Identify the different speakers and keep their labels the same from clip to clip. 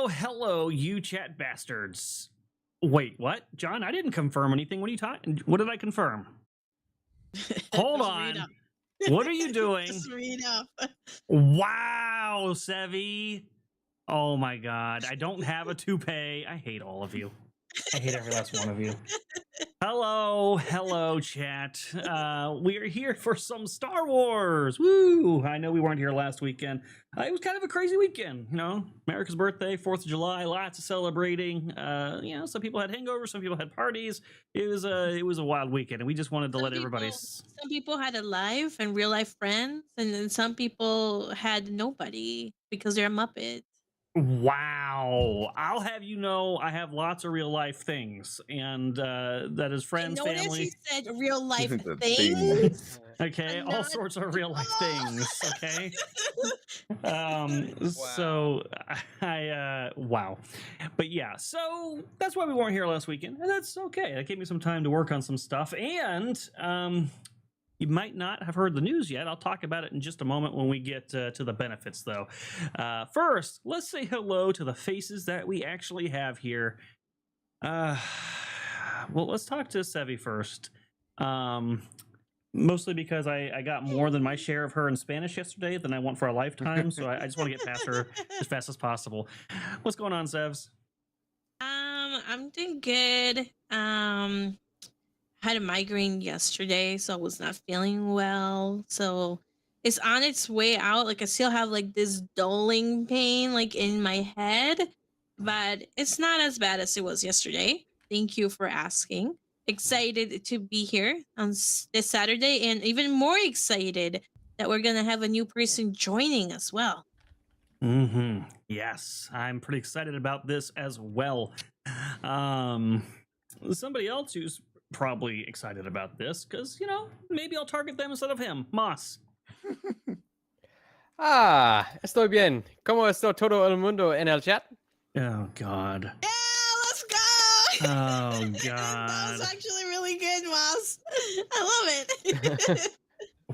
Speaker 1: Hello, you chat bastards. Wait, what? John, I didn't confirm anything. What are you talking? What did I confirm? Hold
Speaker 2: Just read
Speaker 1: on.
Speaker 2: up.
Speaker 1: What are you doing?
Speaker 2: Just read up.
Speaker 1: Wow, Sevvy. Oh my god. I don't have a toupee. I hate all of you. I hate every last one of you. Hello, chat. We are here for some Star Wars. Woo! I know we weren't here last weekend. It was kind of a crazy weekend, you know. America's birthday, 4th of July, lots of celebrating. Some people had hangovers, some people had parties. It was a wild weekend, and we just wanted to let everybody.
Speaker 2: Some people had a life and real life friends, and then some people had nobody because they're a Muppet.
Speaker 1: Wow. I'll have you know, I have lots of real life things, and that is friends, family.
Speaker 2: He said real life
Speaker 3: The
Speaker 2: things.
Speaker 1: Okay, all sorts of real life things. Okay. So wow. But yeah, so that's why we weren't here last weekend, and that's okay. That gave me some time to work on some stuff, and you might not have heard the news yet. I'll talk about it in just a moment when we get to the benefits, though. First, let's say hello to the faces that we actually have here. Well, let's talk to Sevvy first. Mostly because I got more than my share of her in Spanish yesterday than I want for a lifetime, so I just want to get past her as fast as possible. What's going on, Sevs?
Speaker 2: I'm doing good. Had a migraine yesterday, so I was not feeling well. So it's on its way out. Like I still have like this dulling pain like in my head, but it's not as bad as it was yesterday. Thank you for asking. Excited to be here on this Saturday, and even more excited that we're gonna have a new person joining as well.
Speaker 1: Yes, I'm pretty excited about this as well. Somebody else who's probably excited about this, because, you know, maybe I'll target them instead of him. Moss.
Speaker 4: Estoy bien. ¿Cómo está todo el mundo en el chat?
Speaker 1: Oh, God.
Speaker 2: Yeah, let's go!
Speaker 1: Oh, God.
Speaker 2: That was actually really good, Moss. I love it.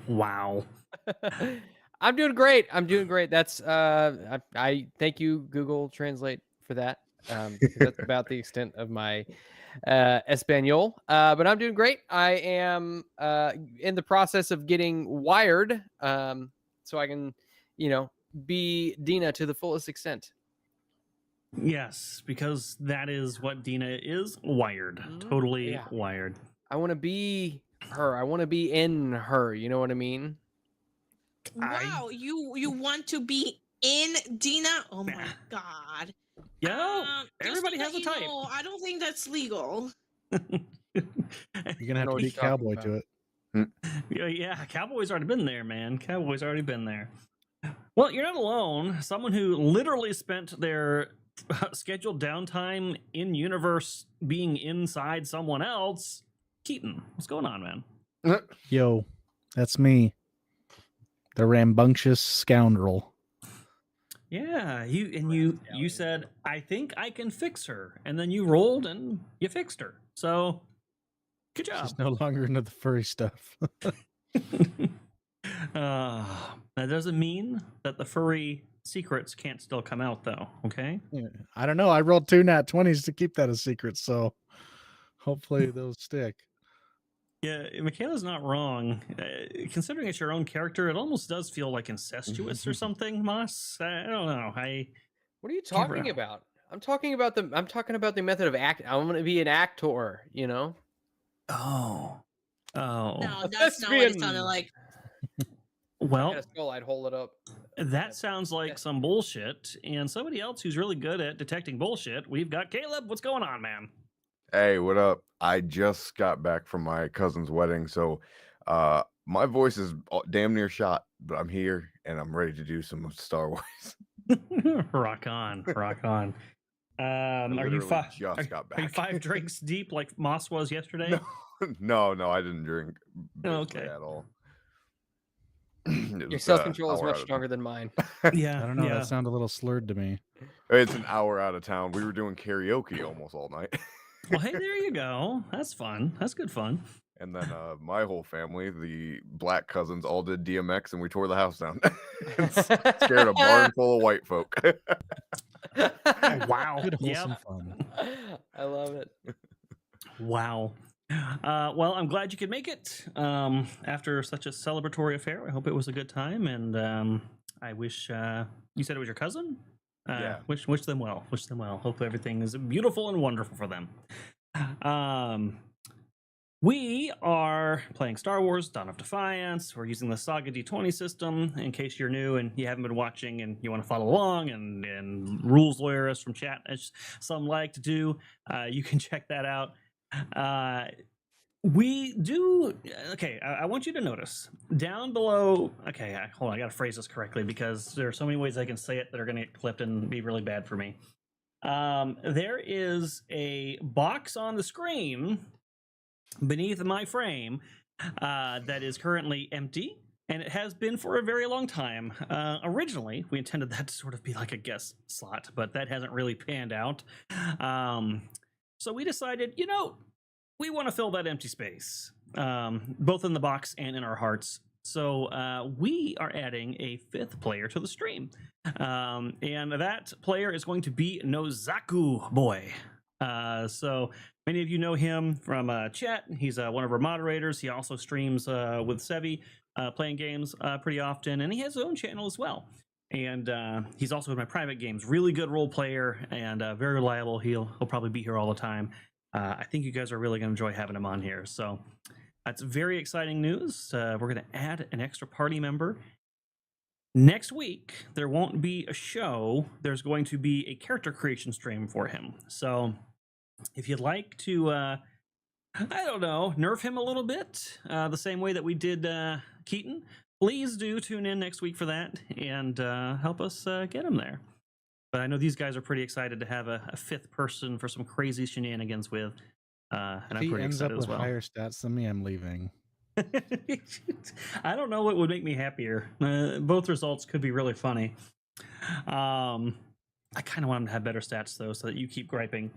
Speaker 1: Wow.
Speaker 4: I'm doing great. That's I thank you, Google Translate, for that. That's about the extent of my Espanol. But I'm doing great. I am in the process of getting wired, so I can, be Dina to the fullest extent.
Speaker 1: Yes, because that is what Dina is, wired. Totally wired.
Speaker 4: I want to be her. I want to be in her. You know what I mean?
Speaker 2: Wow, you want to be in Dina? Oh my God.
Speaker 1: Everybody has a type.
Speaker 2: No, I don't think that's legal.
Speaker 5: You're gonna have to be cowboy to it.
Speaker 1: Yeah, Cowboy's already been there, man. Cowboy's already been there. Well, you're not alone. Someone who literally spent their scheduled downtime in universe being inside someone else. Keaton, what's going on, man?
Speaker 5: Yo, that's me. The rambunctious scoundrel.
Speaker 1: Yeah, you said, I think I can fix her, and then you rolled and you fixed her. So, good job.
Speaker 5: She's no longer into the furry stuff.
Speaker 1: That doesn't mean that the furry secrets can't still come out, though. Okay.
Speaker 5: Yeah, I don't know. I rolled 2 nat 20s to keep that a secret, so hopefully those stick.
Speaker 1: Yeah, Michaela's not wrong. Considering it's your own character, it almost does feel like incestuous or something, Moss. I don't know.
Speaker 4: What are you talking about? I'm talking about the method of act. I want to be an actor, you know?
Speaker 1: Oh.
Speaker 2: No, that's not what it sounded like.
Speaker 1: Well,
Speaker 4: if I had a skull, I'd hold it up.
Speaker 1: That sounds like some bullshit. And somebody else who's really good at detecting bullshit. We've got Caleb. What's going on, man?
Speaker 3: Hey, what up? I just got back from my cousin's wedding, so my voice is damn near shot, but I'm here and I'm ready to do some Star Wars.
Speaker 1: Rock on. Are you 5 drinks deep like Moss was yesterday?
Speaker 3: No, I didn't drink
Speaker 1: okay
Speaker 3: at all.
Speaker 4: Your self-control is much stronger than mine.
Speaker 1: Yeah,
Speaker 5: I don't know. That sounded a little slurred to me.
Speaker 3: It's an hour out of town. We were doing karaoke almost all night.
Speaker 1: Well, hey, there you go. That's fun. That's good fun.
Speaker 3: And then my whole family, the black cousins, all did DMX, and we tore the house down. Scared a barn full of white folk.
Speaker 1: Wow.
Speaker 5: Good
Speaker 1: Yep.
Speaker 5: wholesome fun.
Speaker 4: I love it.
Speaker 1: Wow. Well, I'm glad you could make it after such a celebratory affair. I hope it was a good time, and I wish you said it was your cousin.
Speaker 3: Yeah.
Speaker 1: Wish them well. Wish them well. Hope everything is beautiful and wonderful for them. We are playing Star Wars Dawn of Defiance. We're using the Saga D20 system. In case you're new and you haven't been watching and you want to follow along and rules lawyer us from chat, as some like to do, you can check that out. We do. Okay, I want you to notice down below. Okay, hold on. I got to phrase this correctly because there are so many ways I can say it that are going to get clipped and be really bad for me. There is a box on the screen beneath my frame that is currently empty, and it has been for a very long time. Originally, we intended that to sort of be like a guest slot, but that hasn't really panned out. So we decided, we want to fill that empty space, both in the box and in our hearts. So we are adding a 5th player to the stream. And that player is going to be Nozaku Boy. So many of you know him from chat. He's one of our moderators. He also streams with Sevvy, playing games pretty often, and he has his own channel as well. And he's also in my private games. Really good role player and very reliable. He'll probably be here all the time. I think you guys are really going to enjoy having him on here. So that's very exciting news. We're going to add an extra party member. Next week, there won't be a show. There's going to be a character creation stream for him. So if you'd like to, I don't know, nerf him a little bit, the same way that we did Keaton, please do tune in next week for that and help us get him there. But I know these guys are pretty excited to have a 5th person for some crazy shenanigans with, and
Speaker 5: If
Speaker 1: I'm
Speaker 5: he
Speaker 1: pretty
Speaker 5: ends up
Speaker 1: excited
Speaker 5: with
Speaker 1: as well.
Speaker 5: higher stats than me, I'm leaving.
Speaker 1: I don't know what would make me happier. Both results could be really funny. I kind of want him to have better stats though, so that you keep griping.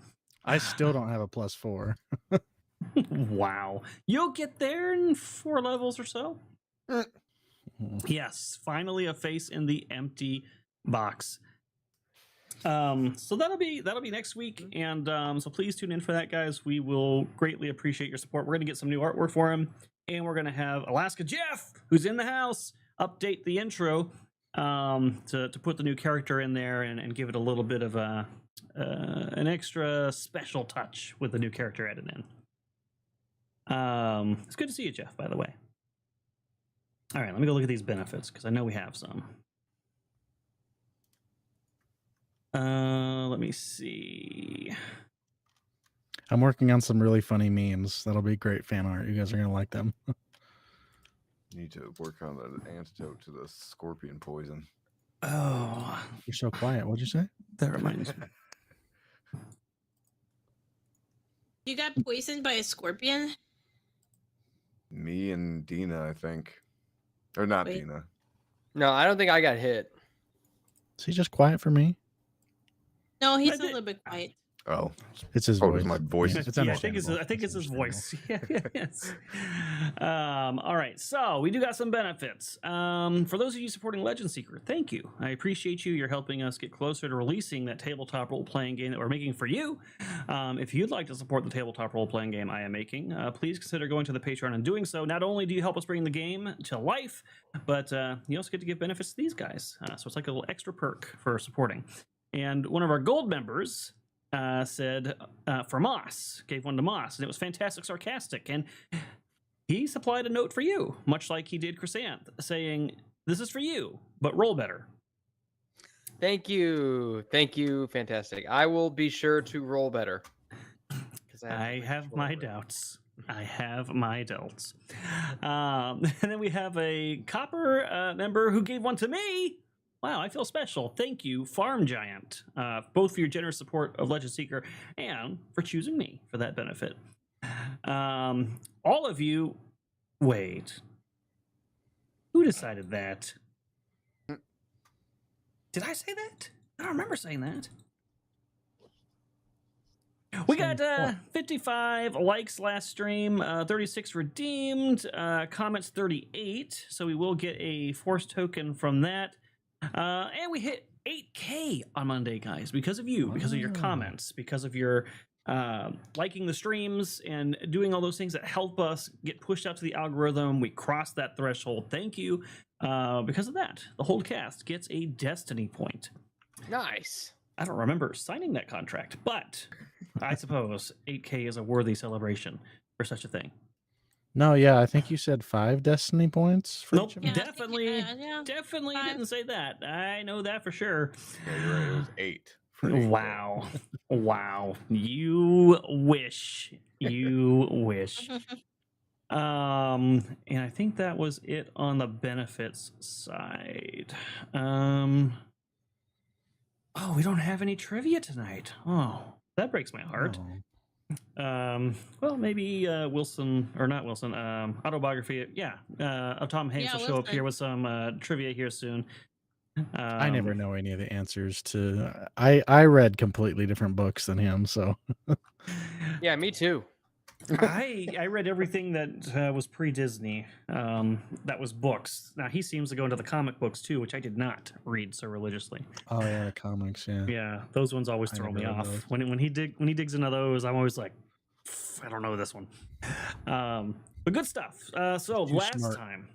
Speaker 5: I still don't have a +4.
Speaker 1: Wow. You'll get there in 4 levels or so. Yes, finally a face in the empty box. So that'll be next week, and so please tune in for that, guys. We will greatly appreciate your support. We're gonna get some new artwork for him, and we're gonna have Alaska Jeff, who's in the house, update the intro to put the new character in there and give it a little bit of an extra special touch with the new character added in. It's good to see you, Jeff, by the way. All right, let me go look at these benefits because I know we have some. Let me see.
Speaker 5: I'm working on some really funny memes. That'll be great fan art. You guys are gonna like them.
Speaker 3: Need to work on an antidote to the scorpion poison.
Speaker 1: Oh,
Speaker 5: You're so quiet. What'd you say?
Speaker 1: that reminds me.
Speaker 2: You got poisoned by a scorpion?
Speaker 3: Me and Dina, I think. Or not
Speaker 2: Wait.
Speaker 3: Dina.
Speaker 4: No, I don't think I got hit.
Speaker 5: Is he just quiet for me?
Speaker 2: No, he's
Speaker 1: I
Speaker 2: a
Speaker 1: did-
Speaker 2: little bit quiet.
Speaker 3: Oh.
Speaker 5: It's his
Speaker 3: Oh,
Speaker 5: voice.
Speaker 3: it's my voice.
Speaker 5: It's
Speaker 1: Yeah, I think it's
Speaker 5: understandable.
Speaker 1: his voice. Yeah, yes. All right, so we do got some benefits. For those of you supporting Legend Seeker, thank you. I appreciate you. You're helping us get closer to releasing that tabletop role-playing game that we're making for you. If you'd like to support the tabletop role-playing game I am making, please consider going to the Patreon and doing so. Not only do you help us bring the game to life, but you also get to give benefits to these guys. So it's like a little extra perk for supporting. And one of our gold members said for Moss, gave one to Moss, and it was fantastic, sarcastic, and he supplied a note for you, much like he did Chrysanth, saying, "This is for you, but roll better."
Speaker 4: Thank you. Fantastic. I will be sure to roll better. 'Cause
Speaker 1: I have
Speaker 4: control
Speaker 1: my
Speaker 4: over it.
Speaker 1: doubts. I have my doubts. And then we have a copper member who gave one to me. Wow, I feel special. Thank you, Farm Giant, both for your generous support of Legend Seeker and for choosing me for that benefit. All of you, wait. Who decided that? Did I say that? I don't remember saying that. We
Speaker 5: Same
Speaker 1: got
Speaker 5: point.
Speaker 1: 55 likes last stream, 36 redeemed, comments 38. So we will get a force token from that. And we hit 8K on Monday, guys, because of you, because of your
Speaker 5: Wow.
Speaker 1: comments, because of your liking the streams and doing all those things that help us get pushed out to the algorithm. We crossed that threshold. Thank you. Because of that, the whole cast gets a Destiny point.
Speaker 4: Nice.
Speaker 1: I don't remember signing that contract, but I suppose 8K is a worthy celebration for such a thing.
Speaker 5: No, yeah, I think you said 5 Destiny points for
Speaker 1: Nope,
Speaker 5: each of
Speaker 2: Yeah,
Speaker 5: them.
Speaker 2: I think,
Speaker 1: definitely,
Speaker 2: yeah.
Speaker 1: definitely
Speaker 2: 5.
Speaker 1: didn't say that. I know that for sure.
Speaker 3: Yeah, you're right. It was 8. For 8K.
Speaker 1: Wow. Wow. You wish. You wish. And I think that was it on the benefits side. Oh, we don't have any trivia tonight. Oh, that breaks my heart.
Speaker 5: Oh.
Speaker 1: Well, maybe Wilson, or not Wilson, autobiography. Yeah, Tom Hanks
Speaker 2: Yeah,
Speaker 1: will show up
Speaker 2: Wilson.
Speaker 1: here with some trivia here soon.
Speaker 5: I never know any of the answers to. I read completely different books than him, so
Speaker 4: Yeah, me too.
Speaker 1: I read everything that was pre-Disney. That was books. Now he seems to go into the comic books too, which I did not read so religiously.
Speaker 5: oh yeah, the comics, yeah.
Speaker 1: Yeah, those ones always
Speaker 5: I
Speaker 1: throw
Speaker 5: never
Speaker 1: me
Speaker 5: read
Speaker 1: off.
Speaker 5: those.
Speaker 1: When he digs into those, I'm always like, I don't know this one. But good stuff. So
Speaker 5: Too
Speaker 1: last
Speaker 5: smart.
Speaker 1: time,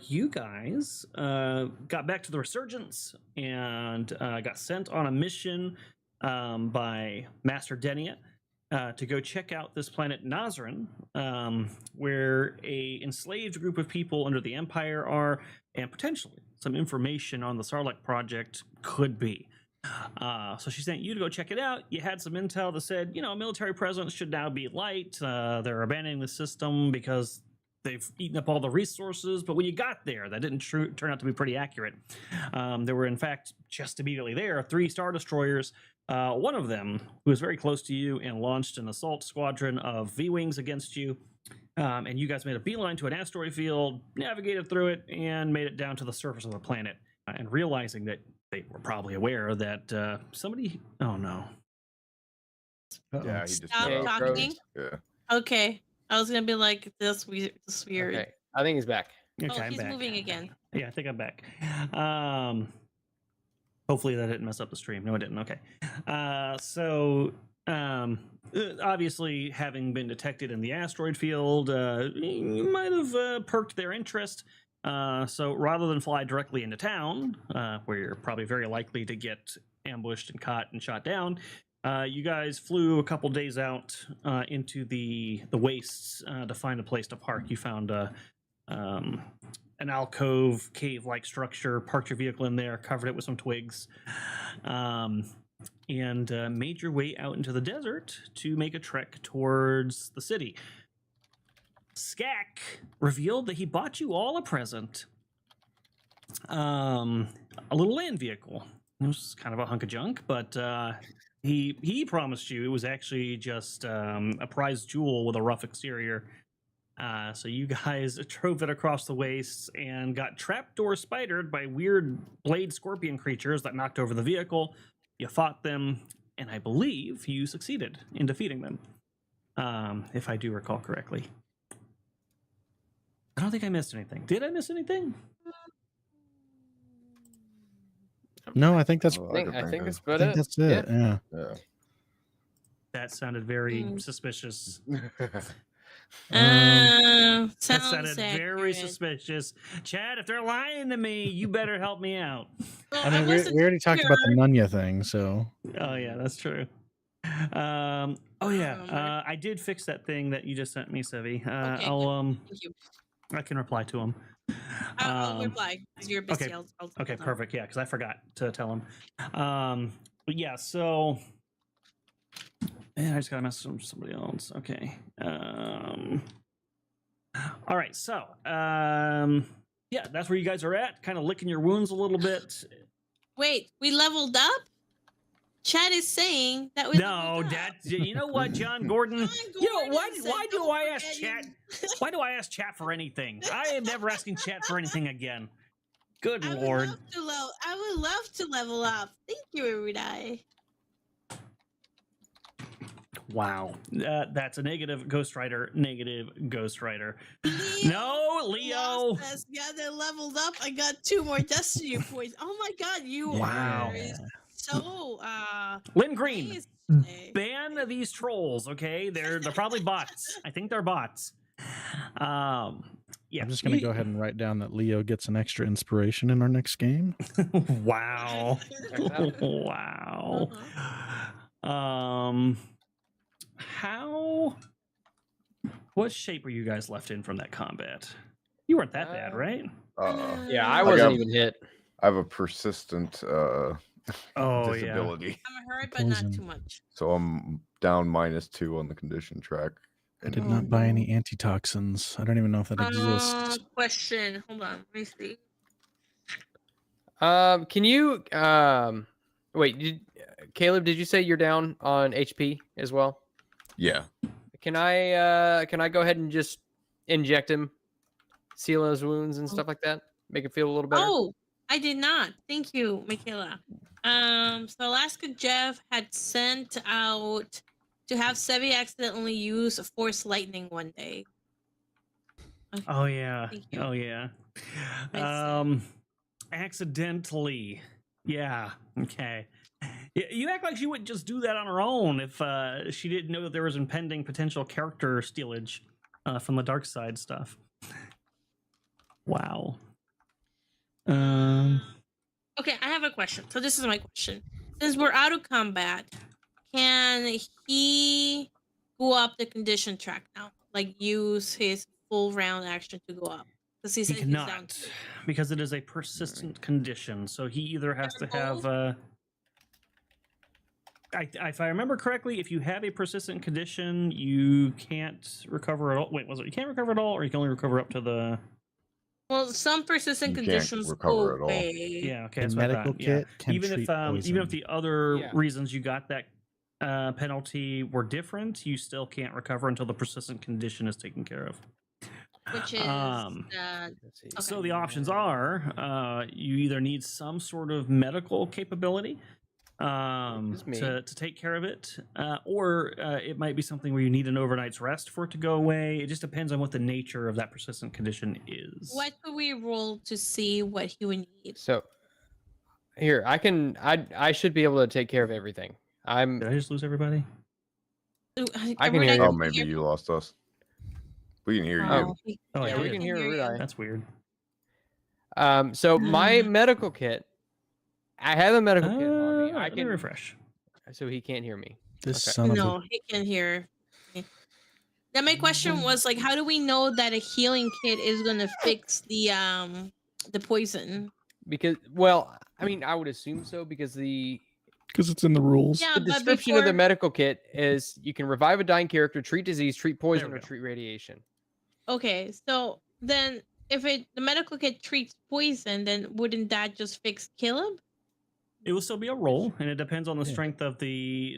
Speaker 1: you guys got back to the Resurgence and got sent on a mission by Master Deniet to go check out this planet Nazran, where a enslaved group of people under the Empire are, and potentially some information on the Sarlacc project could be. So she sent you to go check it out. You had some intel that said, you know, military presence should now be light. They're abandoning the system because they've eaten up all the resources. But when you got there, that didn't turn out to be pretty accurate. There were, in fact, just immediately there, 3 Star Destroyers. One of them, who was very close to you and launched an assault squadron of V-Wings against you. And you guys made a beeline to an asteroid field, navigated through it, and made it down to the surface of the planet. And realizing that they were probably aware that somebody... Oh, no.
Speaker 5: Uh-oh.
Speaker 3: Yeah, he just
Speaker 2: Stop
Speaker 3: cut off.
Speaker 2: talking.
Speaker 3: Yeah.
Speaker 2: Okay. I was gonna be like this weird.
Speaker 4: Okay, I think he's back.
Speaker 1: Okay,
Speaker 2: Oh,
Speaker 1: I'm
Speaker 2: he's
Speaker 1: back.
Speaker 2: moving again.
Speaker 1: Yeah, I think I'm back. Hopefully that didn't mess up the stream. No, it didn't. Okay. Obviously, having been detected in the asteroid field, you might have perked their interest. So rather than fly directly into town, where you're probably very likely to get ambushed and caught and shot down, you guys flew a couple days out into the wastes to find a place to park. You found an alcove, cave-like structure, parked your vehicle in there, covered it with some twigs, and made your way out into the desert to make a trek towards the city. Skak revealed that he bought you all a present. A little land vehicle. It was kind of a hunk of junk, but he promised you it was actually just a prized jewel with a rough exterior. So you guys drove it across the wastes and got trapdoor spidered by weird blade scorpion creatures that knocked over the vehicle. You fought them, and I believe you succeeded in defeating them, if I do recall correctly. I don't think I missed anything. Did I miss anything?
Speaker 5: No, I think that's
Speaker 3: Oh,
Speaker 4: I think that's
Speaker 5: I
Speaker 4: about
Speaker 5: think
Speaker 4: it.
Speaker 5: that's it. Yeah.
Speaker 3: Yeah.
Speaker 1: That sounded very suspicious.
Speaker 2: Sounds
Speaker 1: That sounded very
Speaker 2: accurate.
Speaker 1: suspicious. Chad, if they're lying to me, you better help me out.
Speaker 2: Well,
Speaker 5: I mean, we
Speaker 2: wasn't
Speaker 5: already talked about the
Speaker 2: sure.
Speaker 5: Nunya thing, so
Speaker 1: Oh yeah, that's true. I did fix that thing that you just sent me, Sevvy.
Speaker 2: Okay, Thank you.
Speaker 1: I can reply to him.
Speaker 2: I'll reply because you're busy.
Speaker 1: okay.
Speaker 2: I'll
Speaker 1: Okay, perfect. Yeah, because I forgot to tell him. But yeah, so I just got a message from somebody else. Okay. All right, so yeah, that's where you guys are at, kind of licking your wounds a little bit.
Speaker 2: Wait, we leveled up? Chad is saying that we
Speaker 1: No,
Speaker 2: leveled up.
Speaker 1: that you know what, John Gordon?
Speaker 2: John
Speaker 1: You know
Speaker 2: Gordon
Speaker 1: why
Speaker 2: said,
Speaker 1: do
Speaker 2: "Don't
Speaker 1: I ask
Speaker 2: forget
Speaker 1: chat?
Speaker 2: you."
Speaker 1: Why do I ask chat for anything? I am never asking chat for anything again. Good
Speaker 2: I would
Speaker 1: lord.
Speaker 2: love to I would love to level up. Thank you, Erudi.
Speaker 1: Wow. That's a negative Ghost Rider. Negative Ghost Rider. No, Leo.
Speaker 2: Lost us. Yeah, they leveled up. I got 2 more destiny points. Oh my god, you
Speaker 1: Wow.
Speaker 2: are so
Speaker 1: Lynn Green.
Speaker 2: nice today.
Speaker 1: Ban these trolls, okay? They're probably bots. I think they're bots. Yeah.
Speaker 5: I'm just gonna go ahead and write down that Leo gets an extra inspiration in our next game.
Speaker 1: Wow. Wow. How? What shape were you guys left in from that combat? You weren't that bad, right?
Speaker 4: Yeah, I wasn't even hit.
Speaker 3: I have a persistent
Speaker 1: Oh, yeah.
Speaker 3: disability,
Speaker 2: I'm hurt, but not
Speaker 5: Poison.
Speaker 2: too much.
Speaker 3: so I'm down -2 on the condition track.
Speaker 5: I did not buy any antitoxins. I don't even know if that exists.
Speaker 2: Question. Hold on. Let me see.
Speaker 4: Can you wait? Caleb, did you say you're down on HP as well?
Speaker 3: Yeah.
Speaker 4: Can I go ahead and just inject him, seal his wounds and stuff like that, make it feel a little better?
Speaker 2: Oh, I did not. Thank you, Michaela. So Alaska Jeff had sent out to have Sevvy accidentally use Force Lightning one day. Okay.
Speaker 1: Oh, yeah.
Speaker 2: Thank you.
Speaker 1: Oh, yeah. Accidentally. Yeah. Okay. You act like she wouldn't just do that on her own if she didn't know that there was impending potential character stealage from the dark side stuff. Wow.
Speaker 2: Okay, I have a question. So this is my question. Since we're out of combat, can he go up the condition track now? Like use his full round action to go up? Because
Speaker 1: He cannot, because it is a persistent condition. So he either has to have if I remember correctly, if you have a persistent condition, you can't recover at all. Wait, was it you can't recover at all, or you can only recover up to the?
Speaker 2: Well, some persistent
Speaker 3: You can't
Speaker 2: conditions
Speaker 3: recover
Speaker 2: go
Speaker 3: at all.
Speaker 2: away.
Speaker 1: Yeah, okay.
Speaker 5: The
Speaker 1: That's what I
Speaker 5: medical
Speaker 1: thought. Yeah.
Speaker 5: kit can
Speaker 1: Even
Speaker 5: treat
Speaker 1: even if
Speaker 5: poison.
Speaker 1: the other
Speaker 4: Yeah.
Speaker 1: reasons you got that penalty were different, you still can't recover until the persistent condition is taken care of.
Speaker 2: Which is
Speaker 4: Let's see.
Speaker 1: So the options are you either need some sort of medical capability
Speaker 4: Just me.
Speaker 1: to take care of it, or it might be something where you need an overnight's rest for it to go away. It just depends on what the nature of that persistent condition is.
Speaker 2: what could we roll to see what he would need?
Speaker 4: So here, I should be able to take care of everything.
Speaker 1: Did I just lose everybody?
Speaker 4: I can hear you.
Speaker 3: Oh, maybe you lost us. We can hear you.
Speaker 1: Oh,
Speaker 4: Yeah,
Speaker 1: yeah,
Speaker 4: we can hear Erudi.
Speaker 1: That's weird.
Speaker 4: So my medical kit, I have a medical kit on me. I
Speaker 1: Let me
Speaker 4: can
Speaker 1: refresh.
Speaker 4: So he can't hear me.
Speaker 5: This
Speaker 4: Okay.
Speaker 5: son of
Speaker 2: No, he can hear. Then my question was like, how do we know that a healing kit is gonna fix the poison?
Speaker 4: Because, well, I mean, I would assume so because
Speaker 5: because it's in the rules.
Speaker 2: Yeah,
Speaker 4: the
Speaker 2: but
Speaker 4: description of the
Speaker 2: before-
Speaker 4: medical kit is you can revive a dying character, treat disease, treat poison,
Speaker 1: we
Speaker 4: or
Speaker 1: go.
Speaker 4: treat radiation.
Speaker 2: Okay, so then if the medical kit treats poison, then wouldn't that just fix Caleb?
Speaker 1: It will still be a roll, and it depends on the
Speaker 5: Yeah.
Speaker 1: strength of the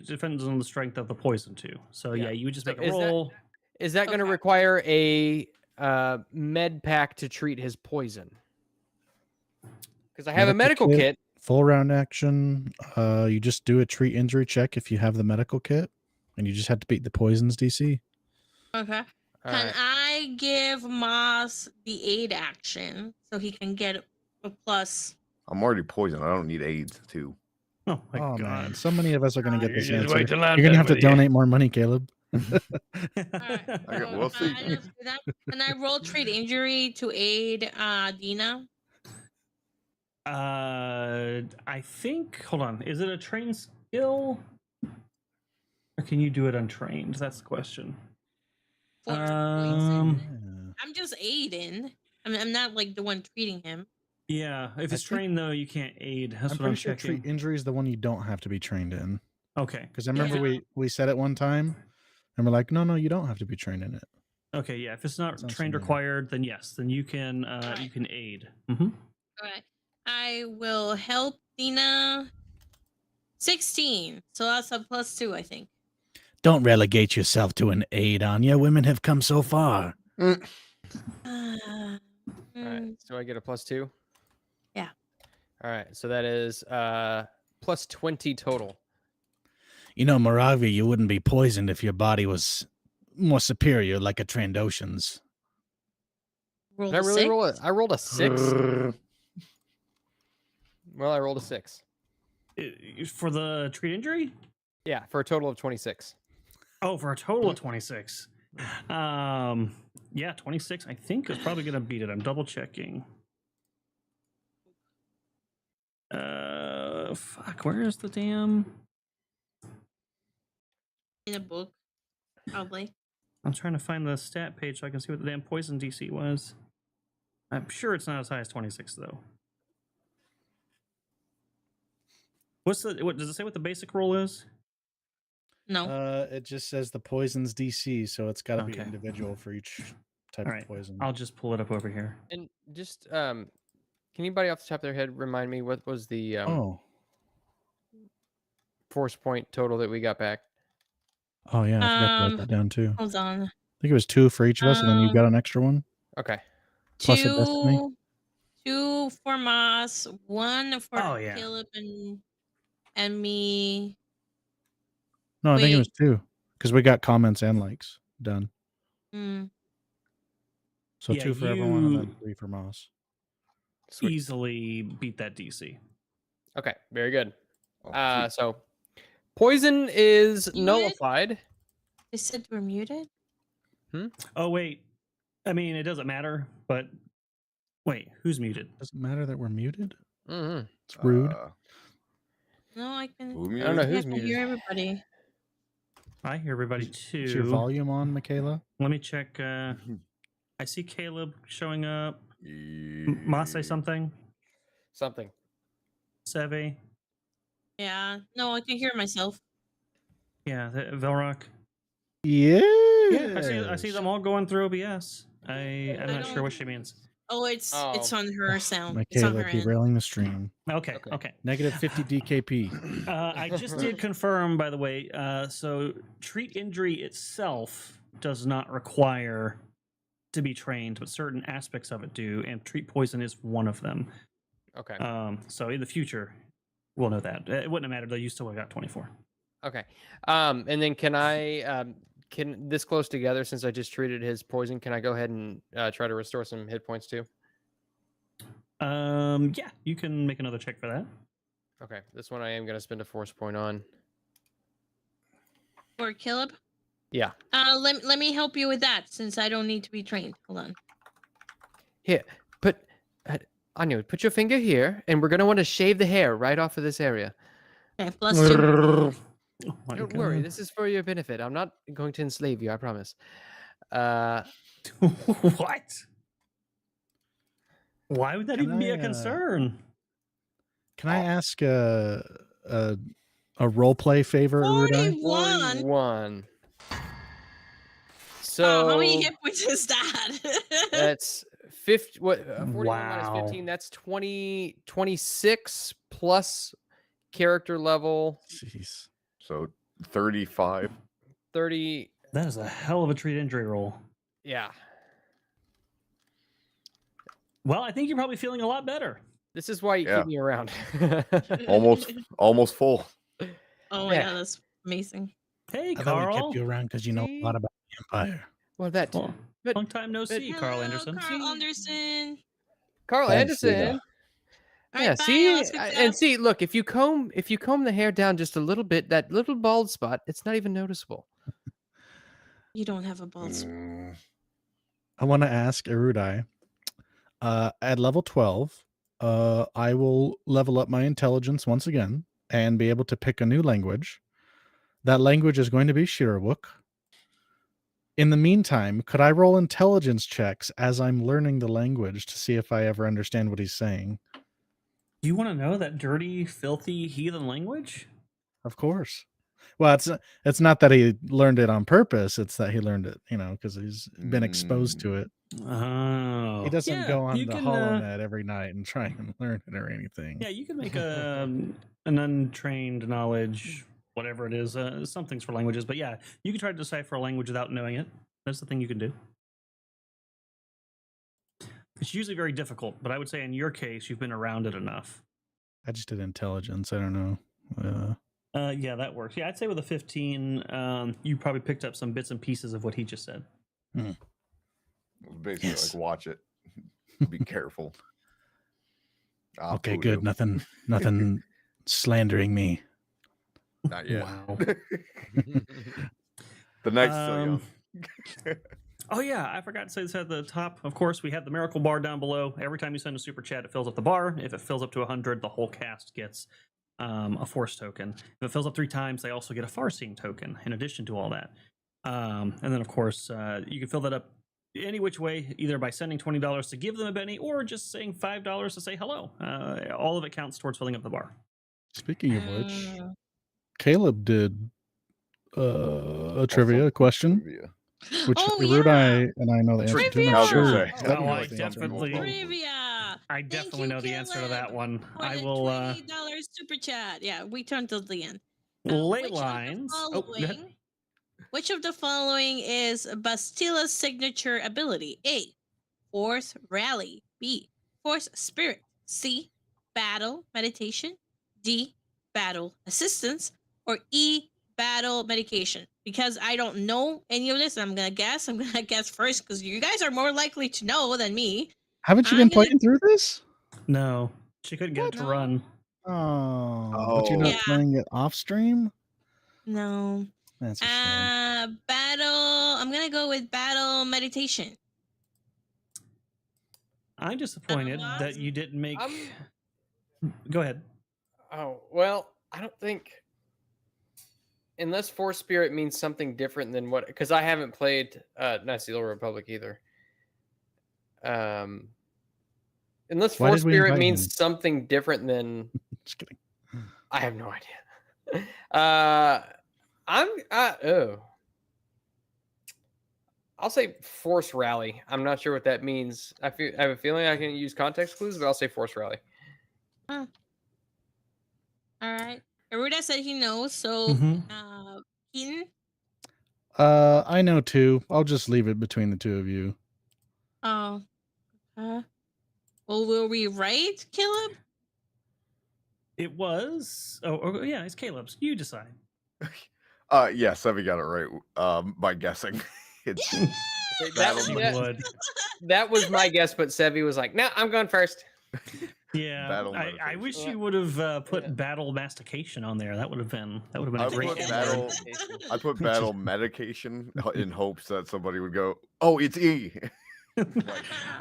Speaker 1: strength of the poison too. So
Speaker 4: Yeah.
Speaker 1: yeah, you would just
Speaker 4: So
Speaker 1: make a
Speaker 4: is that-
Speaker 1: roll.
Speaker 4: Is that going to
Speaker 2: Okay.
Speaker 4: require a med pack to treat his poison? Because I have a medical
Speaker 5: Medical
Speaker 4: kit.
Speaker 5: Full round action. You just do a treat injury check if you have the medical kit, and you just have to beat the poisons DC.
Speaker 2: Okay.
Speaker 4: All
Speaker 2: Can
Speaker 4: right.
Speaker 2: I give Moss the aid action so he can get a plus?
Speaker 3: I'm already poisoned. I don't need AIDS too.
Speaker 1: Oh my
Speaker 5: Oh
Speaker 1: god!
Speaker 5: man, so many of us are going to get
Speaker 1: You
Speaker 5: this
Speaker 1: just
Speaker 5: answer.
Speaker 1: wait till I'm
Speaker 5: You're going to
Speaker 1: done
Speaker 5: have to
Speaker 1: with you.
Speaker 5: donate more money, Caleb.
Speaker 2: All right.
Speaker 3: Okay, we'll see.
Speaker 2: Can I roll treat injury to aid Dina?
Speaker 1: I think. Hold on. Is it a trained skill, or can you do it untrained? That's the question.
Speaker 2: For poison.
Speaker 5: Yeah.
Speaker 2: I'm just aiding. I mean, I'm not like the one treating him.
Speaker 1: Yeah, if
Speaker 5: I
Speaker 1: it's
Speaker 5: think-
Speaker 1: trained though, you can't aid. That's
Speaker 5: I'm
Speaker 1: what I'm
Speaker 5: pretty sure
Speaker 1: checking.
Speaker 5: treat injury is the one you don't have to be trained in.
Speaker 1: Okay.
Speaker 5: Because I remember
Speaker 2: Yeah.
Speaker 5: we said it one time, and we're like, no, you don't have to be trained in it.
Speaker 1: Okay. Yeah. If it's not
Speaker 5: Sounds
Speaker 1: trained
Speaker 5: familiar.
Speaker 1: required, then yes. Then you can you
Speaker 2: Alright.
Speaker 1: can aid. Mm-hmm.
Speaker 2: All right. I will help Dina. 16. So that's a +2, I think.
Speaker 5: Don't relegate yourself to an aid, Anya. Women have come so far.
Speaker 2: Uh,
Speaker 4: All right.
Speaker 2: mm,
Speaker 4: So I get a +2?
Speaker 2: Yeah.
Speaker 4: All right. So that is +20 total.
Speaker 5: You know, Moravi, you wouldn't be poisoned if your body was more superior, like a Trandoshan's.
Speaker 2: Roll
Speaker 4: Did I
Speaker 2: a
Speaker 4: really
Speaker 2: six.
Speaker 4: roll it? I rolled a 6. Well, I rolled a 6.
Speaker 1: For the treat injury?
Speaker 4: Yeah, for a total of 26.
Speaker 1: Oh, for a total of 26. Yeah, 26. I think is probably gonna beat it. I'm double checking. Fuck. Where is the damn?
Speaker 2: In a book, probably.
Speaker 1: I'm trying to find the stat page so I can see what the damn poison DC was. I'm sure it's not as high as 26 though. What does it say? What the basic roll is?
Speaker 2: No.
Speaker 5: It just says the poison's DC, so it's got to be
Speaker 1: Okay.
Speaker 5: individual for each type
Speaker 1: All
Speaker 5: of
Speaker 1: right.
Speaker 5: poison.
Speaker 1: I'll just pull it up over here.
Speaker 4: And just can anybody off the top of their head remind me what was the force point total that we got back?
Speaker 5: Oh yeah, I forgot to write that down too.
Speaker 2: Hold on.
Speaker 5: I think it was 2 for each of us, and then you got an extra one.
Speaker 4: Okay.
Speaker 5: Plus a destiny?
Speaker 2: 2 for Moss, 1 for
Speaker 1: Oh, yeah.
Speaker 2: Caleb and me.
Speaker 5: No, I think it
Speaker 2: Wait.
Speaker 5: was 2 because we got comments and likes done.
Speaker 2: Mm.
Speaker 5: So
Speaker 1: Yeah,
Speaker 5: 2 for everyone, and
Speaker 1: you-
Speaker 5: then 3 for Moss.
Speaker 4: Sweet.
Speaker 1: Easily beat that DC.
Speaker 4: Okay, very good.
Speaker 3: Oh, sweet.
Speaker 4: So poison is
Speaker 2: You
Speaker 4: nullified.
Speaker 2: They said we're muted.
Speaker 1: Oh wait, I mean it doesn't matter. But wait, who's muted?
Speaker 5: Does it matter that we're muted?
Speaker 4: Mm-hmm.
Speaker 5: It's rude.
Speaker 2: No, I can.
Speaker 3: Who
Speaker 4: I don't know
Speaker 3: muted?
Speaker 2: I
Speaker 4: who's
Speaker 2: can
Speaker 4: muted.
Speaker 2: hear everybody.
Speaker 1: I hear everybody
Speaker 5: Is
Speaker 1: too.
Speaker 5: your volume on, Michaela?
Speaker 1: Let me check. I see Caleb showing up. Moss say something.
Speaker 4: Something.
Speaker 1: Sevvy.
Speaker 2: Yeah. No, I can hear myself.
Speaker 1: Yeah, Velrock.
Speaker 5: Yeah.
Speaker 1: Yeah, I see them all going through OBS. I'm
Speaker 2: I
Speaker 1: not sure
Speaker 2: don't-
Speaker 1: what she means.
Speaker 2: Oh, it's
Speaker 4: Oh.
Speaker 2: on her sound. It's on
Speaker 5: Michaela
Speaker 2: her end.
Speaker 5: derailing the stream.
Speaker 1: Okay,
Speaker 4: Okay.
Speaker 1: okay.
Speaker 5: Negative 50 DKP.
Speaker 1: I just did confirm, by the way. So treat injury itself does not require to be trained, but certain aspects of it do, and treat poison is one of them.
Speaker 4: Okay.
Speaker 1: So in the future, we'll know that. It wouldn't have mattered though. You still got 24.
Speaker 4: Okay. And then can I can this close together since I just treated his poison? Can I go ahead and try to restore some hit points too?
Speaker 1: Yeah, you can make another check for that.
Speaker 4: Okay. This one I am going to spend a force point on.
Speaker 2: Or Caleb.
Speaker 4: Yeah.
Speaker 2: Let me help you with that since I don't need to be trained. Hold on.
Speaker 4: Here, Anya, put your finger here, and we're gonna want to shave the hair right off of this area.
Speaker 2: Okay, +2.
Speaker 1: Oh my
Speaker 4: Don't worry,
Speaker 1: God.
Speaker 4: this is for your benefit. I'm not going to enslave you, I promise.
Speaker 1: What? Why would that
Speaker 5: Can
Speaker 1: even be
Speaker 5: I,
Speaker 1: a concern?
Speaker 5: Can I ask a role play favor, Erudi?
Speaker 2: 41.
Speaker 4: 41. So
Speaker 2: Oh, how many hit points is that?
Speaker 4: that's 50. What? 41
Speaker 1: Wow.
Speaker 4: minus 15. That's 26 plus character level
Speaker 5: Jeez.
Speaker 3: So 35.
Speaker 4: 30.
Speaker 1: That is a hell of a treat injury roll.
Speaker 4: Yeah.
Speaker 1: Well, I think you're probably feeling a lot better.
Speaker 4: This is why you
Speaker 3: Yeah.
Speaker 4: keep me around.
Speaker 3: Almost full.
Speaker 2: Oh my
Speaker 4: Yeah.
Speaker 2: god, that's amazing.
Speaker 1: Hey,
Speaker 5: I thought we
Speaker 1: Carl.
Speaker 5: kept you around because you know a lot about the Empire.
Speaker 4: Well, that too.
Speaker 1: Well,
Speaker 4: But-
Speaker 1: long time no see, Carl
Speaker 2: Hello,
Speaker 1: Anderson.
Speaker 2: Carl Anderson.
Speaker 4: Carl
Speaker 5: Thanks,
Speaker 4: Anderson.
Speaker 5: Rita.
Speaker 2: All
Speaker 4: Yeah,
Speaker 2: right, bye.
Speaker 4: see,
Speaker 2: Let's fix it
Speaker 4: and
Speaker 2: up.
Speaker 4: see, look, if you comb the hair down just a little bit, that little bald spot, it's not even noticeable.
Speaker 2: You don't have a bald spot.
Speaker 5: I want to ask Erudi. At level 12, I will level up my intelligence once again and be able to pick a new language. That language is going to be Shirawuk. In the meantime, could I roll intelligence checks as I'm learning the language to see if I ever understand what he's saying?
Speaker 1: You want to know that dirty, filthy heathen language?
Speaker 5: Of course. Well, it's not that he learned it on purpose. It's that he learned it, because he's been exposed to it.
Speaker 1: Oh.
Speaker 5: He doesn't go on
Speaker 1: you
Speaker 5: the
Speaker 1: can,
Speaker 5: HoloNet every night and try and learn it or anything.
Speaker 1: Yeah, you can make an untrained knowledge, whatever it is. Some things for languages, but yeah, you can try to decipher a language without knowing it. That's the thing you can do. It's usually very difficult, but I would say in your case, you've been around it enough.
Speaker 5: I just did intelligence. I don't know.
Speaker 1: Yeah, that works. Yeah, I'd say with a 15, you probably picked up some bits and pieces of what he just said.
Speaker 3: Basically,
Speaker 5: Yes.
Speaker 3: like, watch it. Be careful. Ah,
Speaker 5: Okay,
Speaker 3: voodoo.
Speaker 5: good. Nothing slandering me.
Speaker 3: Not yet.
Speaker 1: Wow.
Speaker 3: The night's still young.
Speaker 1: Oh yeah, I forgot to say this at the top. Of course, we have the miracle bar down below. Every time you send a super chat, it fills up the bar. If it fills up to 100, the whole cast gets a force token. If it fills up 3 times, they also get a far-seeing token in addition to all that. And then, of course, you can fill that up any which way, either by sending $20 to give them a Benny or just saying $5 to say hello. All of it counts towards filling up the bar.
Speaker 5: Speaking of which, Caleb did a trivia question,
Speaker 3: Trivia.
Speaker 5: which
Speaker 2: Oh,
Speaker 5: Erudi and I know the answer to.
Speaker 2: Trivia!
Speaker 5: and I'm
Speaker 3: I was gonna
Speaker 5: sure
Speaker 3: say,
Speaker 5: Sevvy
Speaker 1: Oh, I
Speaker 5: knows the answer.
Speaker 1: definitely-
Speaker 2: Trivia.
Speaker 1: I definitely
Speaker 2: you,
Speaker 1: know the answer to that
Speaker 2: Caleb,
Speaker 1: one.
Speaker 2: For
Speaker 1: I
Speaker 2: the
Speaker 1: will.
Speaker 2: $20 super chat. Yeah, we turned till the end.
Speaker 1: Laylines. Oh, go ahead.
Speaker 2: Which of the following is Bastila's signature ability? A. Force Rally. B. Force Spirit. C. Battle Meditation. D. Battle Assistance. Or E. Battle Medication. Because I don't know any of this, I'm gonna guess. I'm gonna guess first because you guys are more likely to know than me.
Speaker 5: Haven't you
Speaker 2: I'm
Speaker 5: been
Speaker 2: gonna-
Speaker 5: playing through this?
Speaker 1: No, she couldn't get it to
Speaker 2: No.
Speaker 1: run.
Speaker 5: Oh, but you're not
Speaker 2: Yeah.
Speaker 5: playing it off stream?
Speaker 2: No.
Speaker 5: That's a shame.
Speaker 2: Battle. I'm gonna go with Battle Meditation.
Speaker 1: I'm disappointed
Speaker 2: Lost?
Speaker 1: that you didn't make.
Speaker 4: I'm-
Speaker 1: Go ahead.
Speaker 4: Oh, well, I don't think unless Force Spirit means something different than what, because I haven't played Knights of the Old Republic either. Unless
Speaker 5: Why
Speaker 4: Force
Speaker 5: did we
Speaker 4: Spirit
Speaker 5: invite
Speaker 4: means
Speaker 5: him?
Speaker 4: something different than
Speaker 5: Just kidding.
Speaker 4: I have no idea. I'll say Force Rally. I'm not sure what that means. I have a feeling I can use context clues, but I'll say Force Rally.
Speaker 2: All right. Aruda said he knows. So,
Speaker 1: Mhm.
Speaker 2: Keaton.
Speaker 5: I know too. I'll just leave it between the two of you.
Speaker 2: Oh. Well, were we right, Caleb?
Speaker 1: It was. Oh, yeah, it's Caleb's. You decide.
Speaker 3: Yeah, Sevvy got it right. By guessing. It's
Speaker 4: Okay,
Speaker 3: Battle
Speaker 1: She
Speaker 3: Meditation.
Speaker 1: would.
Speaker 4: that was my guess, but Sevvy was like, "No, I'm going first."
Speaker 1: Yeah,
Speaker 3: Battle
Speaker 1: I
Speaker 3: meditation.
Speaker 1: wish
Speaker 4: Yeah.
Speaker 1: you would have put
Speaker 4: Yeah.
Speaker 1: battle mastication on there. That would have been
Speaker 3: I
Speaker 1: a
Speaker 3: put
Speaker 1: great
Speaker 3: battle-
Speaker 1: word.
Speaker 3: I put battle medication in hopes that somebody would go, "Oh, it's E."
Speaker 1: Well, I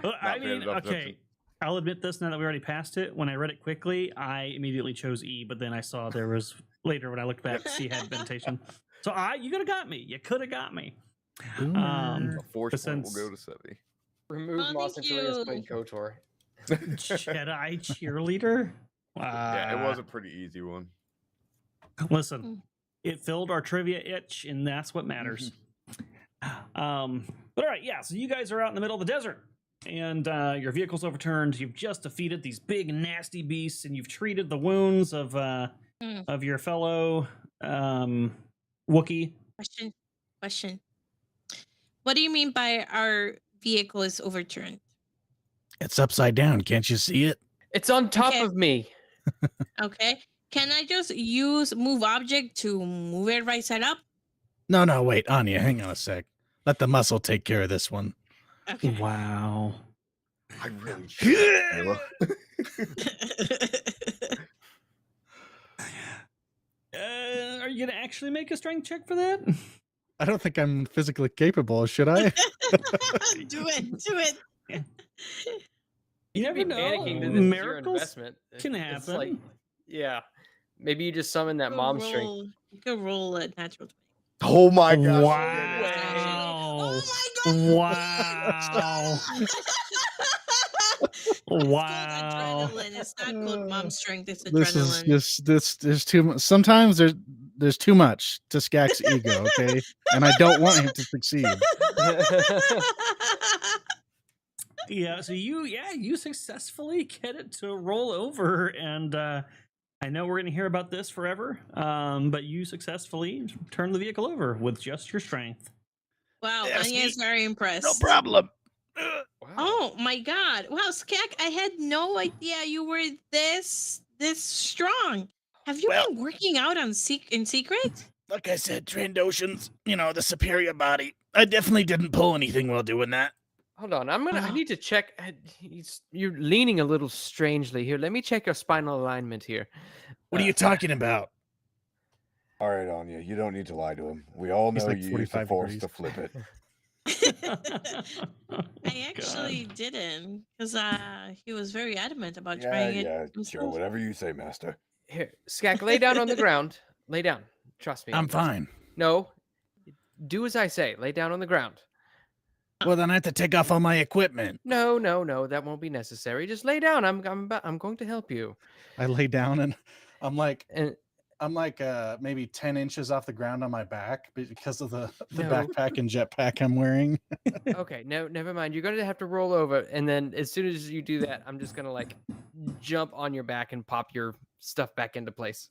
Speaker 3: not paying
Speaker 1: mean,
Speaker 3: enough
Speaker 1: okay.
Speaker 3: attention.
Speaker 1: I'll admit this now that we already passed it. When I read it quickly, I immediately chose E, but then I saw there was later when I looked back, C had meditation. So you could have got me. You could have got me.
Speaker 5: Boomer.
Speaker 3: A force
Speaker 1: But
Speaker 3: point will
Speaker 1: since-
Speaker 3: go to Sevvy.
Speaker 4: Remove
Speaker 2: Oh,
Speaker 4: Moss
Speaker 2: thank
Speaker 4: until he has
Speaker 2: you.
Speaker 4: played KOTOR.
Speaker 1: Jedi cheerleader.
Speaker 3: Yeah, it was a pretty easy one.
Speaker 1: Listen, it filled our trivia itch, and that's what matters. But all right, yeah. So you guys are out in the middle of the desert, and your vehicle's overturned. You've just defeated these big, nasty beasts, and you've treated the wounds of your fellow Wookiee.
Speaker 2: Question. What do you mean by our vehicle is overturned?
Speaker 5: It's upside down. Can't you see it?
Speaker 4: It's on top
Speaker 2: Okay.
Speaker 4: of me.
Speaker 2: Okay. Can I just use move object to move it right side up?
Speaker 5: No, wait, Anya, hang on a sec. Let the muscle take care of this one.
Speaker 2: Okay.
Speaker 1: Wow.
Speaker 3: I really should.
Speaker 1: Are you gonna actually make a strength check for that?
Speaker 5: I don't think I'm physically capable, should I?
Speaker 2: Do it.
Speaker 1: You never
Speaker 4: Be
Speaker 1: know.
Speaker 4: panicking that this is your
Speaker 1: Miracles
Speaker 4: investment.
Speaker 1: can
Speaker 4: It's
Speaker 1: happen.
Speaker 4: like, yeah. Maybe you just summon that mom string.
Speaker 2: You could roll a natural 20.
Speaker 3: Oh my gosh.
Speaker 1: Wow.
Speaker 2: Oh
Speaker 1: Wow. Wow.
Speaker 2: Adrenaline. It's not called mom strength. It's
Speaker 5: This is
Speaker 2: adrenaline.
Speaker 5: this there's too much. Sometimes there's too much to Skak's ego, okay? And I don't want him to succeed.
Speaker 1: Yeah, so you successfully get it to roll over, and I know we're going to hear about this forever, but you successfully turn the vehicle over with just your strength.
Speaker 2: Wow,
Speaker 5: Yes,
Speaker 2: Anya is very impressed.
Speaker 5: No problem.
Speaker 4: Wow.
Speaker 2: Oh my god. Wow, Skak, I had no idea you were this strong. Have you
Speaker 5: Well-
Speaker 2: been working out in secret?
Speaker 5: Like I said, Trandoshans, the superior body. I definitely didn't pull anything while doing that.
Speaker 4: Hold on, I
Speaker 2: Oh.
Speaker 4: need to check. You're leaning a little strangely here. Let me check your spinal alignment here.
Speaker 5: What are you talking about?
Speaker 3: All right, Anya, you don't need to lie to him. We all
Speaker 5: He's
Speaker 3: know
Speaker 5: like
Speaker 3: you use the
Speaker 5: 45
Speaker 3: force
Speaker 5: degrees.
Speaker 3: to flip it.
Speaker 2: I actually didn't, because he was very adamant about
Speaker 3: Yeah,
Speaker 2: trying it
Speaker 3: yeah, sure,
Speaker 2: himself.
Speaker 3: whatever you say, Master.
Speaker 4: Here, Skak, lay down on the ground. Lay down. Trust me. on
Speaker 5: I'm
Speaker 4: this.
Speaker 5: fine.
Speaker 4: No, do as I say. Lay down on the ground.
Speaker 5: Well, then I have to take off all my equipment.
Speaker 4: No, that won't be necessary. Just lay down. I'm going to help you.
Speaker 5: I lay down and I'm like
Speaker 4: And
Speaker 5: maybe 10 inches off the ground on my back because of the
Speaker 4: No.
Speaker 5: backpack and jetpack I'm wearing.
Speaker 4: okay, no, never mind. You're going to have to roll over, and then as soon as you do that, I'm just going to like jump on your back and pop your stuff back into place.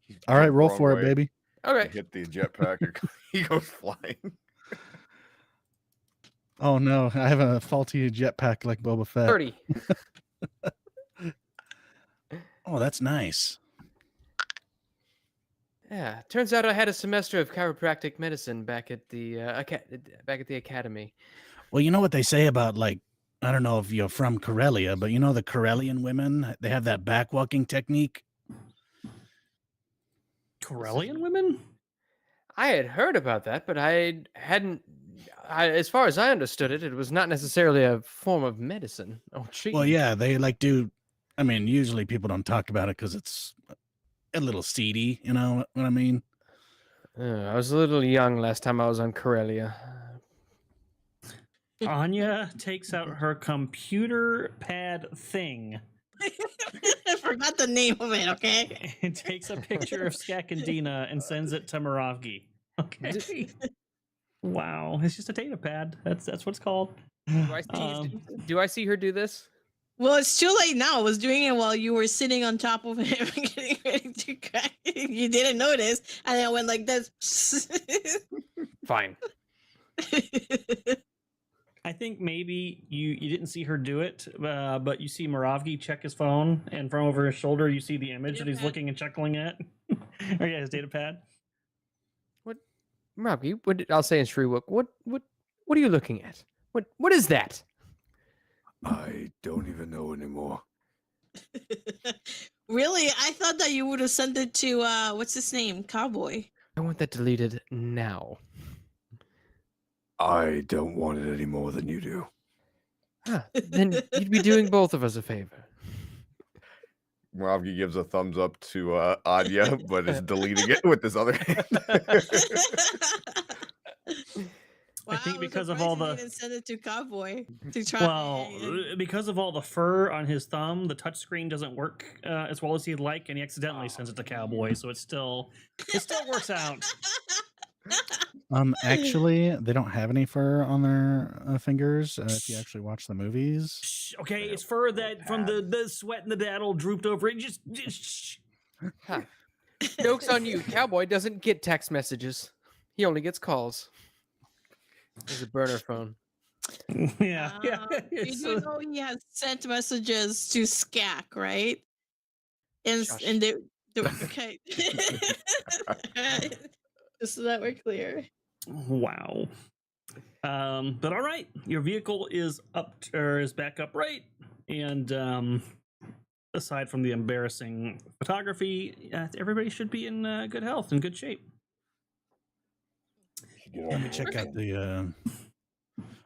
Speaker 3: He
Speaker 5: All right,
Speaker 3: jumped
Speaker 5: roll
Speaker 3: wrong
Speaker 5: for
Speaker 3: way,
Speaker 5: it, baby.
Speaker 4: Okay.
Speaker 3: Hit the jetpack. He goes flying.
Speaker 5: Oh no, I have a faulty jetpack like Boba Fett.
Speaker 4: 30.
Speaker 5: Oh, that's nice.
Speaker 4: Yeah, turns out I had a semester of chiropractic medicine back at the academy.
Speaker 5: Well, you know what they say about I don't know if you're from Corellia, but the Corellian women, they have that backwalking technique.
Speaker 1: Corellian women?
Speaker 4: I had heard about that, but I hadn't. As far as I understood it, it was not necessarily a form of medicine or treatment.
Speaker 5: Well, yeah, they do. I mean, usually people don't talk about it because it's a little seedy. You know what I mean?
Speaker 4: I was a little young last time I was on Corellia.
Speaker 1: Anya takes out her computer pad thing
Speaker 2: I forgot the name of it, okay?
Speaker 1: and takes a picture of Skak and Dina and sends it to Moravgi. Okay. Wow, it's just a data pad. That's what it's called.
Speaker 4: Do I see her do this?
Speaker 2: Well, it's too late now. I was doing it while you were sitting on top of him and getting ready to crack. You didn't notice, and then I went like this.
Speaker 4: Fine.
Speaker 1: I think maybe you didn't see her do it, but you see Moravgi check his phone, and from over his shoulder, you see the image that he's
Speaker 2: Datapad.
Speaker 1: looking and chuckling at. Or yeah, his data pad.
Speaker 4: Robbie, I'll say in Shreewook, what are you looking at? What is that?
Speaker 3: I don't even know anymore.
Speaker 2: Really? I thought that you would have sent it to what's his name? Cowboy.
Speaker 4: I want that deleted now.
Speaker 3: I don't want it any more than you do.
Speaker 4: Huh, then you'd be doing both of us a favor.
Speaker 3: Moravgi gives a thumbs up to Anya, but is deleting it with his other hand.
Speaker 1: I think
Speaker 2: was
Speaker 1: because of
Speaker 2: surprised
Speaker 1: all
Speaker 2: he
Speaker 1: the-
Speaker 2: didn't send it to Cowboy to try.
Speaker 1: Well, because of all the fur on his thumb, the touchscreen doesn't work as well as he'd like, and he accidentally sends it to Cowboy. So it still works out.
Speaker 5: Actually, they don't have any fur on their fingers. If you actually watch the movies,
Speaker 1: Shh, okay, it's fur that from the sweat and the battle drooped over it. Just shh.
Speaker 4: Huh. Joke's on you. Cowboy doesn't get text messages. He only gets calls. There's a burner phone.
Speaker 1: Yeah.
Speaker 2: You do know he has sent messages to Skak, right? And
Speaker 4: Shush.
Speaker 2: and they okay. Just so that we're clear.
Speaker 1: Wow. But all right, your vehicle is is back upright, and aside from the embarrassing photography, everybody should be in good health and good shape.
Speaker 5: let me check out the.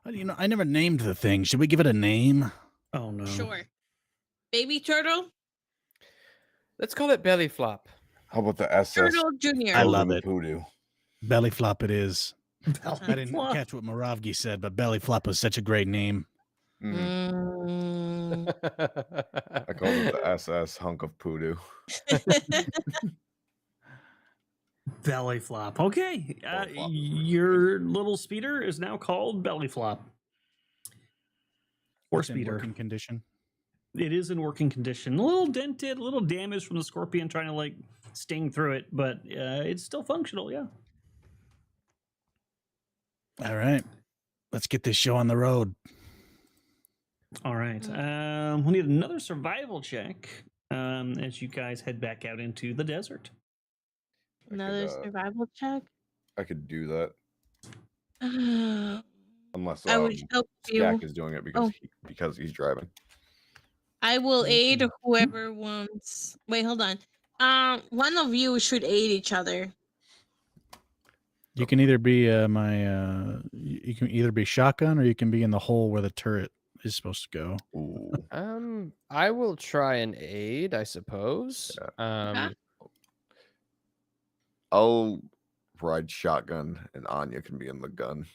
Speaker 5: I never named the thing. Should we give it a name?
Speaker 1: Oh no.
Speaker 2: Sure. Baby turtle,
Speaker 4: Let's call it belly flop.
Speaker 3: How about the SS?
Speaker 2: turtle junior.
Speaker 5: I love it.
Speaker 3: Voodoo.
Speaker 5: Belly flop. It is.
Speaker 2: Uh-huh.
Speaker 5: I didn't catch what Moravgi said, but belly flop was such a great name.
Speaker 2: Mm.
Speaker 3: I called it the SS hunk of poodoo.
Speaker 1: Belly flop. Okay.
Speaker 3: Belly flop.
Speaker 1: Your little speeder is now called Belly Flop. Or
Speaker 5: It's in
Speaker 1: speeder.
Speaker 5: working condition.
Speaker 1: It is in working condition. A little dented, a little damaged from the scorpion trying to sting through it, but it's still functional, yeah.
Speaker 5: All right, let's get this show on the road.
Speaker 1: All right.
Speaker 2: Mm.
Speaker 1: We'll need another survival check as you guys head back out into the desert.
Speaker 2: Another survival check.
Speaker 3: I could do that
Speaker 2: I
Speaker 3: unless
Speaker 2: would help you.
Speaker 3: Skak is doing it because
Speaker 2: Oh.
Speaker 3: because he's driving.
Speaker 2: I will aid whoever wants. Wait, hold on. One of you should aid each other.
Speaker 5: You can either be you can either be shotgun or you can be in the hole where the turret is supposed to go.
Speaker 3: Ooh.
Speaker 4: I will try and aid, I suppose.
Speaker 3: I'll ride shotgun, and Anya can be in the gun.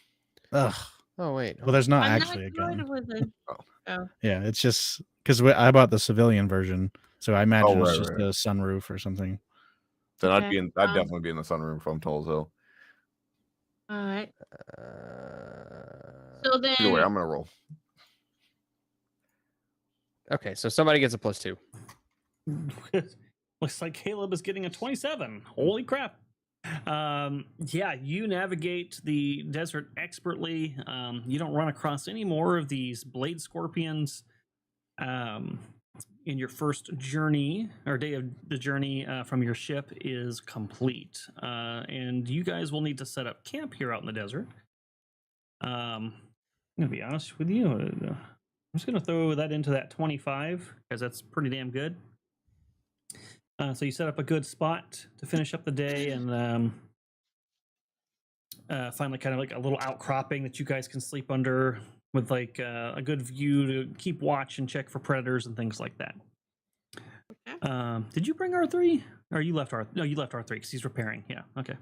Speaker 5: Ugh.
Speaker 4: Oh wait.
Speaker 5: Well, there's not
Speaker 2: I'm
Speaker 5: actually a
Speaker 2: not
Speaker 5: gun.
Speaker 2: good with it. Oh.
Speaker 5: Yeah, it's just because I bought the civilian version, so I imagine it's
Speaker 3: right,
Speaker 5: just
Speaker 3: right.
Speaker 5: a sunroof or something.
Speaker 3: Then
Speaker 2: Okay,
Speaker 3: I'd definitely be in the sunroom from Tolzo.
Speaker 2: All right. So then.
Speaker 3: Either way, I'm gonna roll.
Speaker 4: Okay, so somebody gets a +2.
Speaker 1: Looks like Caleb is getting a 27. Holy crap. Yeah, you navigate the desert expertly. You don't run across any more of these blade scorpions in your first journey or day of the journey from your ship is complete. And you guys will need to set up camp here out in the desert. I'm gonna be honest with you. I'm just gonna throw that into that 25 because that's pretty damn good. So you set up a good spot to finish up the day and find like kind of like a little outcropping that you guys can sleep under with like a good view to keep watch and check for predators and things like that.
Speaker 2: Okay.
Speaker 1: Did you bring R3? Or you left R? No, you left R3 because he's repairing. Yeah. Okay.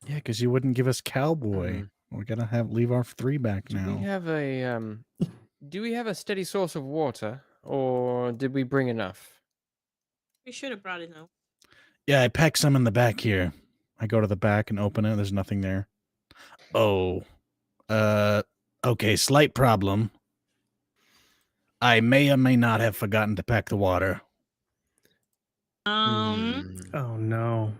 Speaker 5: Yeah, because you wouldn't give us cowboy. We're gonna leave our 3 back now.
Speaker 4: Do we have a steady source of water, or did we bring enough?
Speaker 2: We should have brought it now.
Speaker 5: Yeah, I packed some in the back here. I go to the back and open it. There's nothing there. Oh, okay. Slight problem. I may or may not have forgotten to pack the water.
Speaker 1: Oh no.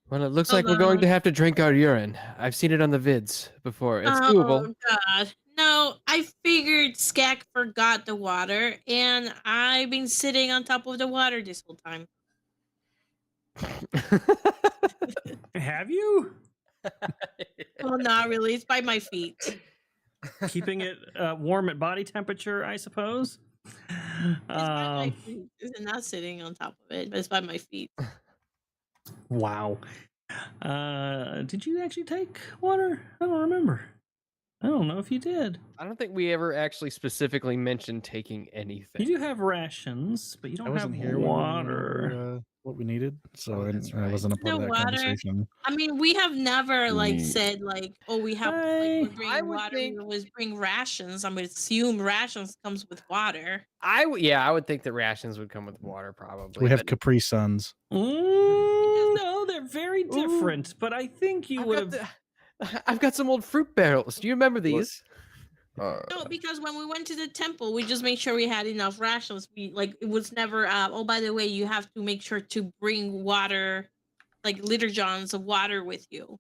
Speaker 4: Well, it looks like we're going to have to drink our urine. I've seen it on the vids before. It's doable.
Speaker 2: Oh God. No, I figured Skak forgot the water, and I've been sitting on top of the water this whole time.
Speaker 1: Have you?
Speaker 2: Well, not really. It's by my feet.
Speaker 1: Keeping it warm at body temperature, I suppose.
Speaker 2: It's by my feet. It's not sitting on top of it, but it's by my feet.
Speaker 1: Wow. Did you actually take water? I don't remember. I don't know if you did.
Speaker 4: I don't think we ever actually specifically mentioned taking anything.
Speaker 1: You do have rations, but you don't have
Speaker 5: here
Speaker 1: water.
Speaker 5: What we needed, so
Speaker 4: that's
Speaker 5: I wasn't a part of that conversation.
Speaker 2: I mean, we have never said like, oh, we have we're bringing water. We always bring rations. I would assume rations comes with water.
Speaker 4: I would think that rations would come with water probably.
Speaker 5: We have Capri Suns.
Speaker 1: No, they're very different. But I think you would have.
Speaker 4: I've got some old fruit barrels. Do you remember these?
Speaker 2: No, because when we went to the temple, we just made sure we had enough rations. It was never. Oh, by the way, you have to make sure to bring water, like liter johns of water with you.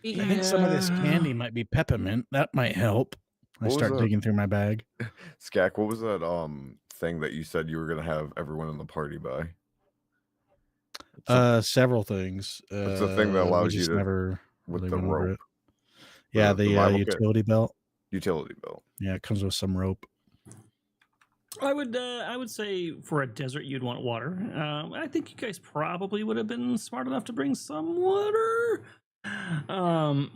Speaker 5: I think some of this candy might be peppermint. That might help. I start digging through my bag.
Speaker 3: Skak, what was that thing that you said you were gonna have everyone in the party buy?
Speaker 5: Several things.
Speaker 3: It's the thing that allows you to
Speaker 5: never
Speaker 3: with
Speaker 5: really
Speaker 3: the
Speaker 5: went over
Speaker 3: rope.
Speaker 5: it. Yeah, the utility belt.
Speaker 3: Utility belt.
Speaker 5: Yeah, it comes with some rope.
Speaker 1: I would say for a desert you'd want water. I think you guys probably would have been smart enough to bring some water. I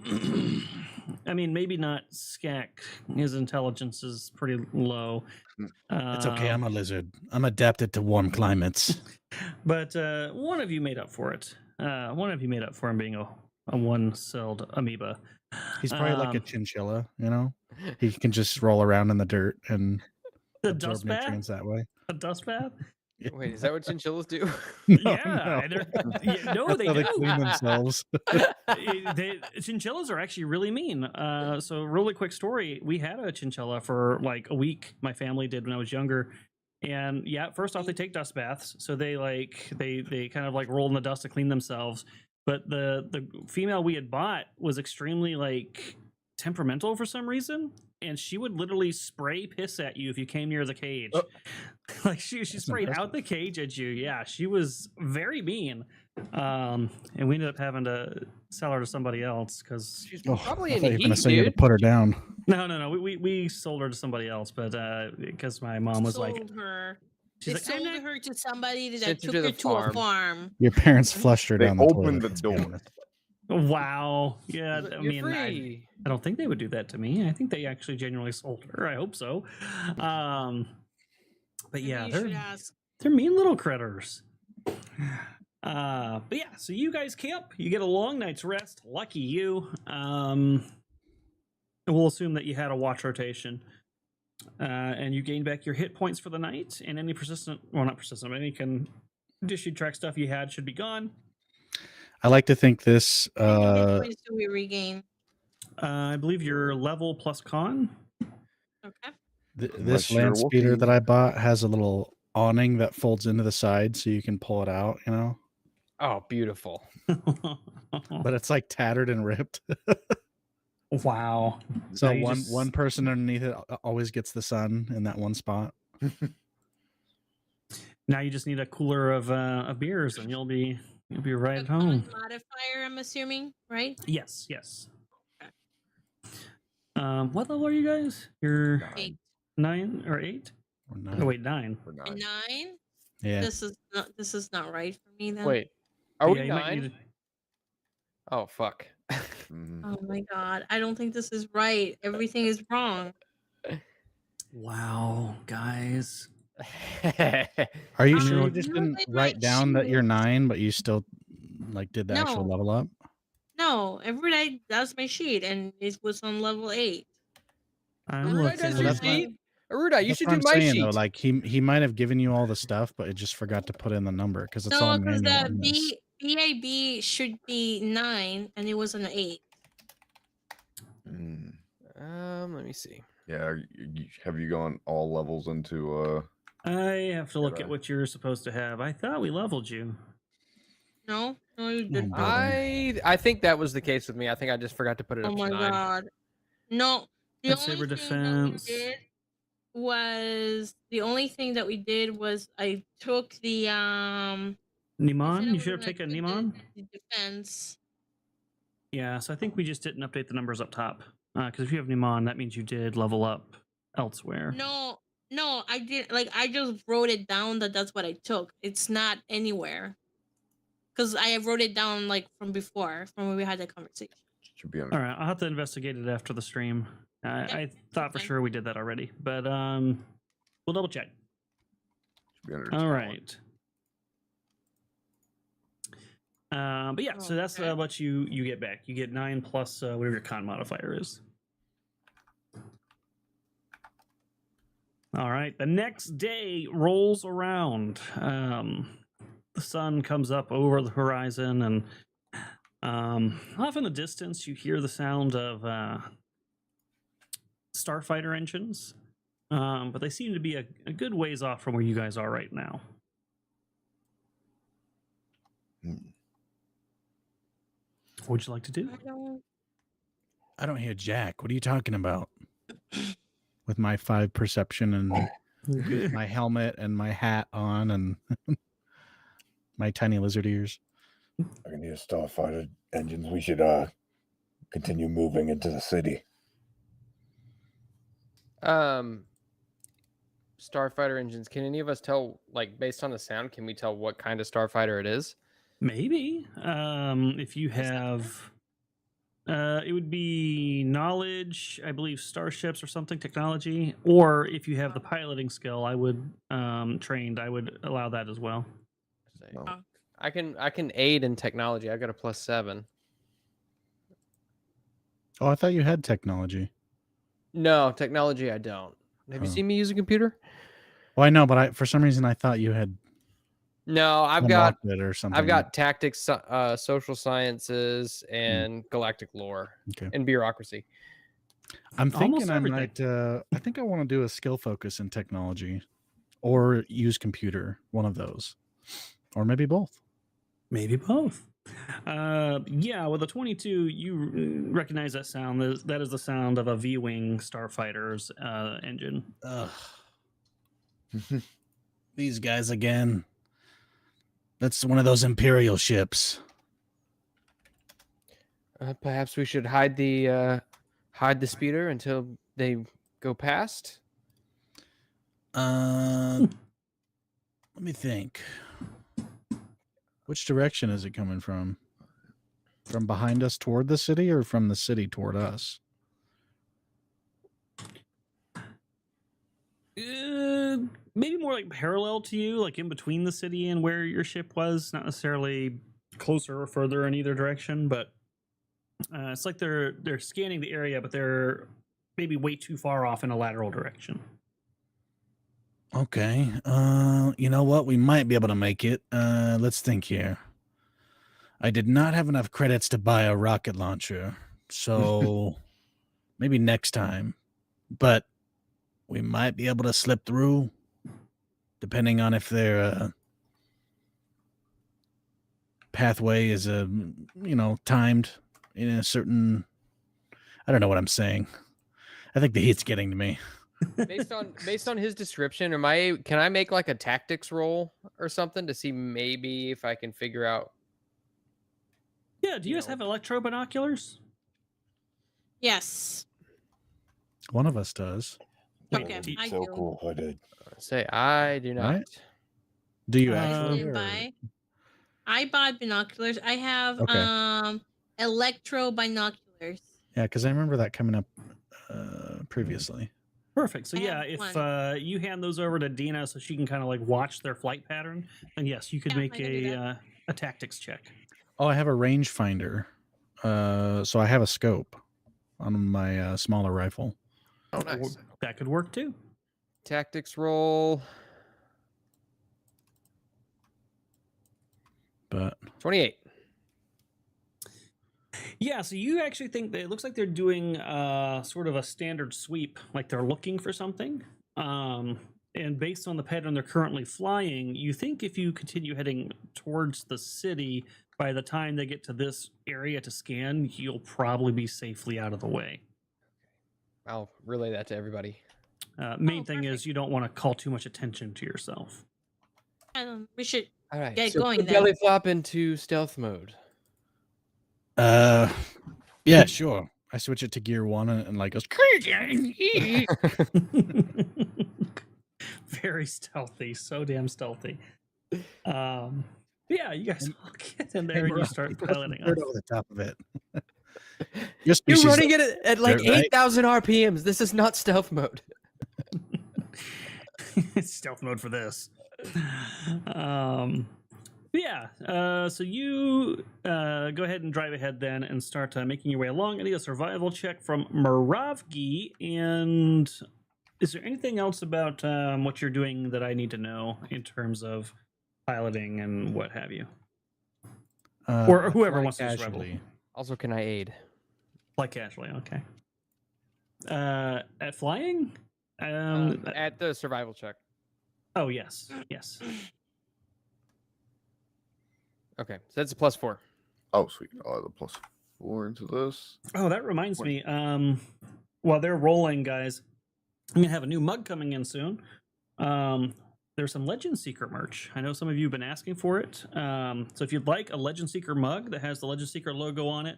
Speaker 1: mean, maybe not Skak. His intelligence is pretty low.
Speaker 5: It's okay. I'm a lizard. I'm adapted to warm climates.
Speaker 1: But one of you made up for it. One of you made up for him being a one-celled amoeba.
Speaker 5: He's probably like a chinchilla, you know? He can just roll around in the dirt and
Speaker 1: the
Speaker 5: absorb
Speaker 1: dust bath?
Speaker 5: nutrients that way.
Speaker 1: A dust bath?
Speaker 4: Wait, is that what chinchillas do?
Speaker 1: No. They
Speaker 5: how
Speaker 1: do.
Speaker 5: they clean themselves.
Speaker 1: Chinchillas are actually really mean. So really quick story. We had a chinchilla for like a week. My family did when I was younger. And yeah, first off, they take dust baths. So they kind of like roll in the dust to clean themselves. But the female we had bought was extremely like temperamental for some reason, and she would literally spray piss at you if you came near the cage.
Speaker 3: Oh.
Speaker 1: Like she
Speaker 5: That's
Speaker 1: sprayed
Speaker 5: impressive.
Speaker 1: out the cage at you. Yeah, she was very mean. And we ended up having to sell her to somebody else because
Speaker 4: She's
Speaker 5: Oh,
Speaker 4: probably
Speaker 5: I
Speaker 4: in
Speaker 5: thought
Speaker 4: the
Speaker 5: you were going to
Speaker 4: heat,
Speaker 5: say you had to
Speaker 4: dude.
Speaker 5: put her down.
Speaker 1: no, we sold her to somebody else, but because my mom was like,
Speaker 2: Sold her.
Speaker 1: she's
Speaker 2: They
Speaker 1: like, I'm
Speaker 2: sold
Speaker 1: not-
Speaker 2: her to somebody that
Speaker 4: Sent her
Speaker 2: took
Speaker 4: to
Speaker 2: her
Speaker 4: the
Speaker 2: to a
Speaker 4: farm.
Speaker 2: farm.
Speaker 5: Your parents flushed her
Speaker 3: They
Speaker 5: down the
Speaker 3: opened
Speaker 5: toilet.
Speaker 3: the door.
Speaker 5: Let's be honest.
Speaker 1: Wow. Yeah, I
Speaker 4: You're
Speaker 1: mean,
Speaker 4: free.
Speaker 1: I don't think they would do that to me. I think they actually genuinely sold her. I hope so. But
Speaker 2: Maybe
Speaker 1: yeah,
Speaker 2: you should ask.
Speaker 1: they're mean little critters. But yeah, so you guys camp, you get a long night's rest. Lucky you. We'll assume that you had a watch rotation. And you gain back your hit points for the night, and any not persistent, but any condition track stuff you had should be gone.
Speaker 5: I like to think this.
Speaker 2: How many hit points do we regain?
Speaker 1: I believe your level plus con.
Speaker 2: Okay.
Speaker 5: This
Speaker 3: Unless you're
Speaker 5: land speeder
Speaker 3: Wookiee.
Speaker 5: that I bought has a little awning that folds into the side, so you can pull it out. You know,
Speaker 4: Oh, beautiful.
Speaker 5: but it's like tattered and ripped.
Speaker 1: Wow.
Speaker 5: So
Speaker 1: Now you
Speaker 5: one
Speaker 1: just-
Speaker 5: one person underneath it always gets the sun in that one spot.
Speaker 1: Now you just need a cooler of beers, and you'll be right at
Speaker 2: A
Speaker 1: home.
Speaker 2: con modifier, I'm assuming, right?
Speaker 1: Yes, yes.
Speaker 2: Okay.
Speaker 1: What level are you guys? You're
Speaker 2: 8
Speaker 1: 9 or 8?
Speaker 5: Or
Speaker 1: Oh
Speaker 5: not.
Speaker 1: wait, 9.
Speaker 3: We're
Speaker 2: and
Speaker 3: not.
Speaker 2: 9.
Speaker 5: Yeah.
Speaker 2: This is not right for me then.
Speaker 4: Wait, are
Speaker 1: Yeah,
Speaker 4: we
Speaker 1: you might
Speaker 4: 9?
Speaker 1: need to-
Speaker 4: Oh, fuck.
Speaker 3: Mhm.
Speaker 2: Oh my god, I don't think this is right. Everything is wrong.
Speaker 1: Wow, guys.
Speaker 5: Are you
Speaker 2: Um,
Speaker 5: sure you
Speaker 1: you
Speaker 5: just
Speaker 2: look
Speaker 5: didn't
Speaker 2: at my
Speaker 5: write down that
Speaker 2: sheet.
Speaker 5: you're 9, but you still like did the actual
Speaker 2: No.
Speaker 5: level up?
Speaker 2: No, every day that's my sheet, and it was on level 8.
Speaker 1: I'm
Speaker 4: Erudite
Speaker 1: looking.
Speaker 4: does
Speaker 5: Well,
Speaker 4: your
Speaker 5: that's why-
Speaker 4: sheet. Erudite, you
Speaker 5: That's
Speaker 4: should
Speaker 5: what
Speaker 4: do
Speaker 5: I'm
Speaker 4: my
Speaker 5: saying,
Speaker 4: sheet.
Speaker 5: though. Like he might have given you all the stuff, but it just forgot to put in the number because it's all
Speaker 2: No, because
Speaker 5: manual.
Speaker 2: the
Speaker 5: in this.
Speaker 2: BAB should be 9, and it was an 8.
Speaker 3: Mm.
Speaker 4: Let me see.
Speaker 3: Yeah, have you gone all levels into
Speaker 1: I have to look at
Speaker 3: Jedi.
Speaker 1: what you're supposed to have. I thought we leveled you.
Speaker 2: No, you didn't.
Speaker 5: Oh, brother.
Speaker 4: I think that was the case with me. I think I just forgot to put it
Speaker 2: Oh
Speaker 4: up
Speaker 2: my
Speaker 4: to 9.
Speaker 2: god. No, the
Speaker 1: And
Speaker 2: only
Speaker 1: saber
Speaker 2: thing
Speaker 1: defense.
Speaker 2: that we did was I took the I said
Speaker 1: Niman?
Speaker 2: I
Speaker 1: You
Speaker 2: was
Speaker 1: should have
Speaker 2: gonna
Speaker 1: taken
Speaker 2: do
Speaker 1: Niman?
Speaker 2: the defense.
Speaker 1: Yeah, so I think we just didn't update the numbers up top. Because if you have Niman, that means you did level up elsewhere.
Speaker 2: No, I did. Like I just wrote it down that that's what I took. It's not anywhere because I wrote it down like from before, from when we had that conversation.
Speaker 3: should be on
Speaker 1: All right, I'll have to investigate it after the stream. I thought for
Speaker 2: fine.
Speaker 1: sure we did that already, but we'll double check.
Speaker 3: should be under
Speaker 1: All
Speaker 3: talent.
Speaker 1: right. But yeah, so that's
Speaker 2: Okay.
Speaker 1: what you get back. You get 9 plus whatever your con modifier is. All right, the next day rolls around. The sun comes up over the horizon, and off in the distance, you hear the sound of starfighter engines, but they seem to be a good ways off from where you guys are right now.
Speaker 3: Hmm.
Speaker 1: What would you like to do?
Speaker 5: I don't hear Jack. What are you talking about? With my 5 perception and my helmet and my hat on and my tiny lizard ears.
Speaker 6: I can hear starfighter engines. We should continue moving into the city.
Speaker 4: Starfighter engines. Can any of us tell, like, based on the sound, can we tell what kind of starfighter it is?
Speaker 1: Maybe. If you have it would be knowledge, I believe starships or something, technology, or if you have the piloting skill, I would trained, I would allow that as well.
Speaker 3: No.
Speaker 4: I can aid in technology. I got a +7.
Speaker 5: Oh, I thought you had technology.
Speaker 4: No, technology I don't. Have you
Speaker 5: Oh.
Speaker 4: seen me use a computer?
Speaker 5: Well, I know, but for some reason I thought you had
Speaker 4: No, I've got
Speaker 5: unlocked it or something.
Speaker 4: I've got tactics, social sciences, and galactic lore
Speaker 5: Okay.
Speaker 4: and bureaucracy.
Speaker 5: I'm thinking
Speaker 1: almost
Speaker 5: I
Speaker 1: everything.
Speaker 5: might. I think I want to do a skill focus in technology, or use computer. One of those, or maybe both.
Speaker 1: Maybe both. Yeah, with a 22, you recognize that sound. That is the sound of a V-wing starfighter's engine.
Speaker 5: Ugh. These guys again. That's one of those Imperial ships.
Speaker 4: Perhaps we should hide the speeder until they go past.
Speaker 5: Let me think. Which direction is it coming from? From behind us toward the city, or from the city toward us?
Speaker 1: Maybe more like parallel to you, like in between the city and where your ship was. Not necessarily closer or further in either direction, but it's like they're scanning the area, but they're maybe way too far off in a lateral direction.
Speaker 5: Okay. You know what? We might be able to make it. Let's think here. I did not have enough credits to buy a rocket launcher, so maybe next time. But we might be able to slip through, depending on if their pathway is timed in a certain. I don't know what I'm saying. I think the heat's getting to me.
Speaker 4: Based on his description, can I make like a tactics roll or something to see maybe if I can figure out?
Speaker 1: Yeah, do you guys have electro binoculars?
Speaker 2: Yes.
Speaker 5: One of us does.
Speaker 2: Okay, I
Speaker 6: so
Speaker 2: do.
Speaker 6: cool. I did.
Speaker 4: Say I do not.
Speaker 5: Right? Do you
Speaker 2: I
Speaker 5: actually?
Speaker 2: didn't buy. I bought binoculars. I have
Speaker 5: Okay.
Speaker 2: electro binoculars.
Speaker 5: Yeah, because I remember that coming up previously.
Speaker 1: Perfect. So
Speaker 2: I
Speaker 1: yeah,
Speaker 2: have
Speaker 1: if
Speaker 2: one.
Speaker 1: you hand those over to Dina so she can kind of like watch their flight pattern, then yes, you could
Speaker 2: Yeah,
Speaker 1: make
Speaker 2: I can do that.
Speaker 1: a tactics check.
Speaker 5: Oh, I have a rangefinder. So I have a scope on my smaller rifle.
Speaker 4: Oh, nice.
Speaker 1: That could work too.
Speaker 4: Tactics roll.
Speaker 5: But
Speaker 4: 28.
Speaker 1: Yeah, so you actually think that it looks like they're doing sort of a standard sweep, like they're looking for something. And based on the pattern they're currently flying, you think if you continue heading towards the city, by the time they get to this area to scan, you'll probably be safely out of the way.
Speaker 4: I'll relay that to everybody.
Speaker 1: Main thing
Speaker 2: perfect.
Speaker 1: is you don't want to call too much attention to yourself.
Speaker 2: We should.
Speaker 4: All right.
Speaker 2: Get
Speaker 4: so
Speaker 2: going
Speaker 4: put
Speaker 2: then.
Speaker 4: belly flop into stealth mode.
Speaker 5: yeah, sure. I switch it to gear 1 and like goes
Speaker 1: Very stealthy, so damn stealthy. Yeah, you guys all get in there and you start piloting
Speaker 5: Third
Speaker 1: off.
Speaker 5: over the top of it. Your
Speaker 4: You're
Speaker 5: species
Speaker 4: running it at like
Speaker 5: Dirt, right?
Speaker 4: 8,000 RPMs. This is not stealth mode.
Speaker 1: It's stealth mode for this. Yeah, so you go ahead and drive ahead then and start making your way along. I need a survival check from Muravgi. And is there anything else about what you're doing that I need to know in terms of piloting and what have you? Or whoever
Speaker 5: fly
Speaker 1: wants to survival.
Speaker 5: casually.
Speaker 4: Also, can I aid?
Speaker 1: Fly casually, okay. At flying?
Speaker 4: At the survival check.
Speaker 1: Oh, yes, yes.
Speaker 4: Okay, so that's a +4.
Speaker 3: Oh, sweet. I'll add a +4 into this.
Speaker 1: Oh, that reminds me. While they're rolling, guys, I'm gonna have a new mug coming in soon. There's some Legend Seeker merch. I know some of you have been asking for it. So if you'd like a Legend Seeker mug that has the Legend Seeker logo on it,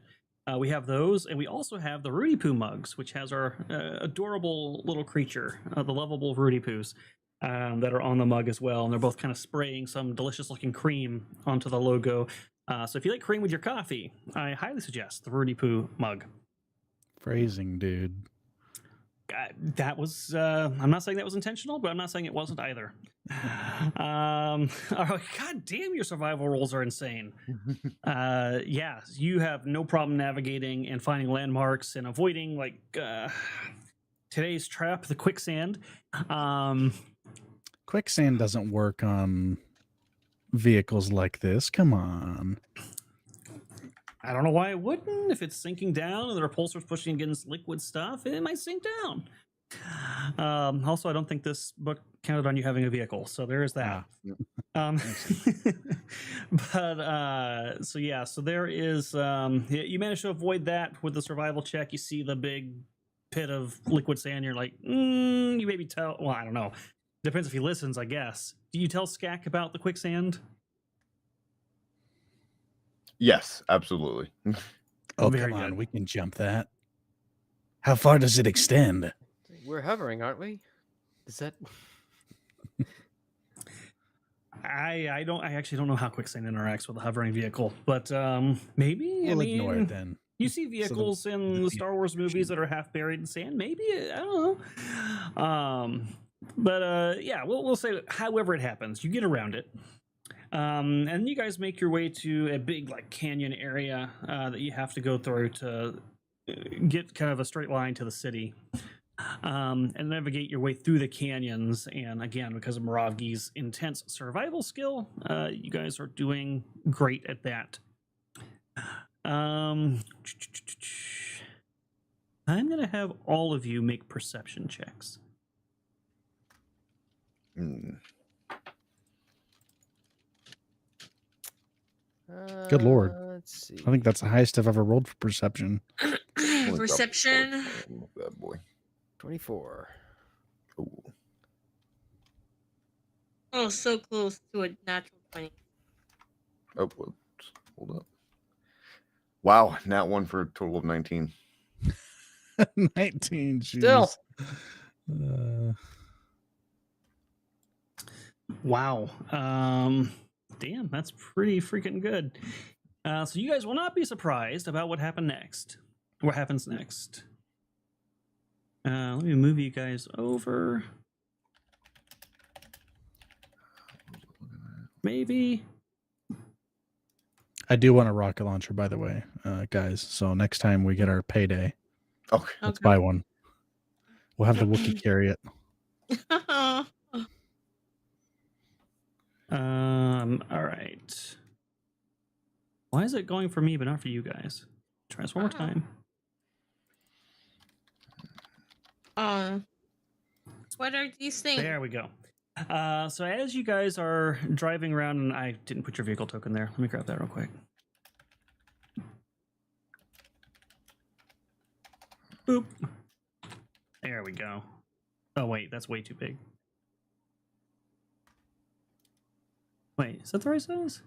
Speaker 1: we have those, and we also have the Rudy Poo mugs, which has our adorable little creature, the lovable Rudy Poos, that are on the mug as well. And they're both kind of spraying some delicious-looking cream onto the logo. So if you like cream with your coffee, I highly suggest the Rudy Poo mug.
Speaker 5: Phrasing, dude.
Speaker 1: That was I'm not saying that was intentional, but I'm not saying it wasn't either. Oh, god damn, your survival rolls are insane. Yeah, you have no problem navigating and finding landmarks and avoiding like today's trap, the quicksand.
Speaker 5: Quicksand doesn't work on vehicles like this. Come on.
Speaker 1: I don't know why it wouldn't. If it's sinking down and the repulsor's pushing against liquid stuff, it might sink down. Also, I don't think this book counted on you having a vehicle, so there is that. Um, so yeah, so there is. You managed to avoid that with the survival check. You see the big pit of liquid sand. You're like, you maybe tell. Well, I don't know. Depends if he listens, I guess. Do you tell Skak about the quicksand?
Speaker 3: Yes, absolutely.
Speaker 5: Oh,
Speaker 1: Very
Speaker 5: come on.
Speaker 1: good.
Speaker 5: We can jump that. How far does it extend?
Speaker 4: We're hovering, aren't we? Is that?
Speaker 1: I actually don't know how quicksand interacts with a hovering vehicle, but maybe.
Speaker 5: We'll ignore it then.
Speaker 1: You see vehicles in the Star Wars movies that are half buried in sand. Maybe, I don't know. But yeah, we'll say however it happens, you get around it. And you guys make your way to a big like canyon area that you have to go through to get kind of a straight line to the city. And navigate your way through the canyons. And again, because of Moravgi's intense survival skill, you guys are doing great at that. I'm going to have all of you make perception checks.
Speaker 5: Good lord.
Speaker 4: Let's see.
Speaker 5: I think that's the highest I've ever rolled for perception.
Speaker 2: Perception.
Speaker 3: That boy.
Speaker 4: 24.
Speaker 3: Ooh.
Speaker 2: Oh, so close to a natural 20.
Speaker 3: Oh, whoops. Hold up. Wow, nat one for a total of 19.
Speaker 5: 19.
Speaker 4: Still.
Speaker 1: Wow. Damn, that's pretty freaking good. So you guys will not be surprised about what happened next. What happens next? Let me move you guys over. Maybe.
Speaker 5: I do want a rocket launcher, by the way, guys. So next time we get our payday,
Speaker 3: Okay.
Speaker 5: let's buy one. We'll have the Wookiee carry it.
Speaker 1: All right. Why is it going for me but not for you guys? Try this one more time.
Speaker 2: What are these things?
Speaker 1: There we go. So as you guys are driving around, and I didn't put your vehicle token there. Let me grab that real quick. Boop. There we go. Oh, wait, that's way too big. Wait, is that the right size?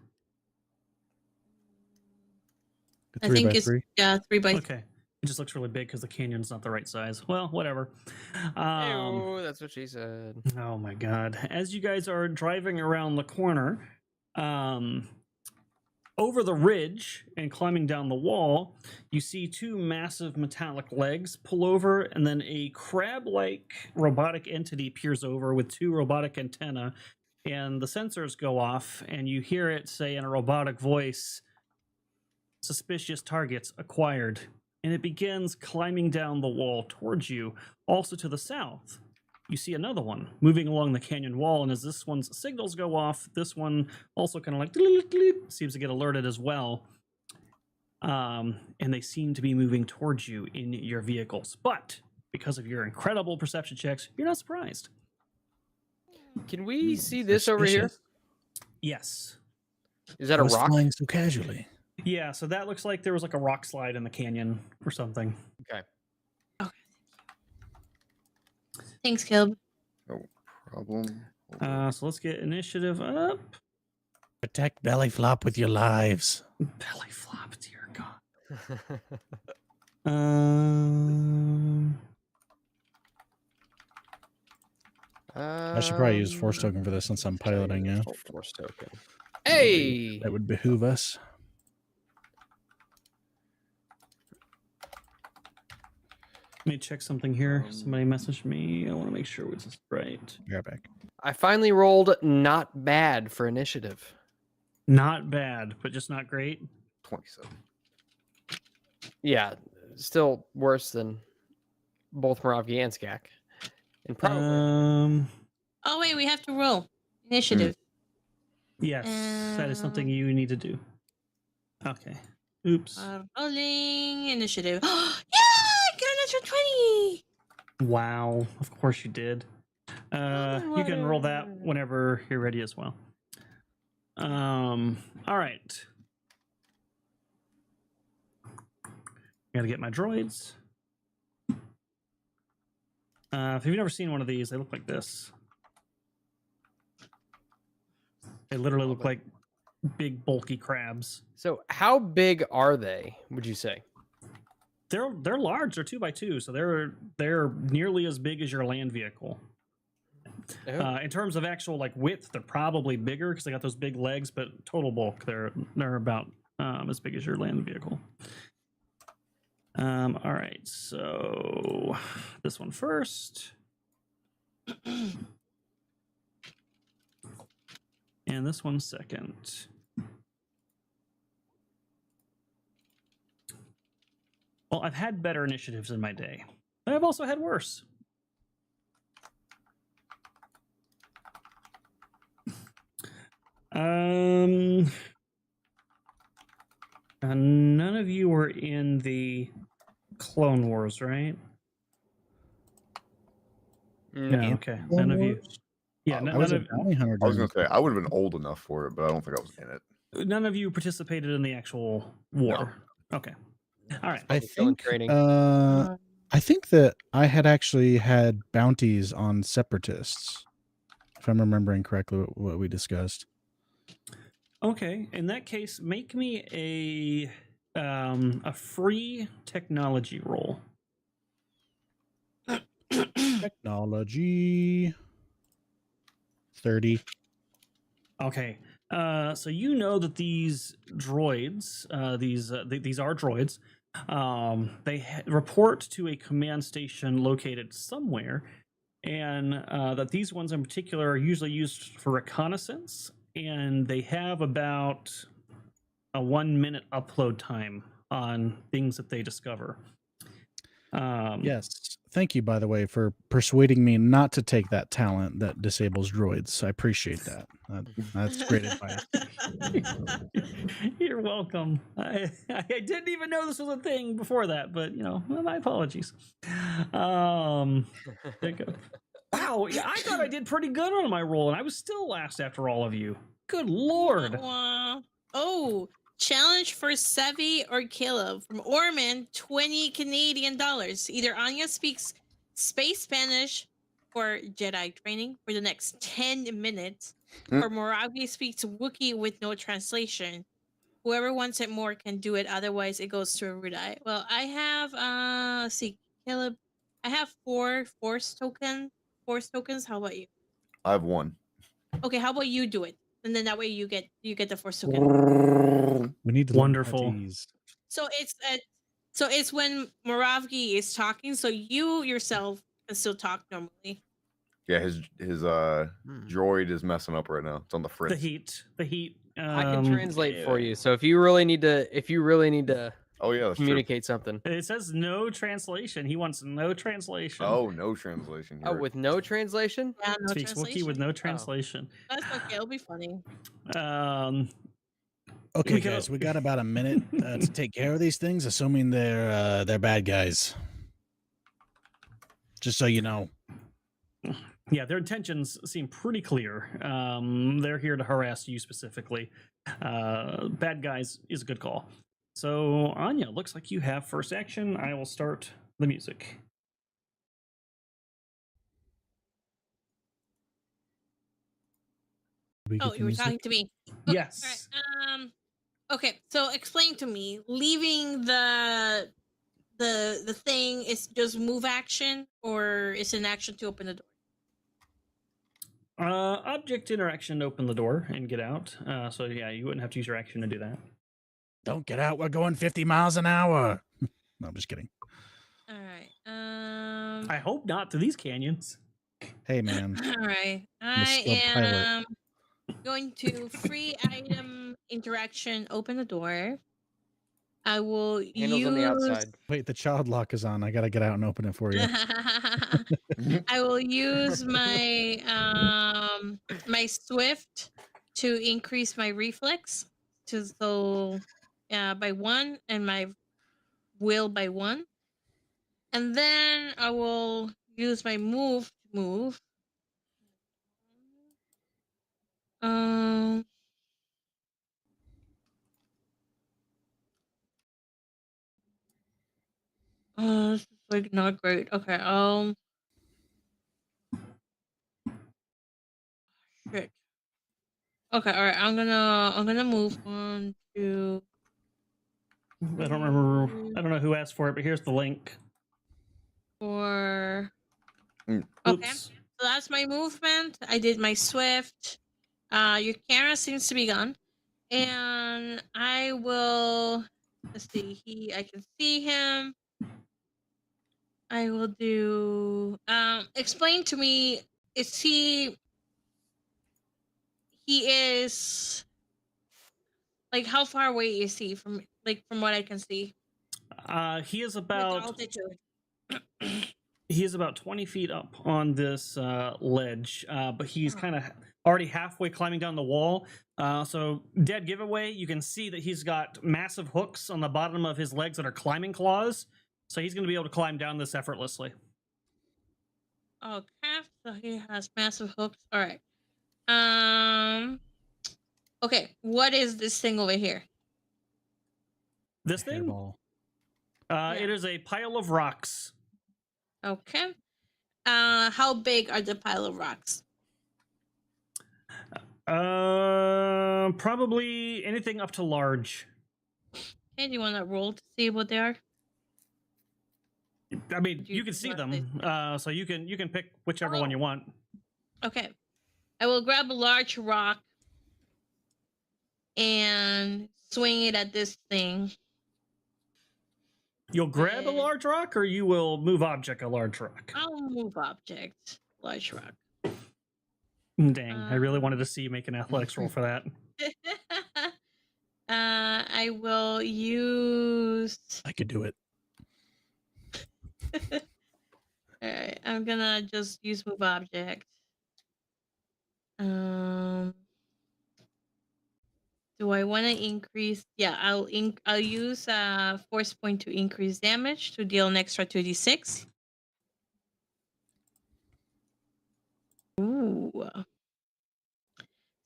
Speaker 2: I think it's
Speaker 5: 3x3.
Speaker 2: yeah, 3x3.
Speaker 1: Okay. It just looks really big because the canyon's not the right size. Well, whatever.
Speaker 4: Oh, that's what she said.
Speaker 1: Oh my god. As you guys are driving around the corner, over the ridge and climbing down the wall, you see two massive metallic legs pull over, and then a crab-like robotic entity peers over with two robotic antennae, and the sensors go off, and you hear it say in a robotic voice, "Suspicious targets acquired." And it begins climbing down the wall towards you. Also to the south, you see another one moving along the canyon wall, and as this one's signals go off, this one also kind of like seems to get alerted as well. And they seem to be moving towards you in your vehicles. But because of your incredible perception checks, you're not surprised.
Speaker 4: Can we see this over here?
Speaker 1: Yes.
Speaker 4: Is that a rock?
Speaker 5: Flying so casually.
Speaker 1: Yeah, so that looks like there was like a rock slide in the canyon or something.
Speaker 4: Okay.
Speaker 2: Thanks, Kilb.
Speaker 3: No problem.
Speaker 1: So let's get initiative up.
Speaker 5: Protect belly flop with your lives.
Speaker 1: Belly flop, dear God.
Speaker 5: I should probably use force token for this since I'm piloting now.
Speaker 4: Force token. Hey!
Speaker 5: That would behoove us.
Speaker 1: Let me check something here. Somebody messaged me. I want to make sure it's right.
Speaker 5: You're back.
Speaker 4: I finally rolled not bad for initiative.
Speaker 1: Not bad, but just not great.
Speaker 3: 27.
Speaker 4: Yeah, still worse than both Moravgi and Skak. And probably.
Speaker 2: Oh wait, we have to roll initiative.
Speaker 1: Yes, that is something you need to do. Okay. Oops.
Speaker 2: Rolling initiative. Yeah, I got an extra 20.
Speaker 1: Wow, of course you did. You can roll that
Speaker 2: Water.
Speaker 1: whenever you're ready as well. All right. Gotta get my droids. If you've never seen one of these, they look like this. They literally look like big, bulky crabs.
Speaker 4: So how big are they, would you say?
Speaker 1: They're large. They're 2x2, so they're nearly as big as your land vehicle.
Speaker 4: Oh.
Speaker 1: In terms of actual like width, they're probably bigger because they got those big legs, but total bulk, they're about as big as your land vehicle. All right, so this one first. And this one second. Well, I've had better initiatives in my day, but I've also had worse. None of you were in the Clone Wars, right?
Speaker 4: No.
Speaker 1: No, okay. None of you. Yeah,
Speaker 5: I was a bounty hunter.
Speaker 3: I was
Speaker 5: during
Speaker 3: gonna say I would have been old enough for it, but I don't think I was in it.
Speaker 1: none of you participated in the actual war. Okay. All right.
Speaker 5: I
Speaker 4: Still in
Speaker 5: think
Speaker 4: training.
Speaker 5: I think that I had actually had bounties on separatists, if I'm remembering correctly what we discussed.
Speaker 1: Okay. In that case, make me a free technology roll.
Speaker 5: Technology 30.
Speaker 1: Okay. So you know that these droids, these are droids. They report to a command station located somewhere, and that these ones in particular are usually used for reconnaissance, and they have about a 1 minute upload time on things that they discover.
Speaker 5: Yes. Thank you, by the way, for persuading me not to take that talent that disables droids. I appreciate that. That's great advice.
Speaker 1: You're welcome. I didn't even know this was a thing before that, but my apologies. There you go. Wow, yeah, I thought I did pretty good on my roll, and I was still last after all of you. Good lord.
Speaker 2: Oh, challenge for Sevvy or Caleb from Orman, 20 Canadian dollars. Either Anya speaks space Spanish for Jedi training for the next 10 minutes, or Moravi speaks Wookiee with no translation. Whoever wants it more can do it. Otherwise, it goes to Erudi. Well, I have let's see, Caleb. I have 4 force tokens. How about you?
Speaker 3: I have one.
Speaker 2: Okay, how about you do it? And then that way you get the force token.
Speaker 5: We need to
Speaker 1: Wonderful.
Speaker 2: So it's when Moravgi is talking, so you yourself can still talk normally.
Speaker 3: Yeah, his droid is messing up right now. It's on the fritz.
Speaker 1: The heat.
Speaker 4: I can translate for you. So if you really need to
Speaker 3: Oh yeah, that's
Speaker 4: communicate something.
Speaker 1: It says no translation. He wants no translation.
Speaker 3: true. Oh, no translation.
Speaker 4: Oh, with no translation?
Speaker 2: Yeah, no
Speaker 1: Speaks
Speaker 2: translation.
Speaker 1: Wookiee with no translation.
Speaker 2: That's okay. It'll be funny.
Speaker 5: Okay, guys, we got about a minute to take care of these things, assuming they're bad guys. Just so you know.
Speaker 1: Yeah, their intentions seem pretty clear. They're here to harass you specifically. Bad guys is a good call. So, Anya, looks like you have first action. I will start the music.
Speaker 2: Oh, you were talking to me. Okay,
Speaker 1: Yes.
Speaker 2: all right. Okay, so explain to me. Leaving the thing is just move action, or is an action to open the door?
Speaker 1: Object interaction to open the door and get out. So yeah, you wouldn't have to use your action to do that.
Speaker 5: Don't get out. We're going 50 miles an hour. No, I'm just kidding.
Speaker 2: All right.
Speaker 1: I hope not to these canyons.
Speaker 5: Hey, man.
Speaker 2: All right.
Speaker 5: I'm a
Speaker 2: I
Speaker 5: skilled pilot.
Speaker 2: am going to free item interaction. Open the door. I will
Speaker 4: Handles on the outside.
Speaker 5: Wait, the child lock is on. I got to get out and open it for you.
Speaker 2: I will use my my swift to increase my reflex by 1 and my will by 1, and then I will use my move to move. This is like not great. Okay. Shit. Okay. All right. I'm gonna move on to.
Speaker 1: I don't remember. I don't know who asked for it, but here's the link.
Speaker 2: For.
Speaker 3: Mm.
Speaker 2: Okay.
Speaker 1: Oops.
Speaker 2: So that's my movement. I did my swift. Your camera seems to be gone, and I will. Let's see. I can see him. I will do. Explain to me. Is he? He is. Like, how far away is he from? Like, from what I can see.
Speaker 1: He is
Speaker 2: With
Speaker 1: about
Speaker 2: altitude.
Speaker 1: he is about 20 feet up on this ledge, but he's kind of already halfway climbing down the wall. So, dead giveaway, you can see that he's got massive hooks on the bottom of his legs that are climbing claws. So he's going to be able to climb down this effortlessly.
Speaker 2: Okay, so he has massive hooks. All right. Okay, what is this thing over here?
Speaker 1: This thing,
Speaker 5: Hairball.
Speaker 1: it is a pile of rocks.
Speaker 2: Okay. How big are the pile of rocks?
Speaker 1: Probably anything up to large.
Speaker 2: Okay, do you want to roll to see what they are?
Speaker 1: I mean,
Speaker 2: You
Speaker 1: you can see
Speaker 2: want
Speaker 1: them, so you can pick whichever one you want.
Speaker 2: Okay. I will grab a large rock and swing it at this thing.
Speaker 1: You'll grab a
Speaker 2: Okay.
Speaker 1: large rock, or you will move object a large rock.
Speaker 2: I'll move object. Large rock.
Speaker 1: Dang, I really wanted to see you make an athletics roll for that.
Speaker 2: I will use.
Speaker 5: I could do it.
Speaker 2: Alright, I'm gonna just use move object. Do I want to increase? Yeah, I'll use force point to increase damage to deal an extra 2d6. Ooh.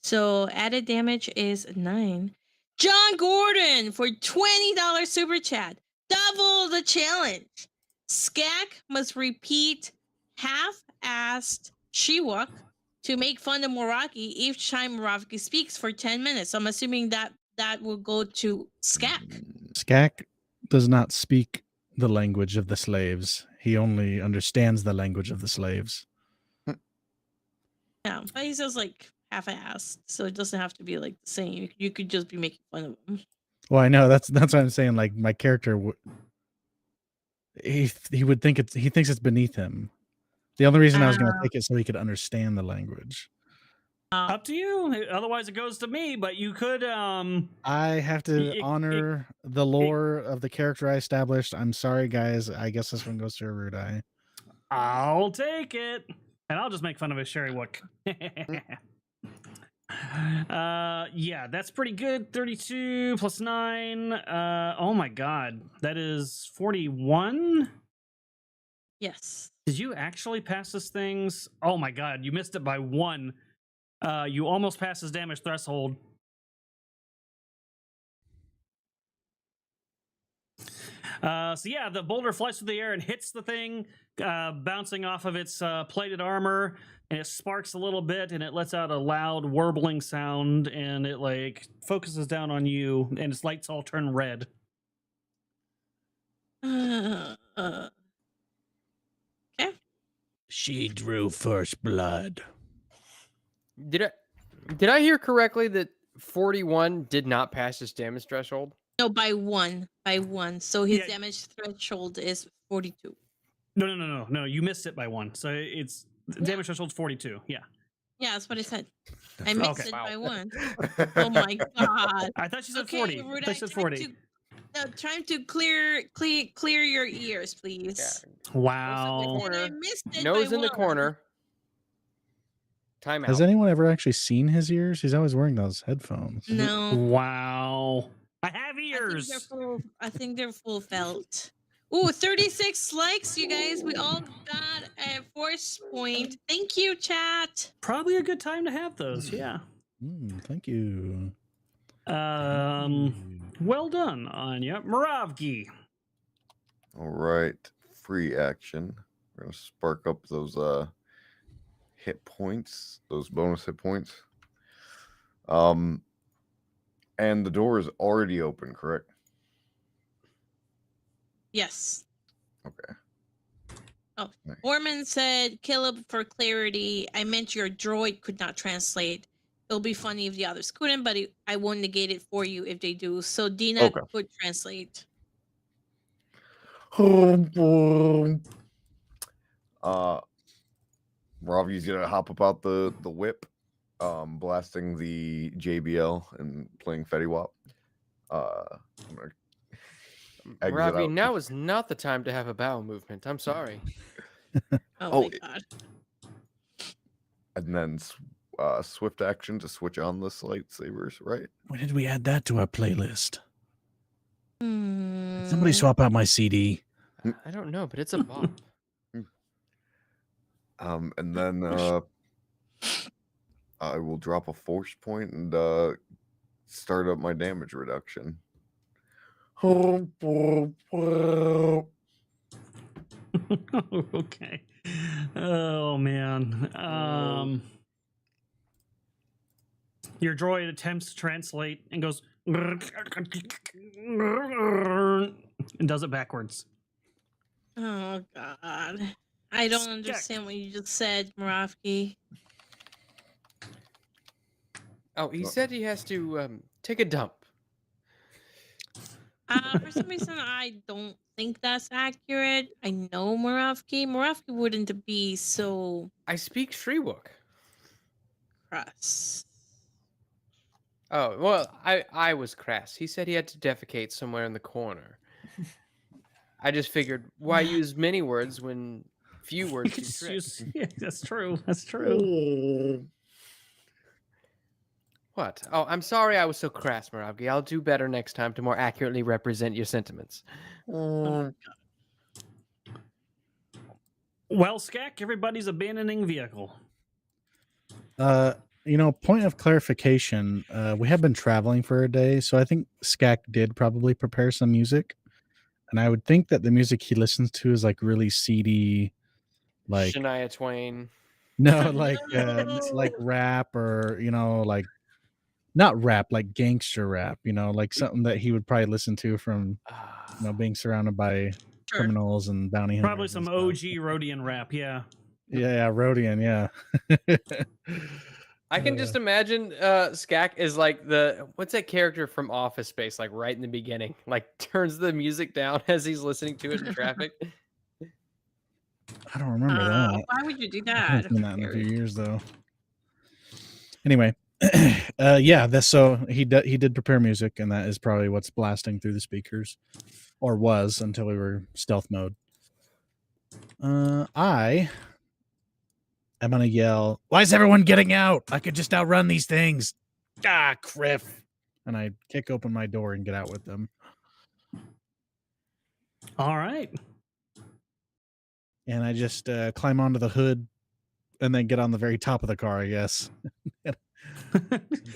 Speaker 2: So added damage is 9. John Gordon for $20 super chat. Double the challenge. Skak must repeat half-assed Shewok to make fun of Moraki each time Moraki speaks for 10 minutes. So I'm assuming that will go to Skak.
Speaker 5: Skak does not speak the language of the slaves. He only understands the language of the slaves.
Speaker 2: Yeah, but he says like half-assed, so it doesn't have to be like the same. You could just be making fun of him.
Speaker 5: Well, I know that's what I'm saying. Like my character, he would think he thinks it's beneath him. The only reason I was going to take it so he could understand the language.
Speaker 1: Up to you. Otherwise, it goes to me. But you could.
Speaker 5: I have to honor the lore of the character I established. I'm sorry, guys. I guess this one goes to Erudi.
Speaker 1: I'll take it, and I'll just make fun of his Sherry Wook. Yeah, that's pretty good. 32 plus 9. Oh my god, that is 41.
Speaker 2: Yes.
Speaker 1: Did you actually pass this thing's? Oh my god, you missed it by 1. You almost passed his damage threshold. So yeah, the boulder flies through the air and hits the thing, bouncing off of its plated armor, and it sparks a little bit, and it lets out a loud warbling sound, and it like focuses down on you, and its lights all turn red.
Speaker 2: Okay.
Speaker 5: She drew first blood.
Speaker 4: Did I hear correctly that 41 did not pass his damage threshold?
Speaker 2: No, by 1. By 1. So his
Speaker 1: Yeah.
Speaker 2: damage threshold is 42.
Speaker 1: No. You missed it by 1, so it's damage threshold's 42. Yeah.
Speaker 2: Yeah, that's what I said. I missed
Speaker 1: Okay.
Speaker 2: it
Speaker 4: Wow.
Speaker 2: by 1. Oh my god.
Speaker 1: I thought she said
Speaker 2: Okay,
Speaker 1: 40. I
Speaker 2: Ruda,
Speaker 1: thought she said 40.
Speaker 2: Trying to clear your ears, please.
Speaker 1: Wow.
Speaker 2: And I missed it
Speaker 4: Nose
Speaker 2: by
Speaker 4: in the
Speaker 2: 1.
Speaker 4: corner. Time out.
Speaker 5: Has anyone ever actually seen his ears? He's always wearing those headphones.
Speaker 2: No.
Speaker 1: Wow. I have
Speaker 2: I think they're
Speaker 1: ears.
Speaker 2: full. I think they're full felt. Ooh, 36 likes, you guys. We all got a force point. Thank you, chat.
Speaker 1: Probably a good time to have those. Yeah.
Speaker 5: Thank you.
Speaker 1: Well done, Anya. Moravgi.
Speaker 3: All right, free action. We're gonna spark up those hit points, those bonus hit points. And the door is already open, correct?
Speaker 2: Yes.
Speaker 3: Okay.
Speaker 2: Oh,
Speaker 3: Nice.
Speaker 2: Orman said, Caleb, for clarity, I meant your droid could not translate. It'll be funny if the others couldn't, but I won't negate it for you if they do. So Dina
Speaker 3: Okay.
Speaker 2: could translate.
Speaker 3: Ravi's gonna hop about the whip, blasting the JBL and playing Fetty Wap. I'm gonna exit
Speaker 4: Ravi,
Speaker 3: out.
Speaker 4: now is not the time to have a bowel movement. I'm sorry.
Speaker 2: Oh my god.
Speaker 3: And then swift action to switch on the lightsabers, right?
Speaker 5: When did we add that to our playlist?
Speaker 2: Hmm.
Speaker 5: Somebody swap out my CD.
Speaker 4: I don't know, but it's a bop.
Speaker 3: And then I will drop a force point and start up my damage reduction.
Speaker 1: Okay. Oh man. Your droid attempts to translate and goes and does it backwards.
Speaker 2: Oh god. I don't understand what you just said, Moravki.
Speaker 4: Oh, he said he has to take a dump.
Speaker 2: For some reason, I don't think that's accurate. I know Moravki. Moravki wouldn't be so
Speaker 4: I speak Shriwook.
Speaker 2: crass.
Speaker 4: Oh, well, I was crass. He said he had to defecate somewhere in the corner. I just figured, why use many words when few
Speaker 1: You
Speaker 4: words
Speaker 1: could
Speaker 4: do
Speaker 1: just
Speaker 4: trick?
Speaker 1: use, yeah, that's true. That's true.
Speaker 4: What? Oh, I'm sorry I was so crass, Moravgi. I'll do better next time to more accurately represent your sentiments.
Speaker 1: Well, Skak, everybody's abandoning vehicle.
Speaker 5: Point of clarification, we have been traveling for a day, so I think Skak did probably prepare some music. And I would think that the music he listens to is like really seedy, like
Speaker 4: Shania Twain.
Speaker 5: no, like rap or like not rap, like gangster rap, like something that he would probably listen to from being surrounded by criminals and bounty hunters.
Speaker 1: Probably some OG Rodian rap, yeah.
Speaker 5: Yeah, Rodian, yeah.
Speaker 4: I can just imagine Skak is like what's that character from Office Space, like right in the beginning, like turns the music down as he's listening to it in traffic.
Speaker 5: I don't remember that.
Speaker 2: Why would you do
Speaker 5: I
Speaker 2: that?
Speaker 5: haven't seen that in a few years though. Anyway, that's so he did prepare music, and that is probably what's blasting through the speakers, or was until we were stealth mode. I am gonna yell, "Why is everyone getting out? I could just outrun these things!" Ah, Criff! And I kick open my door and get out with them.
Speaker 1: All right.
Speaker 5: And I just climb onto the hood and then get on the very top of the car, I guess.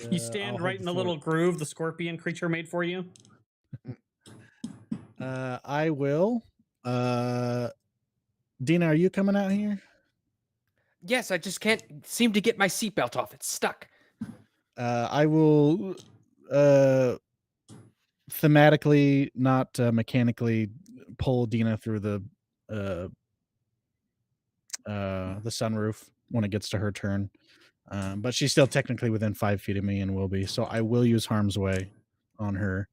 Speaker 1: You stand
Speaker 5: I'll
Speaker 1: right
Speaker 5: hold
Speaker 1: in
Speaker 5: the
Speaker 1: the little groove the scorpion creature made for you.
Speaker 5: I will. Dina, are you coming out here?
Speaker 4: Yes, I just can't seem to get my seatbelt off. It's stuck.
Speaker 5: I will thematically, not mechanically, pull Dina through the sunroof when it gets to her turn. But she's still technically within 5 feet of me and will be. So I will use harm's way on her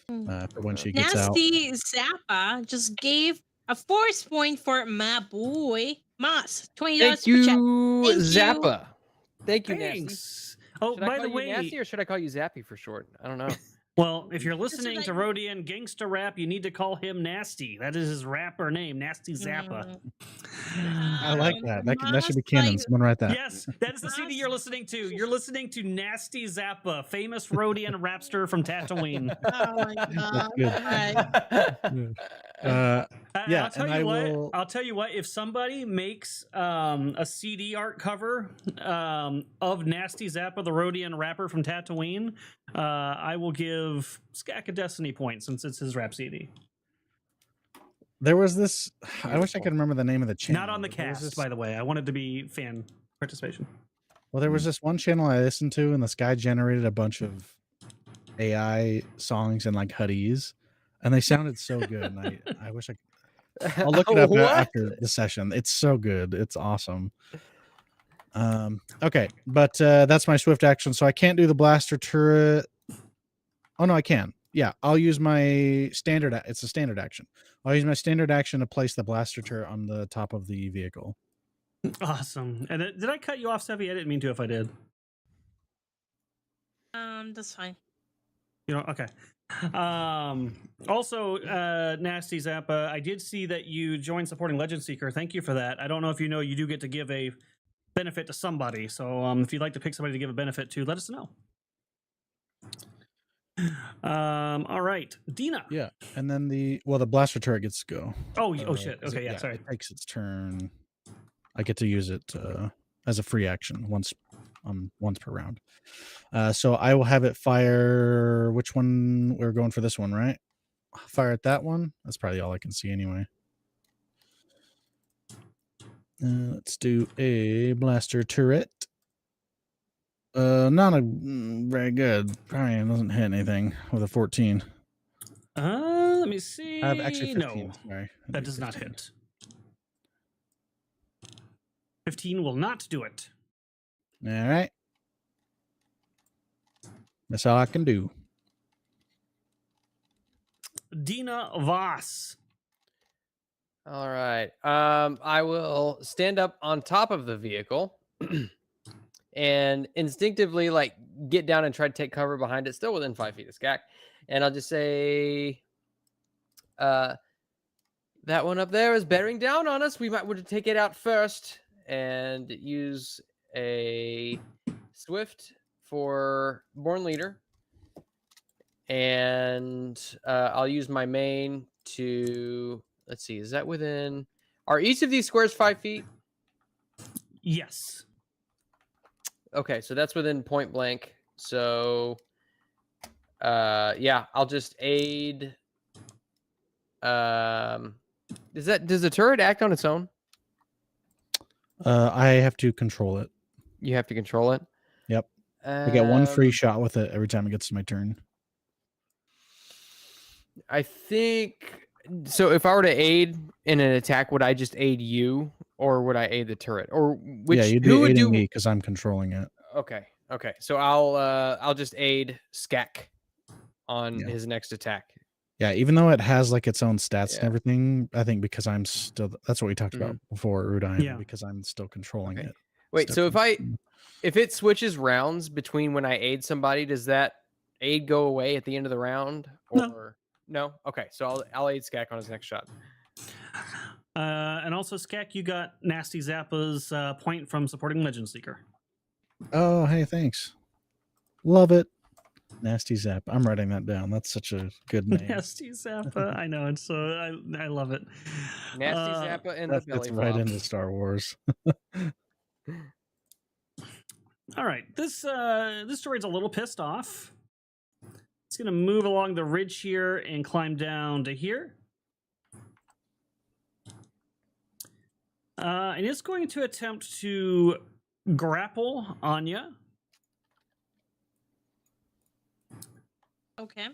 Speaker 5: for when she gets out.
Speaker 2: Nasty Zappa just gave a force point for my boy Moss. $20
Speaker 4: Thank you,
Speaker 2: per chat. Thank you.
Speaker 4: Zappa. Thank you, Nasty.
Speaker 1: Thanks. Oh,
Speaker 4: Should I
Speaker 1: by
Speaker 4: call
Speaker 1: the
Speaker 4: you
Speaker 1: way,
Speaker 4: Nasty or should I call you Zappy for short? I don't know.
Speaker 1: well, if you're
Speaker 2: Just
Speaker 1: listening
Speaker 2: like-
Speaker 1: to Rodian Gangsta Rap, you need to call him Nasty. That is his rapper name, Nasty Zappa.
Speaker 5: I like that. That should be
Speaker 2: Moss,
Speaker 5: canon. Someone write that.
Speaker 1: Yes, that is the CD you're listening to. You're listening to Nasty Zappa, famous Rodian rapster from Tatooine.
Speaker 2: Oh my god.
Speaker 5: That's good.
Speaker 2: Alright.
Speaker 5: I Yeah,
Speaker 1: I'll tell
Speaker 5: and
Speaker 1: you
Speaker 5: I
Speaker 1: what.
Speaker 5: will-
Speaker 1: I'll tell you what. If somebody makes a CD art cover of Nasty Zappa, the Rhodian rapper from Tatooine, I will give Skak a Destiny point since it's his rap CD.
Speaker 5: There was this. I wish I
Speaker 3: Beautiful.
Speaker 5: could remember the name of the channel.
Speaker 1: Not on the
Speaker 5: but there was
Speaker 1: cast,
Speaker 5: this-
Speaker 1: by the way. I wanted to be fan participation.
Speaker 5: Well, there was this one channel I listened to, and this guy generated a bunch of AI songs and like hoodies, and they sounded so good. And I wish I could. I'll look it up
Speaker 4: What?
Speaker 5: after the session. It's so good. It's awesome. Okay, but that's my swift action, so I can't do the blaster turret. Oh no, I can. Yeah, I'll use my standard. It's a standard action. I'll use my standard action to place the blaster turret on the top of the vehicle.
Speaker 1: Awesome. And did I cut you off, Sevvy? I didn't mean to. If I did,
Speaker 2: That's fine.
Speaker 1: you know. Okay. Also, Nasty Zappa, I did see that you joined supporting Legend Seeker. Thank you for that. I don't know if you know, you do get to give a benefit to somebody. So if you'd like to pick somebody to give a benefit to, let us know. All right, Dina.
Speaker 5: Yeah, and then the blaster turret gets to go.
Speaker 1: Oh,
Speaker 5: Uh,
Speaker 1: shit.
Speaker 5: is
Speaker 1: Okay,
Speaker 5: it-
Speaker 1: yeah, sorry.
Speaker 5: It takes its turn. I get to use it as a free action once per round. So I will have it fire. Which one? We're going for this one, right? Fire at that one. That's probably all I can see anyway. Let's do a blaster turret. Not very good. Probably doesn't hit anything with a 14.
Speaker 1: Let me see.
Speaker 5: I have actually 15.
Speaker 1: No,
Speaker 5: Sorry,
Speaker 1: that does not
Speaker 5: 15.
Speaker 1: hit. 15 will not do it.
Speaker 5: All right. That's all I can do.
Speaker 1: Dina Voss.
Speaker 4: All right. I will stand up on top of the vehicle and instinctively like get down and try to take cover behind it, still within 5 feet of Skak. And I'll just say, that one up there is bearing down on us. We might want to take it out first and use a Swift for Born Leader. And I'll use my main to, let's see, is that within, are each of these squares 5 feet?
Speaker 1: Yes.
Speaker 4: Okay, so that's within point blank. So, yeah, I'll just aid. Does the turret act on its own?
Speaker 5: I have to control it.
Speaker 4: You have to control it.
Speaker 5: Yep. I get one free
Speaker 4: Um,
Speaker 5: shot with it every time it gets to my turn.
Speaker 4: I think so. If I were to aid in an attack, would I just aid you, or would I aid the turret, or which?
Speaker 5: Yeah, you'd
Speaker 4: who
Speaker 5: be
Speaker 4: would
Speaker 5: aiding
Speaker 4: do
Speaker 5: me because I'm controlling it.
Speaker 4: Okay. Okay. So I'll just aid Skak on
Speaker 5: Yeah.
Speaker 4: his next attack.
Speaker 5: Yeah, even though it has like its own stats and
Speaker 4: Yeah.
Speaker 5: everything, I think because I'm still, that's what we talked about before, Erudi.
Speaker 1: Yeah.
Speaker 5: Because I'm still controlling
Speaker 4: Okay.
Speaker 5: it.
Speaker 4: Wait, so
Speaker 5: Stepping-
Speaker 4: if it switches rounds between when I aid somebody, does that aid go away at the end of the round?
Speaker 1: No.
Speaker 4: Or no? Okay, so I'll aid Skak on his next shot.
Speaker 1: And also, Skak, you got Nasty Zappa's point from supporting Legend Seeker.
Speaker 5: Oh, hey, thanks. Love it. Nasty Zap. I'm writing that down. That's such a good name.
Speaker 1: Nasty Zappa. I know. It's so I love it.
Speaker 4: Nasty Zappa and
Speaker 5: That
Speaker 4: the belly
Speaker 5: fits right
Speaker 4: flop.
Speaker 5: into Star Wars.
Speaker 1: All right. This droid's a little pissed off. It's gonna move along the ridge here and climb down to here. And it's going to attempt to grapple Anya.
Speaker 2: Okay.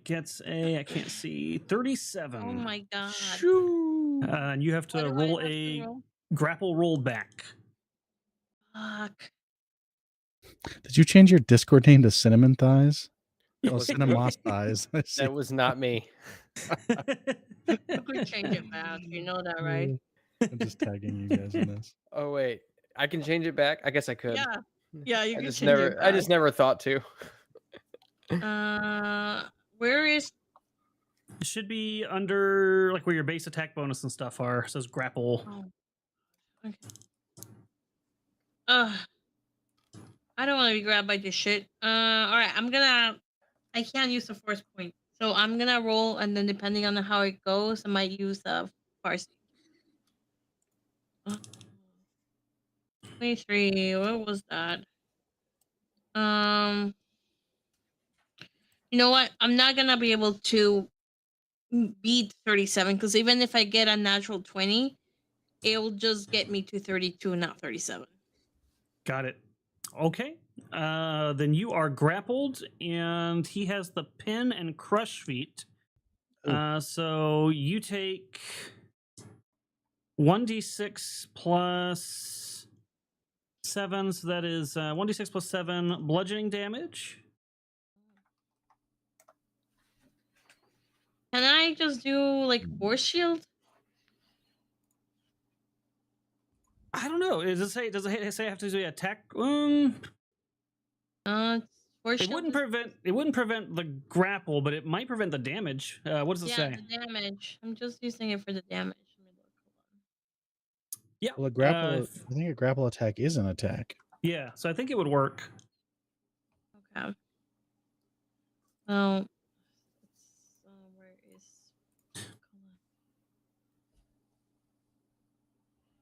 Speaker 1: Gets a, I can't see, 37.
Speaker 2: Oh my god.
Speaker 1: And you have
Speaker 2: Why
Speaker 1: to
Speaker 2: do I
Speaker 1: roll
Speaker 2: have to
Speaker 1: a
Speaker 2: roll?
Speaker 1: grapple roll back.
Speaker 2: Fuck.
Speaker 5: Did you change your Discord name to Cinnamon Thighs? Oh,
Speaker 4: was-
Speaker 5: Cinnamon Thighs. I see.
Speaker 4: That was not me.
Speaker 2: You could change it back. You know that, right?
Speaker 5: I'm just tagging you guys in this.
Speaker 4: Oh wait, I can change it back. I guess I could.
Speaker 2: Yeah. Yeah, you
Speaker 4: I
Speaker 2: can
Speaker 4: just
Speaker 2: change
Speaker 4: never.
Speaker 2: it
Speaker 4: I just never thought to.
Speaker 2: back. Where is
Speaker 1: It should be under like where your base attack bonus and stuff are. It says grapple.
Speaker 2: oh. Okay. I don't want to be grabbed by this shit. All right, I can't use the force point, So I'm gonna roll, and then depending on how it goes, I might use the farce. 23. What was that? You know what? I'm not gonna be able to beat 37 because even if I get a natural 20, it will just get me to 32, not 37.
Speaker 1: Got it. Okay. Then you are grappled, and he has the pin and crush feat. So you take 1d6 plus 7, so that is 1d6 plus 7 bludgeoning damage.
Speaker 2: Can I just do like force shield?
Speaker 1: I don't know. Does it say I have to do attack?
Speaker 2: Force
Speaker 1: It
Speaker 2: shield.
Speaker 1: wouldn't prevent the grapple, but it might prevent the damage. What does it say?
Speaker 2: The damage. I'm just using it for the damage.
Speaker 1: Yeah.
Speaker 5: Well, a grapple. I think a grapple attack is an attack.
Speaker 1: Yeah. So I think it would work.
Speaker 2: Okay. Oh. Where is?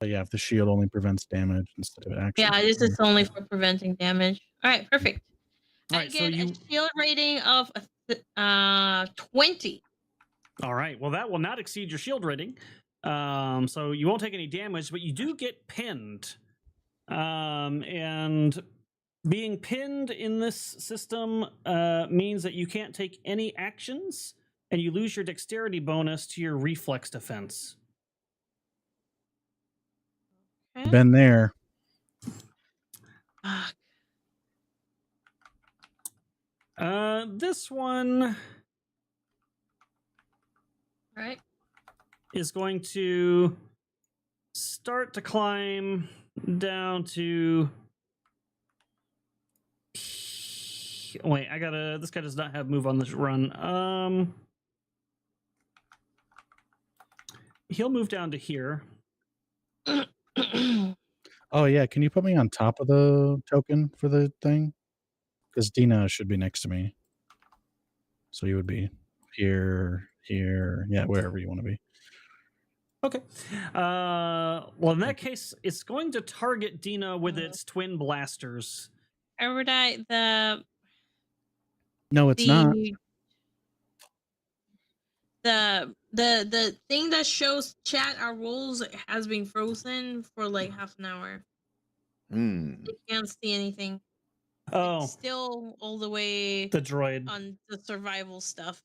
Speaker 5: But yeah, if the shield only prevents damage instead of action.
Speaker 2: Yeah, this is only for preventing damage. All right, perfect.
Speaker 1: All
Speaker 2: I
Speaker 1: right, so
Speaker 2: get
Speaker 1: you.
Speaker 2: a shield rating of 20.
Speaker 1: All right. Well, that will not exceed your shield rating. So you won't take any damage, but you do get pinned. And being pinned in this system means that you can't take any actions, and you lose your dexterity bonus to your reflex defense.
Speaker 2: Okay.
Speaker 5: Been there.
Speaker 2: Fuck.
Speaker 1: This one
Speaker 2: Right.
Speaker 1: is going to start to climb down to. Wait, I gotta. This guy does not have move on this run. He'll move down to here.
Speaker 5: Oh yeah, can you put me on top of the token for the thing? Because Dina should be next to me. So you would be here, yeah, wherever you want to be.
Speaker 1: Okay. Well, in that case, it's going to target Dina with its twin blasters.
Speaker 2: Erudi,
Speaker 5: No, it's not.
Speaker 2: The thing that shows chat our rules has been frozen for like half an hour. They can't see anything.
Speaker 1: Oh,
Speaker 2: It's still all the way
Speaker 1: the droid
Speaker 2: on the survival stuff.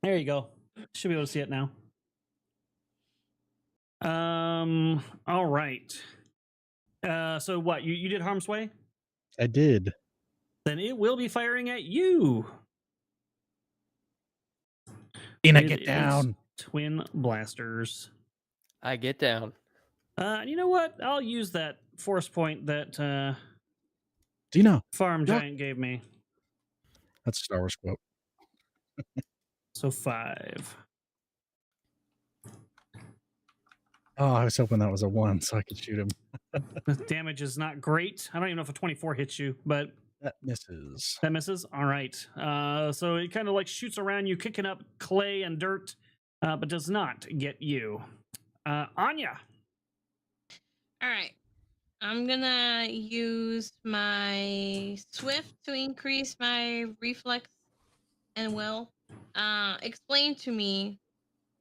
Speaker 1: There you go. Should be able to see it now. All right. So what? You did harm's way?
Speaker 5: I did.
Speaker 1: Then it will be firing at you.
Speaker 5: Dina,
Speaker 1: With
Speaker 5: get
Speaker 1: its
Speaker 5: down.
Speaker 1: Twin blasters.
Speaker 4: I get down.
Speaker 1: You know what? I'll use that force point that
Speaker 5: Dina.
Speaker 1: farm
Speaker 5: Yeah.
Speaker 1: giant gave me.
Speaker 5: That's a Star Wars quote.
Speaker 1: So 5.
Speaker 5: Oh, I was hoping that was a 1 so I could shoot him.
Speaker 1: The damage is not great. I don't even know if a 24 hits you, but
Speaker 5: That misses.
Speaker 1: that misses. All right. So it kind of like shoots around you, kicking up clay and dirt, but does not get you. Anya.
Speaker 2: All right. I'm gonna use my swift to increase my reflex and will. Explain to me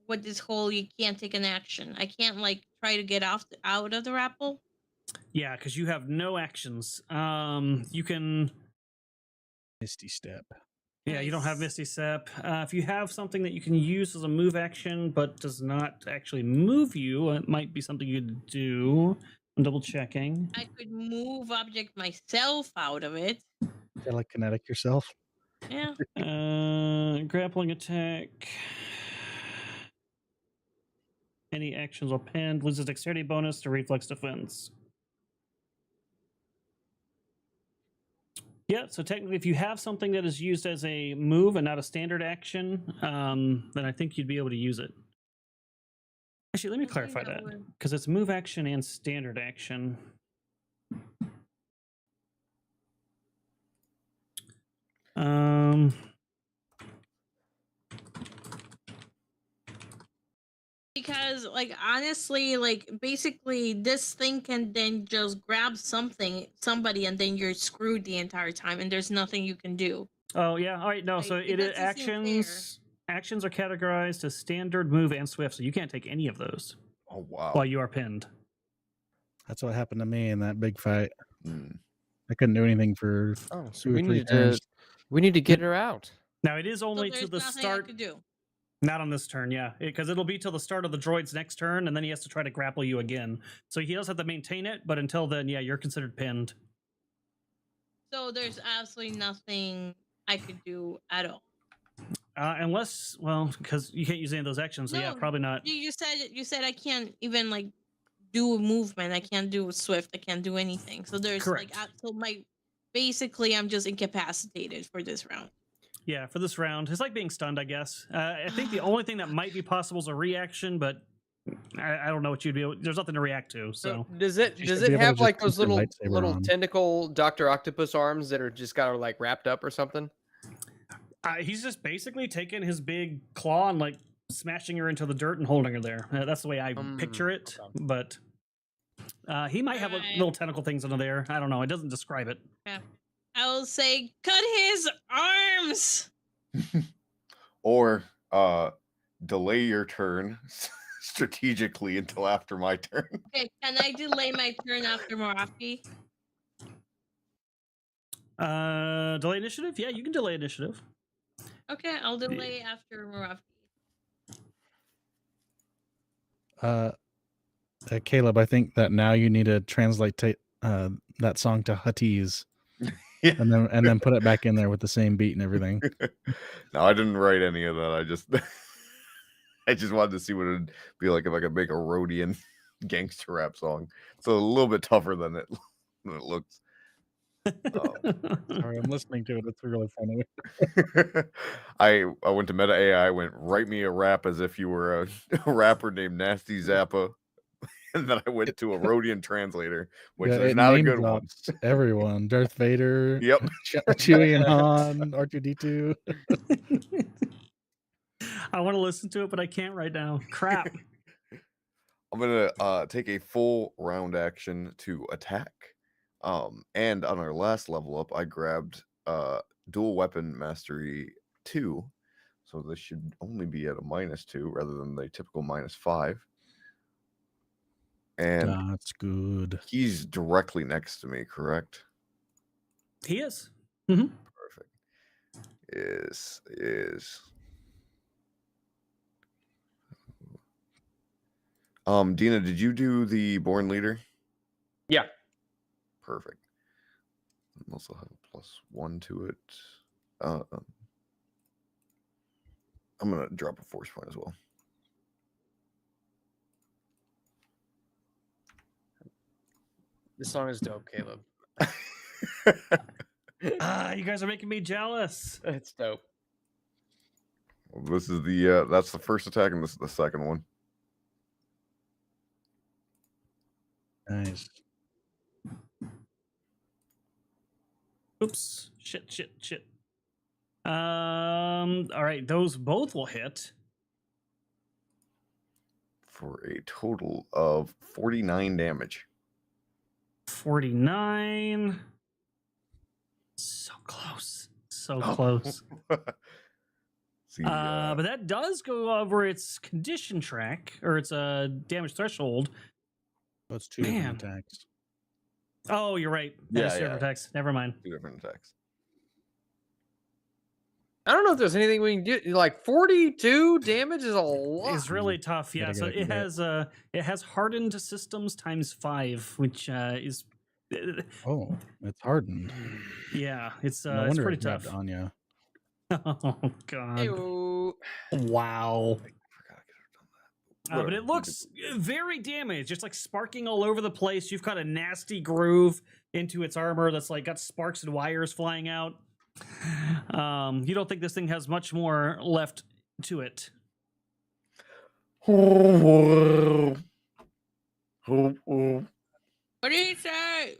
Speaker 2: what this whole you can't take an action. I can't like try to get out of the grapple.
Speaker 1: Yeah, because you have no actions. You can.
Speaker 5: Misty step.
Speaker 1: Yeah, you don't have
Speaker 2: Nice.
Speaker 1: Misty Step. If you have something that you can use as a move action but does not actually move you, it might be something you could do. I'm double checking.
Speaker 2: I could move object myself out of it.
Speaker 5: Telekinetic yourself.
Speaker 2: Yeah.
Speaker 1: Grappling attack. Any actions or pinned loses dexterity bonus to reflex defense. Yeah, so technically, if you have something that is used as a move and not a standard action, then I think you'd be able to use it. Actually, let me
Speaker 2: I think
Speaker 1: clarify
Speaker 2: that
Speaker 1: that
Speaker 2: would-
Speaker 1: because it's move action and standard action.
Speaker 2: Because, like, honestly, like, basically, this thing can then just grab somebody, and then you're screwed the entire time, and there's nothing you can do.
Speaker 1: Oh yeah. All right. No.
Speaker 2: Like,
Speaker 1: So it is
Speaker 2: doesn't seem fair.
Speaker 1: actions. Actions are categorized as standard, move, and swift. So you can't take any of those
Speaker 3: Oh wow.
Speaker 1: while you are pinned.
Speaker 5: That's what happened to me in that big fight.
Speaker 3: Hmm.
Speaker 5: I couldn't do anything for
Speaker 4: Oh, so
Speaker 5: 2 or
Speaker 4: we
Speaker 5: 3
Speaker 4: need
Speaker 5: turns.
Speaker 4: to get her out.
Speaker 1: Now it is
Speaker 2: So
Speaker 1: only
Speaker 2: there's
Speaker 1: to the
Speaker 2: nothing I
Speaker 1: start.
Speaker 2: could do.
Speaker 1: Not on this turn, yeah, because it'll be till the start of the droid's next turn, and then he has to try to grapple you again. So he does have to maintain it, but until then, yeah, you're considered pinned.
Speaker 2: So there's absolutely nothing I could do at all.
Speaker 1: Unless, well, because you can't use any of those actions, so yeah,
Speaker 2: No,
Speaker 1: probably not.
Speaker 2: You said I can't even like do a movement. I can't do a swift. I can't do anything. So there's
Speaker 1: Correct.
Speaker 2: like so basically I'm just incapacitated for this round.
Speaker 1: Yeah, for this round, it's like being stunned, I guess. I think the only thing that might be possible is a reaction, but I don't know what you'd be. There's nothing to react to. So
Speaker 4: Does it
Speaker 5: You should be able to
Speaker 4: have
Speaker 5: just
Speaker 4: like
Speaker 5: keep
Speaker 4: those
Speaker 5: your
Speaker 4: little
Speaker 5: lightsaber on.
Speaker 4: tentacle Dr. Octopus arms that are just kind of like wrapped up or something?
Speaker 1: he's just basically taking his big claw and like smashing her into the dirt and holding her there. That's the way I picture it.
Speaker 4: okay.
Speaker 1: But he might have
Speaker 2: Alright.
Speaker 1: little tentacle things under there. I don't know. It doesn't describe it.
Speaker 2: I will say cut his arms.
Speaker 3: Or delay your turn strategically until after my turn.
Speaker 2: Okay, can I delay my turn after Marafi?
Speaker 1: Delay initiative? Yeah, you can delay initiative.
Speaker 2: Okay, I'll delay after Marafi.
Speaker 5: Caleb, I think that now you need to translate that song to Huttese.
Speaker 3: Yeah.
Speaker 5: and then put it back in there with the same beat and everything.
Speaker 3: No, I didn't write any of that. I just wanted to see what it'd be like if I could make a Rhodian gangster rap song. So a little bit tougher than it looks.
Speaker 5: Sorry, I'm listening to it. It's really funny.
Speaker 3: I went to Meta AI, went write me a rap as if you were a rapper named Nasty Zappa. And then I went to a Rhodian translator, which is not a good one.
Speaker 5: Everyone, Darth Vader,
Speaker 3: Yep.
Speaker 5: Chewie and Han, R2D2.
Speaker 1: I want to listen to it, but I can't right now. Crap.
Speaker 3: I'm gonna take a full round action to attack. And on our last level up, I grabbed dual weapon mastery 2. So this should only be at a -2 rather than the typical -5. And
Speaker 5: That's good.
Speaker 3: he's directly next to me, correct?
Speaker 1: He is. Mm-hmm.
Speaker 3: Perfect. Is Dina, did you do the Born Leader?
Speaker 4: Yeah.
Speaker 3: Perfect. I also have a +1 to it. I'm gonna drop a force point as well.
Speaker 4: This song is dope, Caleb.
Speaker 1: You guys are making me jealous.
Speaker 4: It's dope.
Speaker 3: Well, this is the that's the first attack, and this is the second one.
Speaker 5: Nice.
Speaker 1: Oops. Shit. All right, those both will hit.
Speaker 3: For a total of 49 damage.
Speaker 1: 49. So close. So close.
Speaker 3: See,
Speaker 1: But that does go over its condition track, or its damage threshold.
Speaker 5: That's 2
Speaker 1: Man.
Speaker 5: different attacks.
Speaker 1: Oh, you're right.
Speaker 3: Yeah,
Speaker 1: That's
Speaker 3: yeah.
Speaker 1: different attacks. Never mind.
Speaker 3: 2 different attacks.
Speaker 4: I don't know if there's anything we can do. Like 42 damage is a lot.
Speaker 1: It's really tough. Yeah.
Speaker 5: Gotta
Speaker 1: So
Speaker 5: get a
Speaker 1: it has hardened systems ×5, which is
Speaker 5: Oh, it's hardened.
Speaker 1: yeah. It's
Speaker 5: No
Speaker 1: it's
Speaker 5: wonder
Speaker 1: pretty
Speaker 5: it grabbed
Speaker 1: tough.
Speaker 5: Anya.
Speaker 1: Oh God.
Speaker 4: Ew.
Speaker 1: Wow.
Speaker 3: I forgot I could have done that.
Speaker 1: But it looks very damaged, just like sparking all over the place. You've got a nasty groove into its armor that's like got sparks and wires flying out. You don't think this thing has much more left to it?
Speaker 2: What do you say?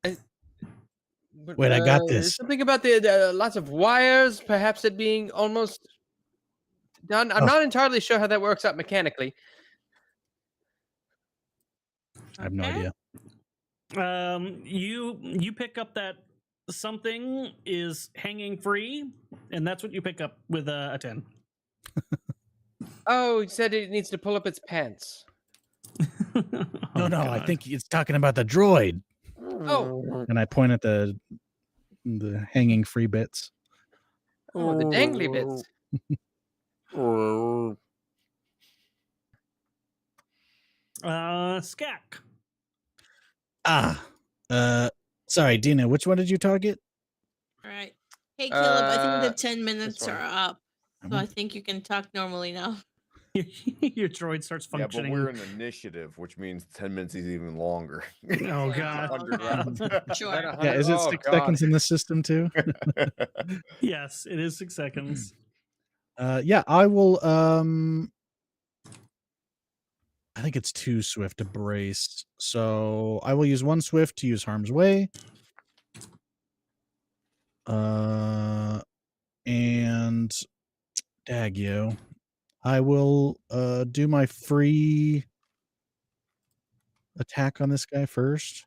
Speaker 4: But,
Speaker 5: Wait, I got
Speaker 4: there's
Speaker 5: this.
Speaker 4: Something about the lots of wires, perhaps it being almost I'm not entirely sure how that works out mechanically.
Speaker 5: I have no
Speaker 2: Okay.
Speaker 5: idea.
Speaker 1: You pick up that something is hanging free, and that's what you pick up with a 10.
Speaker 4: Oh, it said it needs to pull up its pants.
Speaker 5: No, I think it's talking about the droid.
Speaker 4: Oh.
Speaker 5: And I point at the hanging free bits.
Speaker 4: Oh, the dangly bits.
Speaker 1: Skak.
Speaker 5: Sorry, Dina, which one did you target?
Speaker 2: All right. Hey, Caleb, I think the 10
Speaker 4: this
Speaker 2: minutes
Speaker 4: one.
Speaker 2: are up. So I think you can talk normally now.
Speaker 1: Your droid starts
Speaker 3: Yeah, but
Speaker 1: functioning.
Speaker 3: we're in initiative, which means 10 minutes is even longer.
Speaker 1: Oh,
Speaker 2: Yeah.
Speaker 1: God.
Speaker 3: 100
Speaker 2: Okay.
Speaker 3: rounds.
Speaker 2: Sure.
Speaker 5: Yeah, is it 6 seconds in this system too?
Speaker 1: Yes, it is 6 seconds.
Speaker 5: Yeah, I will. I think it's 2 swift to brace, so I will use 1 swift to use harm's way. And dag you, I will do my free attack on this guy first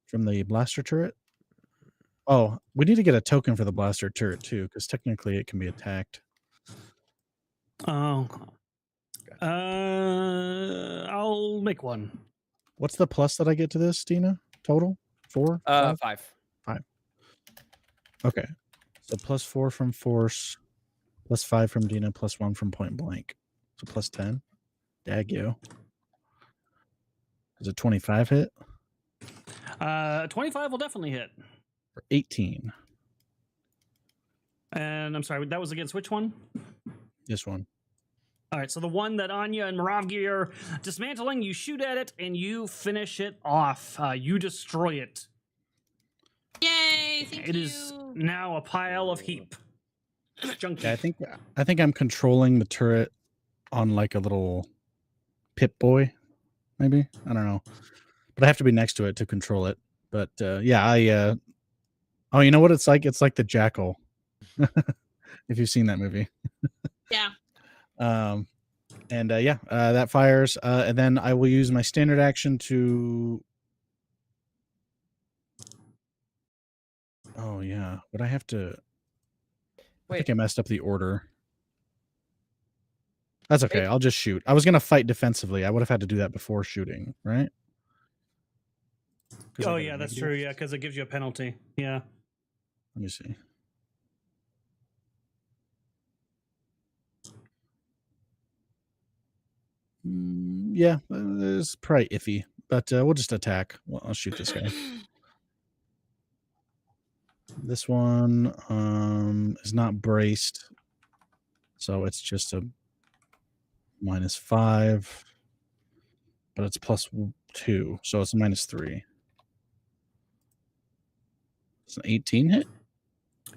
Speaker 5: from the blaster turret. Oh, we need to get a token for the blaster turret too, because technically it can be attacked.
Speaker 1: Oh. I'll make one.
Speaker 5: What's the plus that I get to this, Dina? Total? 4?
Speaker 4: 5.
Speaker 5: Okay. So +4 from force, +5 from Dina, +1 from point blank. So +10. Dag you. Is it 25 hit?
Speaker 1: 25 will definitely hit.
Speaker 5: Or 18.
Speaker 1: And I'm sorry, that was against which one?
Speaker 5: This one.
Speaker 1: All right, so the one that Anya and Moravgi are dismantling, you shoot at it and you finish it off. You destroy it.
Speaker 2: Yay! Thank
Speaker 1: It
Speaker 2: you.
Speaker 1: is now a pile of heap. Junky.
Speaker 5: Yeah, I think I'm controlling the turret on like a little Pip Boy, maybe. I don't know, but I have to be next to it to control it. But yeah, oh, you know what it's like? It's like the Jackal. If you've seen that movie.
Speaker 2: Yeah.
Speaker 5: That fires, and then I will use my standard action to. Oh yeah, but I have to. I think I messed up the order. That's okay. I'll just shoot. I was gonna fight defensively. I would have had to do that before shooting, right?
Speaker 1: Oh yeah, that's true. Yeah, because it gives you a penalty. Yeah.
Speaker 5: Let me see. Yeah, it's probably iffy, but we'll just attack. Well, I'll shoot this guy. This one is not braced, so it's just a -5, but it's +2, so it's a -3. It's an 18 hit.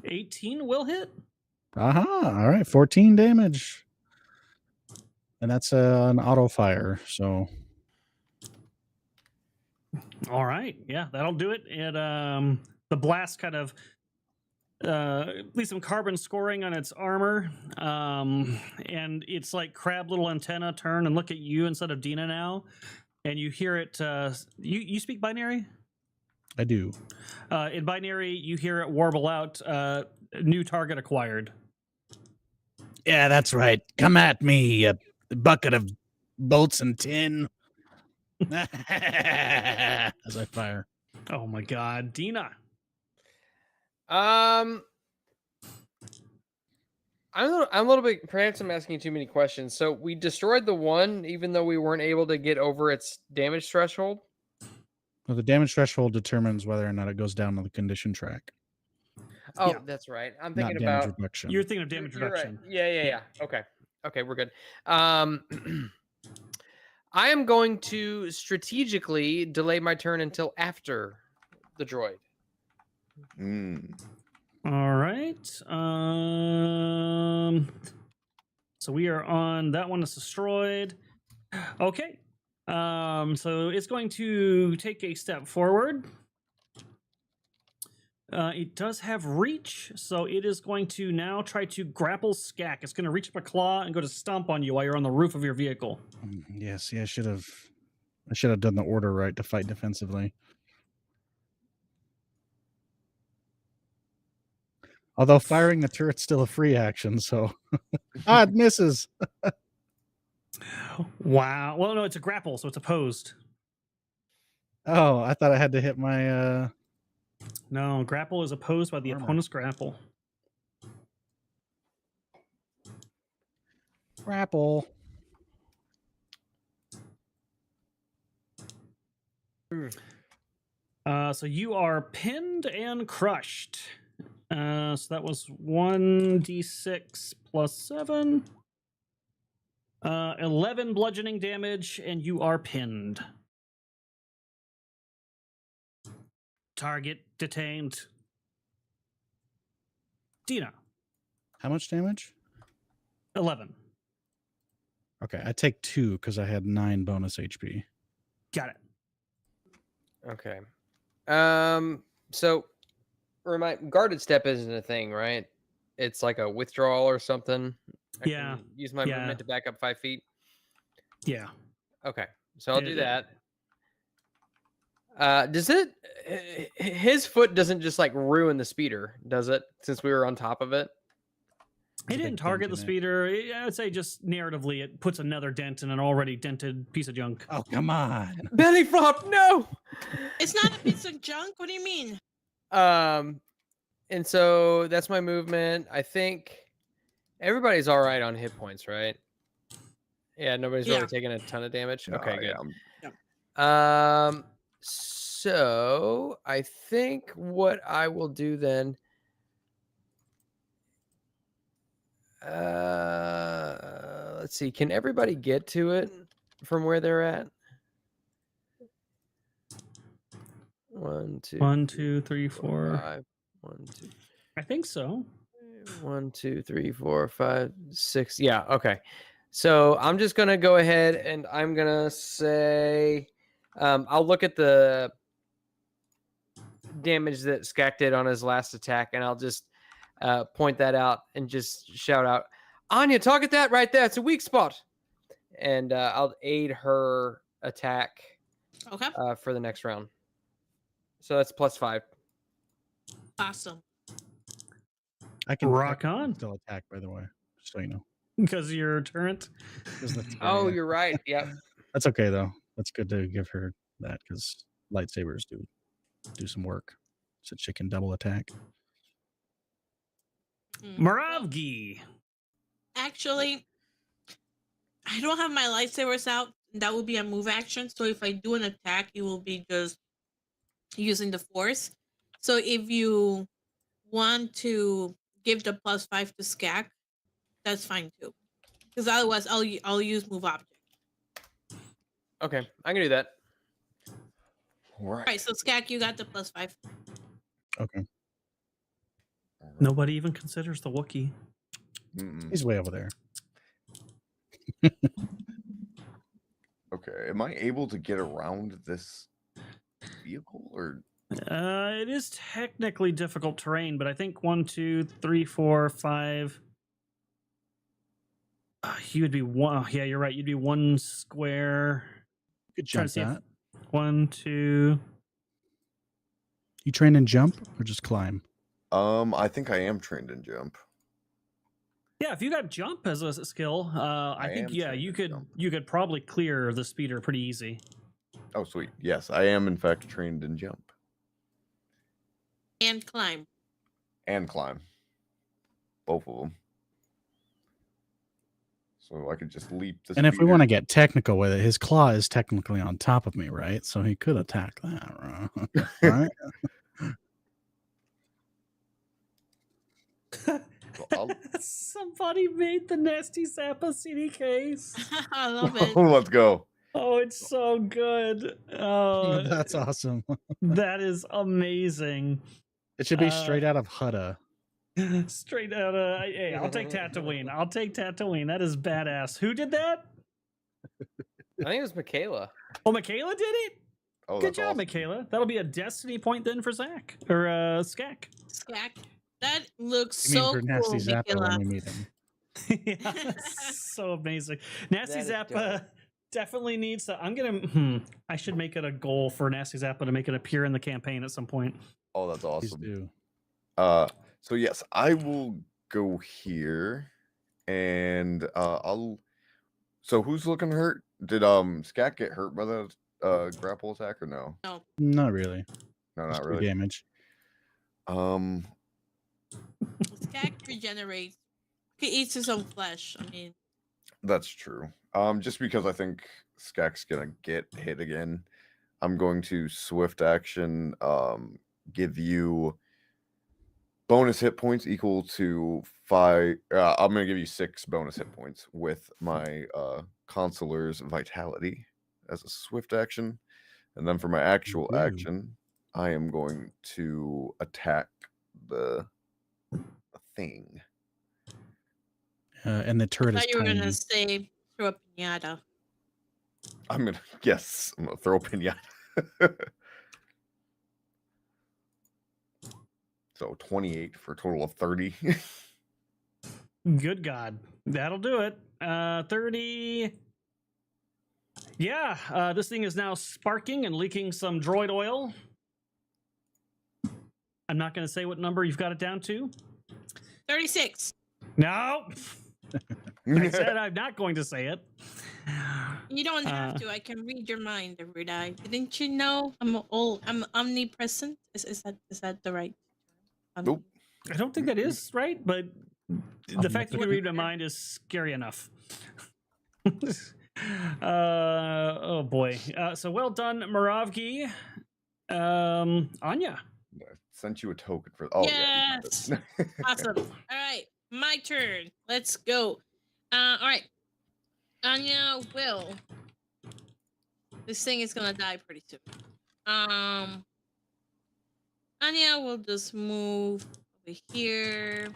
Speaker 1: 18 will hit.
Speaker 5: Aha! All right, 14 damage, and that's an auto fire. So,
Speaker 1: all right, yeah, that'll do it. It the blast kind of leaves some carbon scoring on its armor, and it's like crab little antenna turn and look at you instead of Dina now, and you hear it. You speak binary?
Speaker 5: I do.
Speaker 1: In binary, you hear it warble out, new target acquired.
Speaker 5: Yeah, that's right. Come at me, a bucket of bolts and tin. As I fire.
Speaker 1: Oh my god, Dina.
Speaker 4: I'm a little bit, perhaps I'm asking you too many questions. So we destroyed the one, even though we weren't able to get over its damage threshold?
Speaker 5: Well, the damage threshold determines whether or not it goes down on the condition track.
Speaker 4: Oh,
Speaker 1: Yeah.
Speaker 4: that's right. I'm
Speaker 5: Not
Speaker 4: thinking
Speaker 5: damage
Speaker 4: about
Speaker 5: reduction.
Speaker 1: You're thinking of damage
Speaker 4: You're right.
Speaker 1: reduction.
Speaker 4: Yeah. Okay, we're good. I am going to strategically delay my turn until after the droid.
Speaker 1: All right. So we are on that one is destroyed. Okay. So it's going to take a step forward. It does have reach, so it is going to now try to grapple Skak. It's going to reach up a claw and go to stomp on you while you're on the roof of your vehicle.
Speaker 5: Yes, I should have done the order right to fight defensively. Although firing the turret's still a free action, so it misses.
Speaker 1: Wow. Well, no, it's a grapple, so it's opposed.
Speaker 5: Oh, I thought I had to hit my
Speaker 1: No, grapple is opposed by the
Speaker 5: Armor.
Speaker 1: opponent's grapple.
Speaker 5: grapple.
Speaker 1: So you are pinned and crushed. So that was 1d6 plus 7. 11 bludgeoning damage, and you are pinned. Target detained. Dina,
Speaker 5: How much damage?
Speaker 1: 11.
Speaker 5: Okay, I take 2 because I had 9 bonus HP.
Speaker 1: Got it.
Speaker 4: Okay. So guarded step isn't a thing, right? It's like a withdrawal or something. I
Speaker 1: Yeah,
Speaker 4: can use my
Speaker 1: yeah.
Speaker 4: movement to back up 5 feet.
Speaker 1: Yeah.
Speaker 4: Okay. So I'll
Speaker 1: Yeah,
Speaker 4: do
Speaker 1: yeah.
Speaker 4: that. Does it? His foot doesn't just like ruin the speeder, does it? Since we were on top of it.
Speaker 1: It didn't target the speeder. I would say just narratively, it puts another dent in an already dented piece of junk.
Speaker 5: Oh, come on.
Speaker 4: Belly flop, no.
Speaker 2: It's not a piece of junk. What do you mean?
Speaker 4: And so that's my movement. I think everybody's all right on hit points, right? Yeah, nobody's really
Speaker 2: Yeah.
Speaker 4: taking a ton of damage. Okay, good.
Speaker 3: Yeah,
Speaker 4: So I think what I will do then. Let's see. Can everybody get to it from where they're at? 1, 2,
Speaker 1: 1, 2, 3, 4.
Speaker 4: 5. 1, 2.
Speaker 1: I think so.
Speaker 4: 1, 2, 3, 4, 5, 6. Yeah, okay. So I'm just gonna go ahead and I'm gonna say I'll look at the damage that Skak did on his last attack, and I'll just point that out and just shout out, Anya, target that right there. It's a weak spot. And I'll aid her attack
Speaker 2: Okay.
Speaker 4: for the next round. So that's +5.
Speaker 2: Awesome.
Speaker 5: I can
Speaker 1: Rock on.
Speaker 5: still attack, by the way, just so you know.
Speaker 1: Because of your turret.
Speaker 5: 'Cause
Speaker 4: Oh,
Speaker 5: yeah.
Speaker 4: you're right. Yep.
Speaker 5: That's okay though. That's good to give her that because lightsabers do some work, so she can double attack.
Speaker 1: Maravgi.
Speaker 2: Actually, I don't have my lightsabers out. That will be a move action. So if I do an attack, it will be just using the force. So if you want to give the +5 to Skak, that's fine too. Because otherwise, I'll use move object.
Speaker 4: Okay, I can do that.
Speaker 3: all
Speaker 2: All right. So Skak, you got the +5.
Speaker 5: Okay,
Speaker 1: Nobody even considers the Wookiee.
Speaker 3: Mm-mm.
Speaker 5: he's way over there.
Speaker 3: Okay, am I able to get around this vehicle or?
Speaker 1: It is technically difficult terrain, but I think 1, 2, 3, 4, 5. You would be one. Oh, yeah, you're right. You'd be one square.
Speaker 5: Good
Speaker 1: Trying
Speaker 5: jump
Speaker 1: to see if
Speaker 5: that.
Speaker 1: 1, 2.
Speaker 5: You train and jump or just climb?
Speaker 3: I think I am trained in jump.
Speaker 1: Yeah, if you got jump as a skill, I think
Speaker 3: am
Speaker 1: yeah,
Speaker 3: trained
Speaker 1: you
Speaker 3: in
Speaker 1: could
Speaker 3: jump.
Speaker 1: you could probably clear the speeder pretty easy.
Speaker 3: Oh, sweet. Yes, I am in fact trained in jump
Speaker 2: And climb.
Speaker 3: and climb. Both of them. So I could just leap the
Speaker 5: And if we
Speaker 3: speeder.
Speaker 5: want to get technical with it, his claw is technically on top of me, right? So he could attack that, right?
Speaker 3: I'll-
Speaker 1: Somebody made the nasty Zappa CD case.
Speaker 2: I love it.
Speaker 3: Let's go.
Speaker 1: Oh, it's so good. Oh,
Speaker 5: That's awesome.
Speaker 1: that is amazing.
Speaker 5: It should be straight out of Hutta.
Speaker 1: Straight out of. Hey, I'll take Tatooine. I'll take Tatooine. That is badass. Who did that?
Speaker 4: I think it was Michaela.
Speaker 1: Oh, Michaela did it.
Speaker 3: Oh,
Speaker 1: Good
Speaker 3: that's
Speaker 1: job,
Speaker 3: awesome.
Speaker 1: Michaela. That'll be a destiny point then for Zach or Skak.
Speaker 2: Skak. That looks
Speaker 5: You mean
Speaker 2: so
Speaker 5: for Nasty
Speaker 2: cool,
Speaker 5: Zappa
Speaker 2: Michaela.
Speaker 5: when we meet him.
Speaker 1: Yeah, so amazing. Nasty
Speaker 4: That is
Speaker 1: Zappa
Speaker 4: dope.
Speaker 1: definitely needs to. I'm gonna. I should make it a goal for Nasty Zappa to make it appear in the campaign at some point.
Speaker 3: Oh, that's
Speaker 5: Please
Speaker 3: awesome.
Speaker 5: do.
Speaker 3: So yes, I will go here, and I'll. So who's looking hurt? Did Scat get hurt by the grapple attack or no?
Speaker 5: Not really.
Speaker 3: No,
Speaker 5: Just
Speaker 3: not
Speaker 5: 2
Speaker 3: really.
Speaker 5: damage.
Speaker 2: Skak regenerates. He eats his own flesh. I mean,
Speaker 3: That's true. Just because I think Skak's gonna get hit again, I'm going to swift action give you bonus hit points equal to 5. I'm gonna give you 6 bonus hit points with my consular's vitality as a swift action. And then for my actual
Speaker 5: Ooh.
Speaker 3: action, I am going to attack the thing.
Speaker 5: And the turret
Speaker 2: I
Speaker 5: is
Speaker 2: thought you were
Speaker 5: tiny.
Speaker 2: gonna say throw a pinata.
Speaker 3: I'm gonna throw a pinata. So 28 for a total of 30.
Speaker 1: Good God, that'll do it. 30. Yeah, this thing is now sparking and leaking some droid oil. I'm not going to say what number you've got it down to.
Speaker 2: 36.
Speaker 1: No, I said I'm not going to say it.
Speaker 2: You don't have to. I can read your mind, Erudi. Didn't you know I'm omnipresent? Is that the right term?
Speaker 3: Nope.
Speaker 1: I don't think that is right, but the fact that you
Speaker 2: looking
Speaker 1: read my
Speaker 2: at it.
Speaker 1: mind is scary enough. Oh boy. So well done, Moravgi. Anya.
Speaker 3: I sent you a token for. Oh
Speaker 2: Yes.
Speaker 3: yeah.
Speaker 2: Awesome. All right, my turn. Let's go. All right. Anya will. This thing is gonna die pretty soon. Anya will just move over here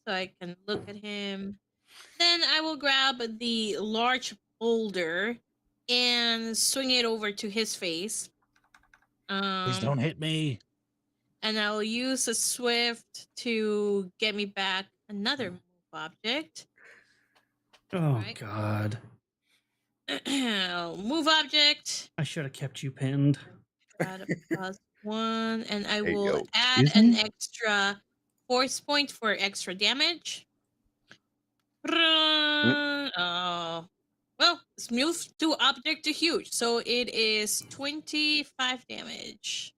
Speaker 2: so I can look at him. Then I will grab the large boulder and swing it over to his face.
Speaker 5: Please don't hit me.
Speaker 2: And I'll use a swift to get me back another move object.
Speaker 1: Oh
Speaker 2: Right.
Speaker 1: God.
Speaker 2: Move object.
Speaker 1: I should have kept you pinned.
Speaker 2: Add a +1, and I
Speaker 3: There you
Speaker 2: will
Speaker 3: go.
Speaker 2: add
Speaker 5: Excuse
Speaker 2: an
Speaker 5: me?
Speaker 2: extra force point for extra damage. Oh, well, it's move to object to huge, so it is 25 damage.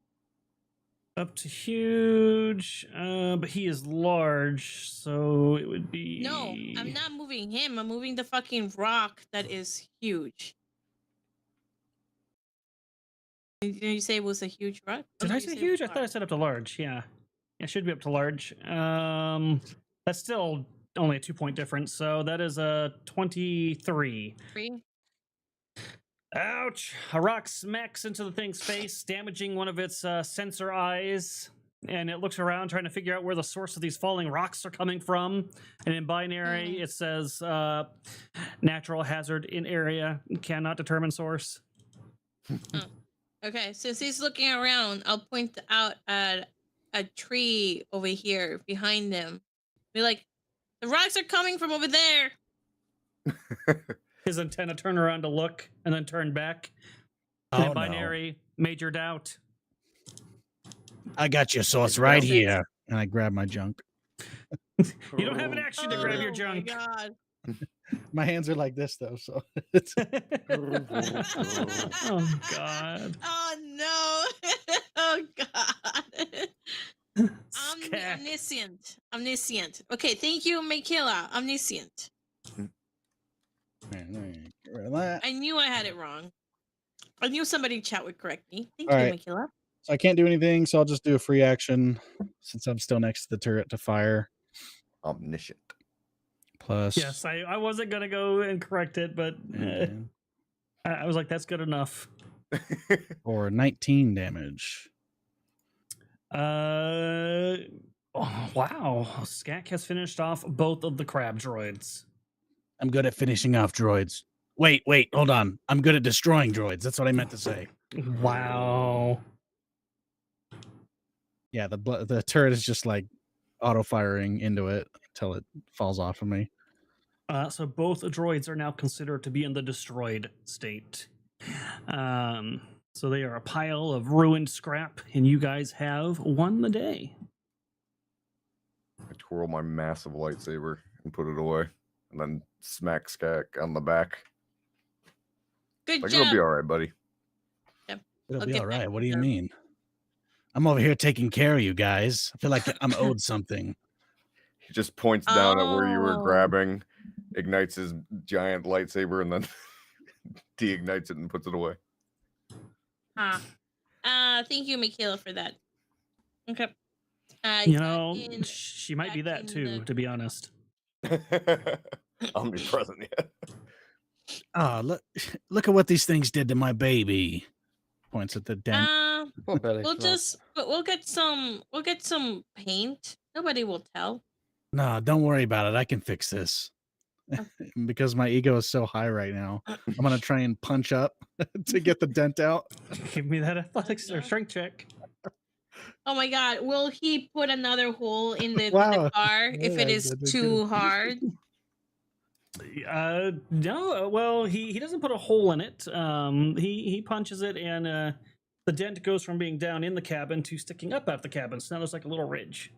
Speaker 1: Up to huge, but he is large, so it would be.
Speaker 2: No, I'm not moving him. I'm moving the fucking rock that is huge. Did you say it was a huge rock?
Speaker 1: Did
Speaker 2: no,
Speaker 1: I
Speaker 2: you
Speaker 1: say
Speaker 2: said it
Speaker 1: huge?
Speaker 2: was
Speaker 1: I thought I
Speaker 2: large.
Speaker 1: said up to large. Yeah, it should be up to large. That's still only a 2-point difference, so that is a 23.
Speaker 2: 3.
Speaker 1: Ouch! A rock smacks into the thing's face, damaging one of its sensor eyes. And it looks around trying to figure out where the source of these falling rocks are coming from. And in binary, it says natural hazard in area, cannot determine source.
Speaker 2: Okay, since he's looking around, I'll point out at a tree over here behind him. Be like, the rocks are coming from over there.
Speaker 1: His antenna turn around to look and then turn back.
Speaker 5: Oh,
Speaker 1: And in
Speaker 5: no.
Speaker 1: binary, major doubt.
Speaker 5: I got your source
Speaker 2: It's
Speaker 5: right
Speaker 2: real.
Speaker 5: here. And I grab my junk.
Speaker 1: You don't have an action to grab your junk.
Speaker 2: Oh my god.
Speaker 5: My hands are like this, though. So it's
Speaker 1: Oh, God.
Speaker 2: Oh no. Oh god.
Speaker 1: Skak.
Speaker 2: Omniscient. Okay, thank you, Michaela. Omniscient. I knew I had it wrong. I knew somebody in chat would correct me. Thank
Speaker 5: All
Speaker 2: you,
Speaker 5: right.
Speaker 2: Michaela.
Speaker 5: So I can't do anything, so I'll just do a free action since I'm still next to the turret to fire.
Speaker 3: Omniscient.
Speaker 5: Plus,
Speaker 1: Yes, I wasn't going to go and correct it, but
Speaker 5: and
Speaker 1: I was like, that's good enough.
Speaker 5: for 19 damage.
Speaker 1: Oh, wow. Skak has finished off both of the crab droids.
Speaker 5: I'm good at finishing off droids. Wait, hold on. I'm good at destroying droids. That's what I meant to say.
Speaker 1: Wow.
Speaker 5: Yeah, the turret is just like auto firing into it until it falls off of me.
Speaker 1: So both droids are now considered to be in the destroyed state. So they are a pile of ruined scrap, and you guys have won the day.
Speaker 3: I twirl my massive lightsaber and put it away, and then smack Skak on the back.
Speaker 2: Good
Speaker 3: Like,
Speaker 2: job.
Speaker 3: it'll be all right, buddy.
Speaker 5: It'll
Speaker 2: I'll
Speaker 5: be
Speaker 2: get
Speaker 5: all
Speaker 2: that
Speaker 5: right. What do you
Speaker 2: done.
Speaker 5: mean? I'm over here taking care of you guys. I feel like I'm owed something.
Speaker 3: He just points down at where you were
Speaker 2: Oh.
Speaker 3: grabbing, ignites his giant lightsaber, and then de-ignites it and puts it away.
Speaker 2: Huh. Thank you, Michaela, for that. Okay.
Speaker 1: You
Speaker 2: got
Speaker 1: know,
Speaker 2: in-
Speaker 1: she might be
Speaker 2: back
Speaker 1: that
Speaker 2: in
Speaker 1: too,
Speaker 2: the-
Speaker 1: to be honest.
Speaker 3: Omnipresent, yeah.
Speaker 5: Oh, look at what these things did to my baby. Points at the dent.
Speaker 4: Poor belly
Speaker 2: We'll
Speaker 4: flop.
Speaker 2: we'll get some paint. Nobody will tell.
Speaker 5: No, don't worry about it. I can fix this. Because my ego is so high right now. I'm gonna try and punch up to get the dent out.
Speaker 1: Give me that athletics or strength check.
Speaker 2: Oh my god, will he put another hole in the
Speaker 5: Wow.
Speaker 2: car if it
Speaker 5: Yeah,
Speaker 2: is
Speaker 5: that'd be
Speaker 2: too
Speaker 5: good.
Speaker 2: hard?
Speaker 1: No. Well, he doesn't put a hole in it. He punches it, and the dent goes from being down in the cabin to sticking up out the cabin. So now there's like a little ridge.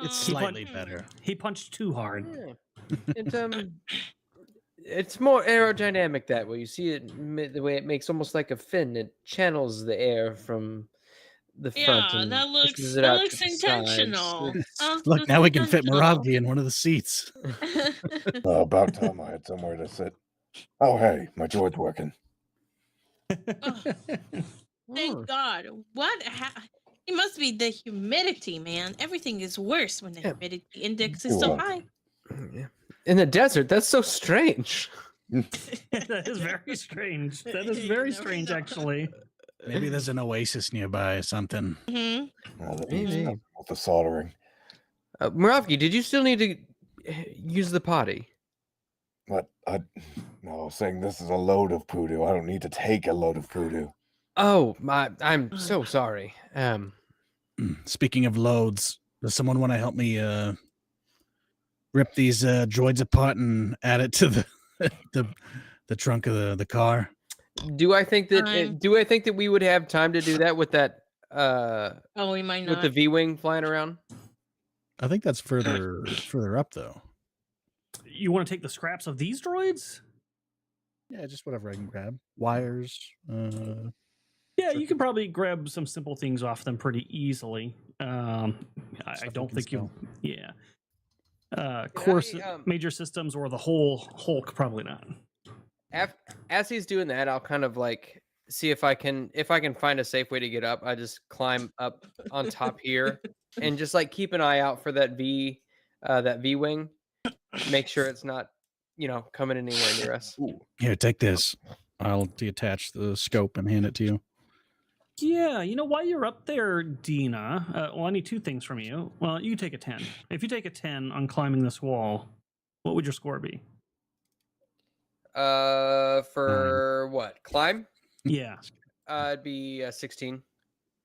Speaker 5: It's
Speaker 1: He
Speaker 5: slightly
Speaker 1: put-
Speaker 5: better.
Speaker 1: He punched too hard.
Speaker 4: Yeah. It's more aerodynamic that way. You see it the way it makes almost like a fin. It channels the air from the front.
Speaker 2: Yeah,
Speaker 4: and
Speaker 2: that looks
Speaker 4: pushes it out to the sides.
Speaker 2: intentional. That's
Speaker 5: Look, now we can fit
Speaker 2: intentional.
Speaker 5: Moravki in one of the seats.
Speaker 6: About time I had somewhere to sit. Oh, hey, my droid's working.
Speaker 2: Thank God. What? It must be the humidity, man. Everything is worse when the
Speaker 4: Yeah.
Speaker 2: humidity index is so
Speaker 6: Sure.
Speaker 2: high.
Speaker 4: Yeah. In the desert, that's so strange.
Speaker 1: That is very strange. That is
Speaker 2: You
Speaker 1: very
Speaker 2: never
Speaker 1: strange,
Speaker 2: know.
Speaker 1: actually.
Speaker 5: Maybe there's an oasis nearby or something.
Speaker 2: Hmm.
Speaker 6: That
Speaker 4: Maybe.
Speaker 6: means something with the soldering.
Speaker 4: Moravki, did you still need to use the potty?
Speaker 6: But I was saying this is a load of poodoo. I don't need to take a load of poodoo.
Speaker 4: Oh, I'm so sorry.
Speaker 5: Speaking of loads, does someone want to help me rip these droids apart and add it to the trunk of the car?
Speaker 4: Do I think that
Speaker 2: I'm-
Speaker 4: we would have time to do that with that
Speaker 2: Oh, we might
Speaker 4: with
Speaker 2: not.
Speaker 4: the V-wing flying around?
Speaker 5: I think that's further up though.
Speaker 1: You want to take the scraps of these droids?
Speaker 5: Yeah, just whatever I can grab. Wires.
Speaker 1: Yeah, you can probably grab some simple things off them pretty easily. I
Speaker 5: Stuff
Speaker 1: don't
Speaker 5: we can
Speaker 1: think you.
Speaker 5: sell.
Speaker 1: Yeah. Core
Speaker 4: I,
Speaker 1: major systems or the whole Hulk, probably not.
Speaker 4: As he's doing that, I'll kind of like see if I can find a safe way to get up. I just climb up on top here and just like keep an eye out for that V-wing. Make sure it's not, coming anywhere near us.
Speaker 5: Here, take this. I'll detach the scope and hand it to you.
Speaker 1: Yeah, while you're up there, Dina, I need two things from you. Well, you take a 10. If you take a 10 on climbing this wall, what would your score be?
Speaker 4: For what? Climb?
Speaker 1: Yeah.
Speaker 4: It'd be 16.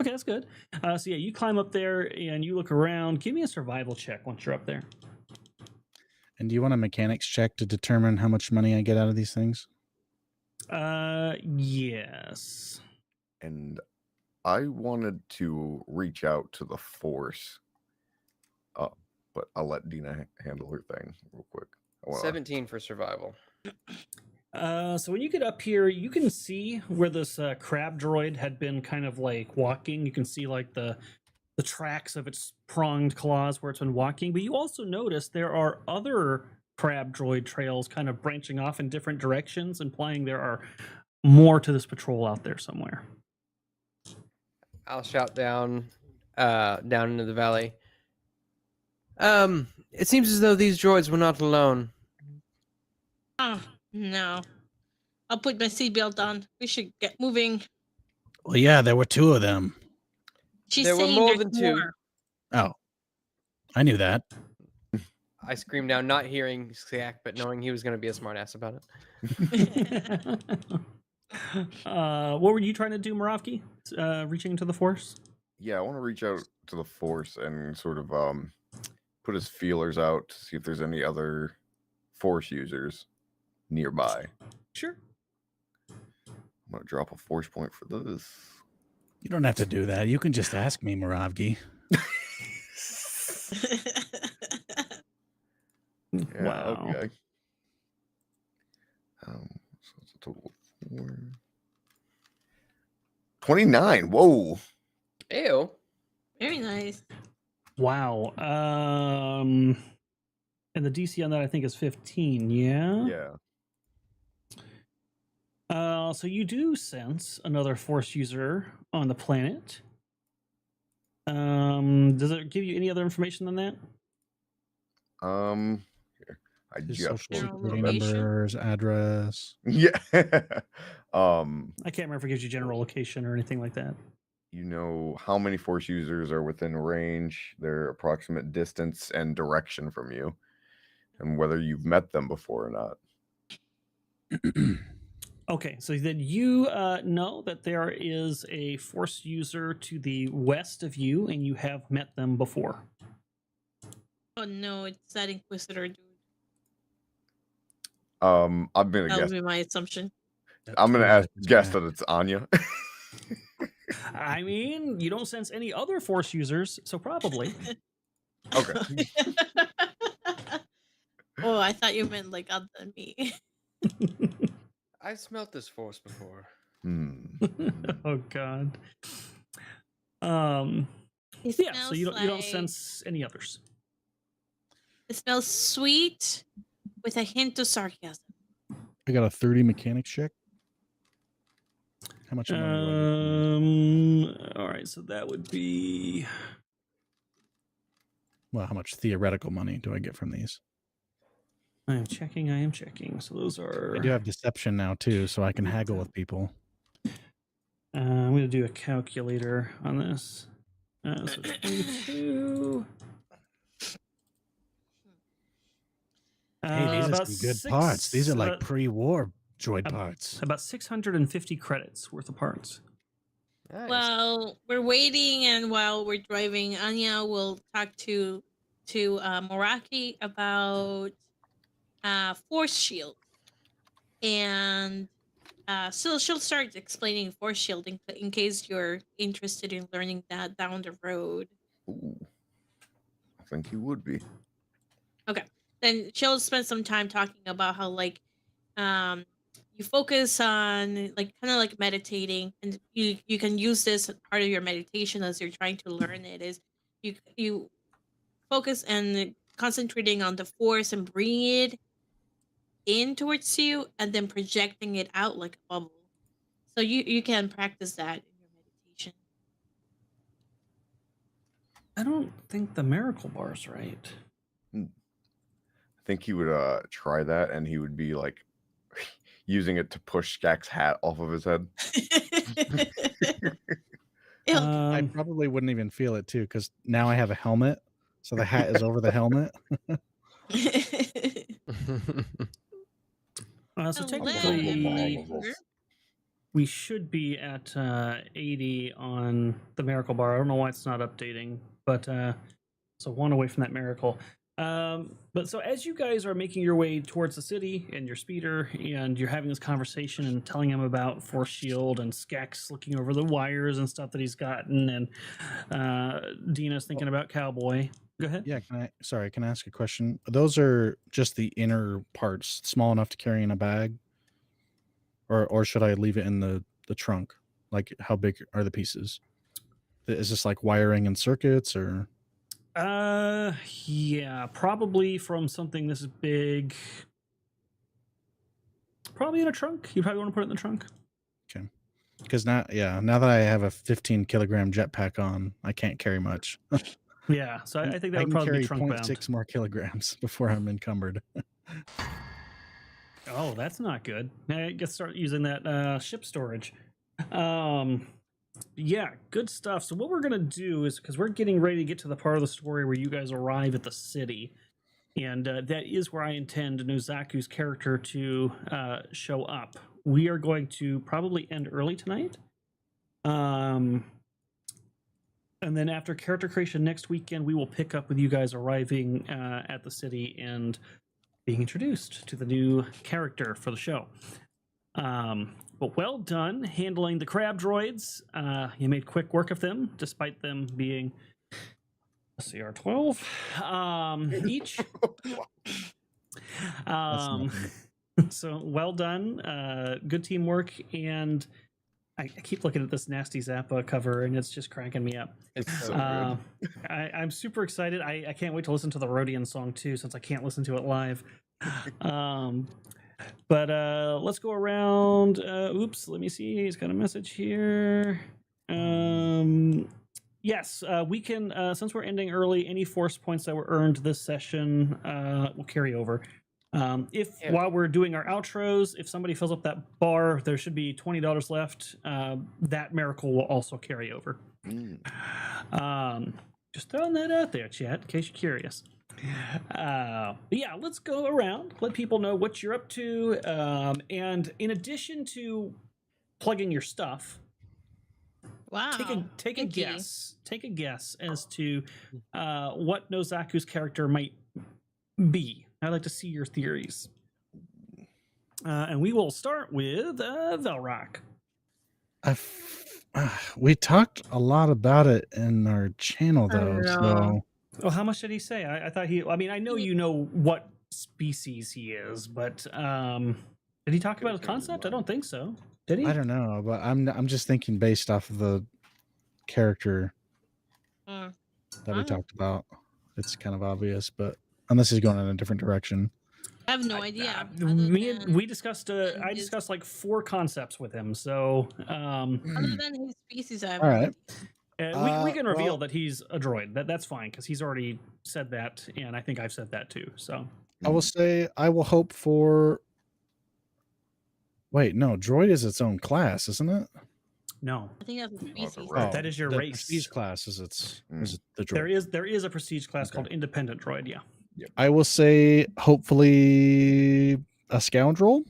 Speaker 1: Okay, that's good. So yeah, you climb up there and you look around. Give me a survival check once you're up there.
Speaker 5: And do you want a mechanics check to determine how much money I get out of these things?
Speaker 1: Yes.
Speaker 3: And I wanted to reach out to the Force, but I'll let Dina handle her thing real quick. I wanna-
Speaker 4: 17 for survival.
Speaker 1: So when you get up here, you can see where this crab droid had been kind of like walking. You can see like the tracks of its pronged claws where it's been walking. But you also notice there are other crab droid trails kind of branching off in different directions, implying there are more to this patrol out there somewhere.
Speaker 4: I'll shout down into the valley. It seems as though these droids were not alone.
Speaker 2: Oh, no. I'll put my seatbelt on. We should get moving.
Speaker 5: Well, yeah, there were two of them.
Speaker 2: She's
Speaker 4: There were
Speaker 2: saying
Speaker 4: more
Speaker 2: there's
Speaker 4: than two.
Speaker 2: more.
Speaker 5: Oh, I knew that.
Speaker 4: I screamed down, not hearing Skak, but knowing he was going to be a smartass about it.
Speaker 1: What were you trying to do, Moravki? Reaching into the Force?
Speaker 3: Yeah, I want to reach out to the Force and sort of put his feelers out to see if there's any other Force users nearby.
Speaker 1: Sure.
Speaker 3: I'm gonna drop a Force point for this.
Speaker 5: You don't have to do that. You can just ask me, Moravgi.
Speaker 3: Yeah,
Speaker 1: Wow.
Speaker 3: okay. So it's a total of 4. 29. Whoa.
Speaker 4: Ew.
Speaker 2: Very nice.
Speaker 1: Wow. And the DC on that I think is 15. Yeah.
Speaker 3: Yeah.
Speaker 1: So you do sense another Force user on the planet. Does it give you any other information than that?
Speaker 3: Here. I
Speaker 5: His
Speaker 3: just
Speaker 5: social
Speaker 2: General
Speaker 5: security
Speaker 2: location?
Speaker 5: numbers, address.
Speaker 3: yeah.
Speaker 1: I can't remember if it gives you general location or anything like that.
Speaker 3: You know how many Force users are within range, their approximate distance and direction from you, and whether you've met them before or not.
Speaker 1: Okay, so then you know that there is a Force user to the west of you, and you have met them before.
Speaker 2: Oh no, it's that Inquisitor dude.
Speaker 3: I'm gonna
Speaker 2: That would
Speaker 3: guess.
Speaker 2: be my assumption.
Speaker 3: I'm gonna guess that it's Anya.
Speaker 1: I mean, you don't sense any other Force users, so probably.
Speaker 3: Okay.
Speaker 2: Oh, I thought you meant like other than me.
Speaker 4: I've smelt this Force before.
Speaker 1: Oh God.
Speaker 2: It
Speaker 1: Yeah, so you
Speaker 2: smells
Speaker 1: don't
Speaker 2: like-
Speaker 1: sense any others.
Speaker 2: It smells sweet with a hint of sarcasm.
Speaker 5: I got a 30 mechanics check. How much money do I get from these?
Speaker 1: All right, so that would be
Speaker 5: Well, how much theoretical money do I get from these?
Speaker 1: I am checking. So those are
Speaker 5: I do have deception now too, so I can haggle with people.
Speaker 1: I'm going to do a calculator on this. So 22.
Speaker 5: Hey, these are
Speaker 1: about
Speaker 5: some good
Speaker 1: six-
Speaker 5: parts. These are like
Speaker 1: about-
Speaker 5: pre-war droid parts.
Speaker 1: about 650 credits worth of parts.
Speaker 4: Nice.
Speaker 2: Well, we're waiting, and while we're driving, Anya will talk to Moraki about force shield, and so she'll start explaining force shield in case you're interested in learning that down the road.
Speaker 3: Ooh. I think you would be.
Speaker 2: Then she'll spend some time talking about how like you focus on like kind of like meditating, and you can use this as part of your meditation as you're trying to learn it. Is you focus and concentrating on the force and bringing it in towards you and then projecting it out like a bubble. So you can practice that in your meditation.
Speaker 1: I don't think the miracle bar's right.
Speaker 3: I think he would try that, and he would be like using it to push Skak's hat off of his head.
Speaker 2: Ew.
Speaker 5: I probably wouldn't even feel it too, because now I have a helmet, so the hat is over the helmet.
Speaker 1: So
Speaker 2: Oh,
Speaker 1: technically,
Speaker 2: Lay.
Speaker 1: we should be at 80 on the miracle bar. I don't know why it's not updating, but so one away from that miracle. But so as you guys are making your way towards the city in your speeder, and you're having this conversation and telling him about Force Shield, and Skak's looking over the wires and stuff that he's gotten, and Dina's thinking about Cowboy. Go ahead.
Speaker 5: Yeah, can I ask a question? Those are just the inner parts, small enough to carry in a bag? Or should I leave it in the trunk? Like, how big are the pieces? Is this like wiring and circuits, or?
Speaker 1: Yeah, probably from something this big. Probably in a trunk. You probably want to put it in the trunk.
Speaker 5: Okay. Because now that I have a 15 kilogram jetpack on, I can't carry much.
Speaker 1: Yeah, so I think that
Speaker 5: I
Speaker 1: would
Speaker 5: can
Speaker 1: probably
Speaker 5: carry
Speaker 1: be trunk
Speaker 5: 0.6
Speaker 1: bound.
Speaker 5: more kilograms before I'm encumbered.
Speaker 1: Oh, that's not good. I guess start using that ship storage. Yeah, good stuff. So what we're gonna do is, because we're getting ready to get to the part of the story where you guys arrive at the city. and that is where I intend Nozaku's character to show up. We are going to probably end early tonight. And then after character creation next weekend, we will pick up with you guys arriving at the city and being introduced to the new character for the show. But well done handling the crab droids. You made quick work of them, despite them being CR12 each. So well done. Good teamwork. And I keep looking at this nasty Zappa cover, and it's just cracking me up.
Speaker 3: It's so good.
Speaker 1: I'm super excited. I can't wait to listen to the Rodian song too, since I can't listen to it live. But let's go around. Oops, let me see. He's got a message here. Yes, we can, since we're ending early, any force points that were earned this session will carry over. While we're doing our outros, if somebody fills up that bar, there should be $20 left. That miracle will also carry over. Just throwing that out there, chat, in case you're curious. Yeah, let's go around, let people know what you're up to, and in addition to plugging your stuff,
Speaker 2: Wow.
Speaker 1: take a guess as to what Nozaku's character might be. I'd like to see your theories. And we will start with Velrock.
Speaker 5: We talked a lot about it in our channel, though. So,
Speaker 1: well, how much did he say? I thought he. I mean, I know you know what species he is, but did he talk about his concept? I don't think so. Did he?
Speaker 5: I don't know, but I'm just thinking based off of the character that we talked about. It's kind of obvious, but unless he's going in a different direction.
Speaker 2: I have no idea.
Speaker 1: We discussed. I discussed like 4 concepts with him. So,
Speaker 2: other than his species, I have
Speaker 5: all right.
Speaker 1: We can reveal that he's a droid. That's fine because he's already said that, and I think I've said that too. So
Speaker 5: I will say I will hope for. Wait, no, droid is its own class, isn't it?
Speaker 1: no,
Speaker 2: I think that's a species.
Speaker 3: right.
Speaker 1: that is your
Speaker 5: the
Speaker 1: race.
Speaker 5: Prestige class is is the droid.
Speaker 1: There is a prestige class
Speaker 5: Okay.
Speaker 1: called independent droid. Yeah.
Speaker 5: I will say hopefully a scoundrel.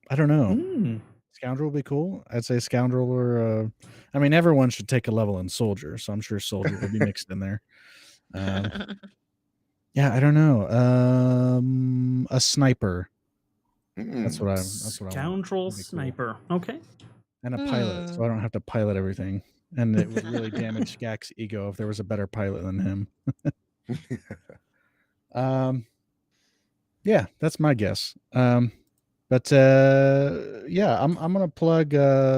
Speaker 5: I don't know. Scoundrel would be cool. I'd say scoundrel or I mean everyone should take a level in soldier, so I'm sure soldier would be mixed in there. Yeah, I don't know. A sniper. That's what I
Speaker 1: Scoundrel
Speaker 5: want. That'd be cool.
Speaker 1: sniper. Okay.
Speaker 5: And a pilot, so I don't have to pilot everything. And it would really damage Gak's ego if there was a better pilot than him. Yeah, that's my guess. But yeah, I'm gonna plug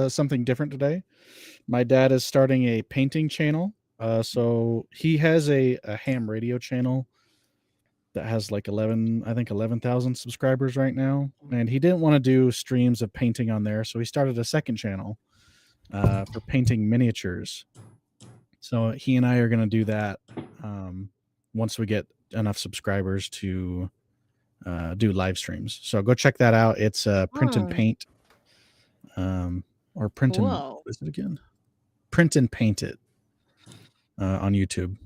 Speaker 5: something different today. My dad is starting a painting channel. So he has a ham radio channel that has like 11,000 subscribers right now, and he didn't want to do streams of painting on there, so he started a second channel for painting miniatures. So he and I are gonna do that once we get enough subscribers to do live streams. So go check that out. It's Print and Paint, or Print and
Speaker 2: Whoa.
Speaker 5: what is it again? Print and Paint It on YouTube,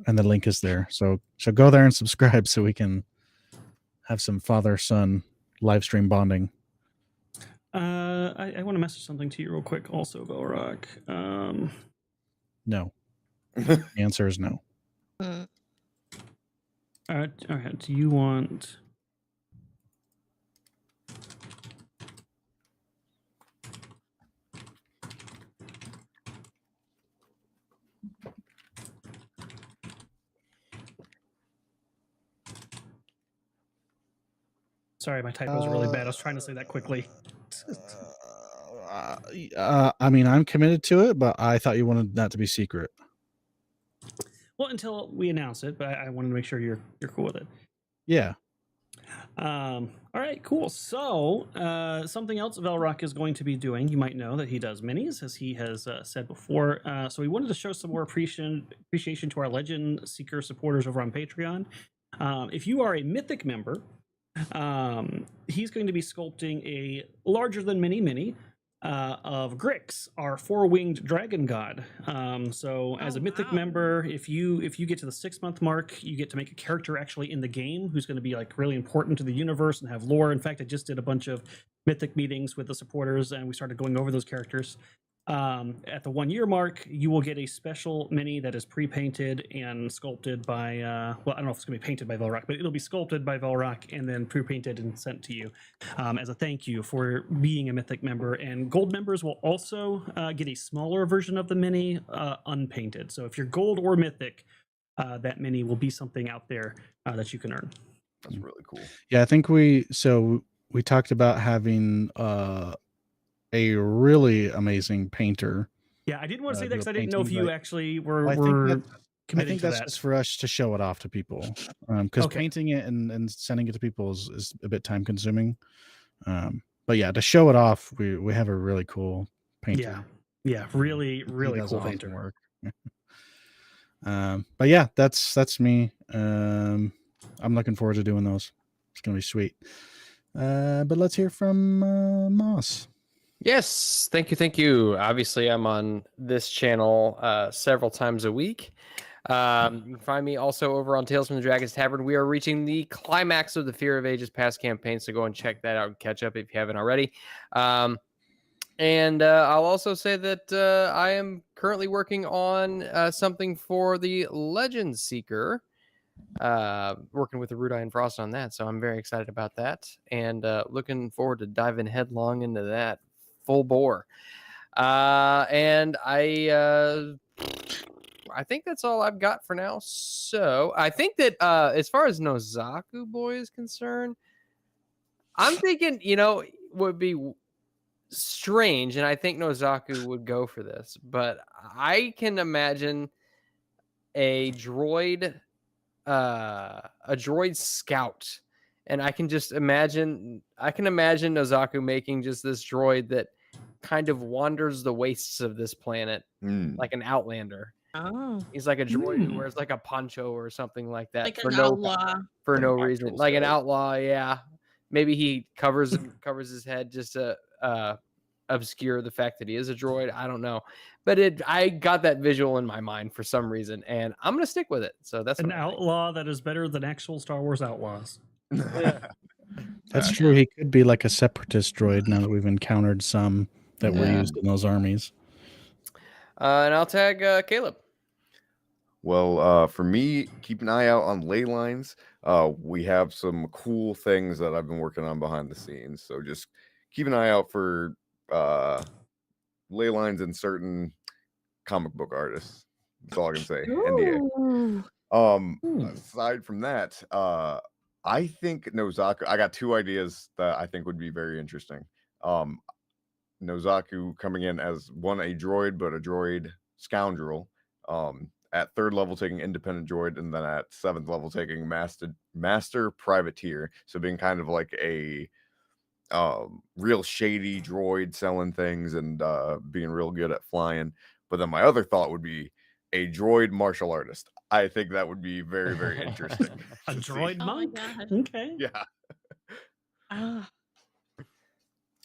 Speaker 5: and the link is there. So go there and subscribe so we can have some father-son live stream bonding.
Speaker 1: I want to message something to you real quick. Also, Velrock.
Speaker 5: No. The answer is no.
Speaker 1: All right. Do you want? Sorry, my typo was really bad. I was trying to say that quickly.
Speaker 5: I mean, I'm committed to it, but I thought you wanted that to be secret.
Speaker 1: Well, until we announce it, but I wanted to make sure you're cool with it.
Speaker 5: Yeah.
Speaker 1: All right, cool. So something else Velrock is going to be doing, you might know that he does minis, as he has said before. So we wanted to show some more appreciation to our Legend Seeker supporters over on Patreon. If you are a Mythic member, he's going to be sculpting a larger than mini of Grix, our four-winged dragon god. So as
Speaker 2: Oh,
Speaker 1: a mythic
Speaker 2: wow.
Speaker 1: member, if you get to the 6-month mark, you get to make a character actually in the game who's going to be like really important to the universe and have lore. In fact, I just did a bunch of mythic meetings with the supporters, and we started going over those characters. At the 1 year mark, you will get a special mini that is pre-painted and sculpted by, well, I don't know if it's going to be painted by Velrock, but it'll be sculpted by Velrock and then pre-painted and sent to you as a thank you for being a Mythic member. And gold members will also get a smaller version of the mini unpainted. So if you're gold or Mythic, that mini will be something out there that you can earn.
Speaker 3: That's really cool.
Speaker 5: Yeah, I think we talked about having a really amazing painter.
Speaker 1: Yeah, I didn't want to say that
Speaker 5: do a
Speaker 1: because I didn't know if
Speaker 5: painting,
Speaker 1: you
Speaker 5: but
Speaker 1: actually
Speaker 5: I
Speaker 1: were
Speaker 5: think
Speaker 1: committing to
Speaker 5: that's
Speaker 1: that.
Speaker 5: just for us to show it off to people, because
Speaker 1: Okay.
Speaker 5: painting it and sending it to people is a bit time consuming. But yeah, to show it off, we have a really cool painter.
Speaker 1: Yeah, really,
Speaker 5: He
Speaker 1: really
Speaker 5: does
Speaker 1: cool
Speaker 5: awesome
Speaker 1: painter.
Speaker 5: work. But yeah, that's me. I'm looking forward to doing those. It's gonna be sweet. But let's hear from Moss.
Speaker 4: Yes, thank you. Obviously, I'm on this channel several times a week. You can find me also over on Tales from the Dragon's Tavern. We are reaching the climax of the Fear of Ages past campaign, so go and check that out and catch up if you haven't already. And I'll also say that I am currently working on something for the Legend Seeker, working with Erudi and Frost on that. So I'm very excited about that and looking forward to diving headlong into that full bore. And I think that's all I've got for now. So I think that as far as Nozaku Boy is concerned, I'm thinking, would be strange, and I think Nozaku would go for this, but I can imagine a droid scout, and I can imagine Nozaku making just this droid that kind of wanders the wastes of this planet like an outlander.
Speaker 2: Oh,
Speaker 4: He's like a droid who wears like a poncho or something like that
Speaker 2: like
Speaker 4: for
Speaker 2: an
Speaker 4: no
Speaker 2: outlaw.
Speaker 4: for no
Speaker 3: An
Speaker 4: reason,
Speaker 3: actual
Speaker 4: like an
Speaker 3: scout.
Speaker 4: outlaw. Yeah, maybe he covers his head just to obscure the fact that he is a droid. I don't know, but I got that visual in my mind for some reason, and I'm gonna stick with it. So that's
Speaker 1: An
Speaker 4: what I think.
Speaker 1: outlaw that is better than actual Star Wars outlaws.
Speaker 5: That's true. He could be like a separatist droid now that we've encountered some that were
Speaker 4: Yeah.
Speaker 5: used in those armies.
Speaker 4: And I'll tag Caleb.
Speaker 3: Well, for me, keep an eye out on Laylines. We have some cool things that I've been working on behind the scenes. So just keep an eye out for Laylines and certain comic book artists. That's all I can say. NDA.
Speaker 2: Ooh.
Speaker 3: Aside from that, I think Nozaku, I got two ideas that I think would be very interesting. Nozaku coming in as a droid, but a droid scoundrel. At 3rd level taking independent droid, and then at 7th level taking master privateer. So being kind of like a real shady droid, selling things and being real good at flying. But then my other thought would be a droid martial artist. I think that would be very, very interesting.
Speaker 1: A
Speaker 3: to see.
Speaker 1: droid
Speaker 2: Oh my
Speaker 1: monk?
Speaker 2: God.
Speaker 1: Okay.
Speaker 3: Yeah.
Speaker 2: Ah.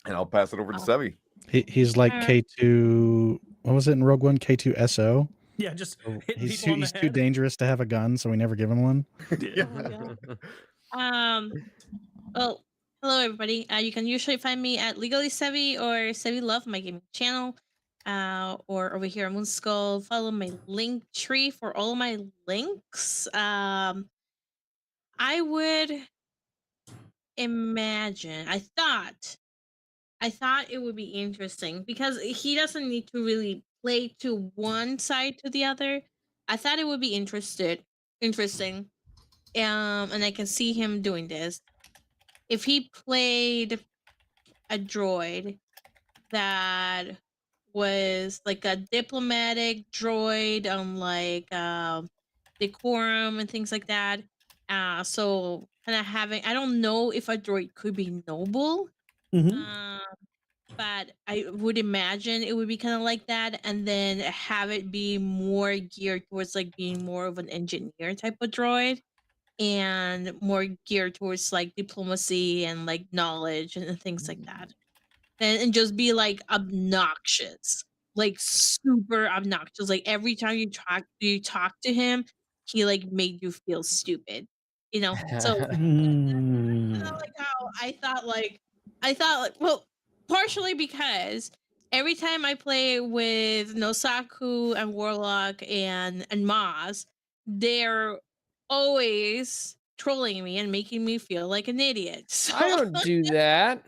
Speaker 3: And I'll pass it over to Sevvy.
Speaker 5: He's like K2. What was it in Rogue One? K2SO.
Speaker 1: Yeah, just hitting
Speaker 5: He's
Speaker 1: people on the
Speaker 5: too
Speaker 1: head.
Speaker 5: dangerous to have a gun, so we never give him one.
Speaker 1: Yeah.
Speaker 2: Oh my God. Well, hello everybody. You can usually find me at Legally Sevvy or Sevvy Love, my gaming channel, or over here on Moonskull. Follow my link tree for all my links. I would imagine. I thought it would be interesting because he doesn't need to really play to one side to the other. I thought it would be interesting. And I can see him doing this. If he played a droid that was like a diplomatic droid on like decorum and things like that. So kind of having, I don't know if a droid could be noble.
Speaker 1: Mhm.
Speaker 2: But I would imagine it would be kind of like that, and then have it be more geared towards like being more of an engineer type of droid, and more geared towards like diplomacy and like knowledge and things like that. and just be like obnoxious, like super obnoxious. Like every time you talk to him, he like made you feel stupid, you know. So
Speaker 1: Hmm.
Speaker 2: like how I thought like well, partially because every time I play with Nosaku and Warlock and Maz, they're always trolling me and making me feel like an idiot. So
Speaker 4: I don't do that.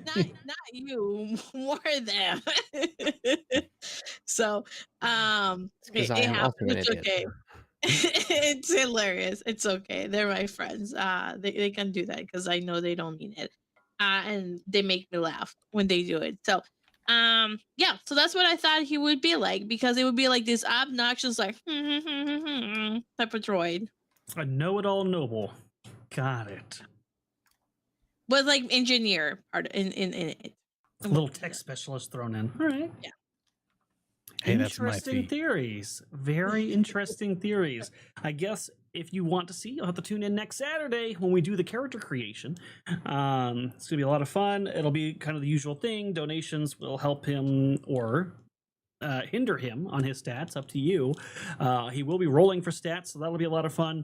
Speaker 2: not you, more them. So
Speaker 4: Because I
Speaker 2: it
Speaker 4: am
Speaker 2: happens.
Speaker 4: also an
Speaker 2: It's
Speaker 4: idiot.
Speaker 2: okay. It's hilarious. It's okay. They're my friends. They can do that because I know they don't mean it. And they make me laugh when they do it. So yeah, so that's what I thought he would be like, because it would be like this obnoxious like type of droid.
Speaker 1: A know-it-all noble. Got it.
Speaker 2: With like engineer part in it.
Speaker 1: A little tech specialist thrown in. All right.
Speaker 2: Yeah.
Speaker 5: Hey, that's my
Speaker 1: Interesting
Speaker 5: fee.
Speaker 1: theories. Very interesting theories. I guess if you want to see, you'll have to tune in next Saturday when we do the character creation. It's going to be a lot of fun. It'll be kind of the usual thing. Donations will help him or hinder him on his stats. Up to you. He will be rolling for stats, so that'll be a lot of fun.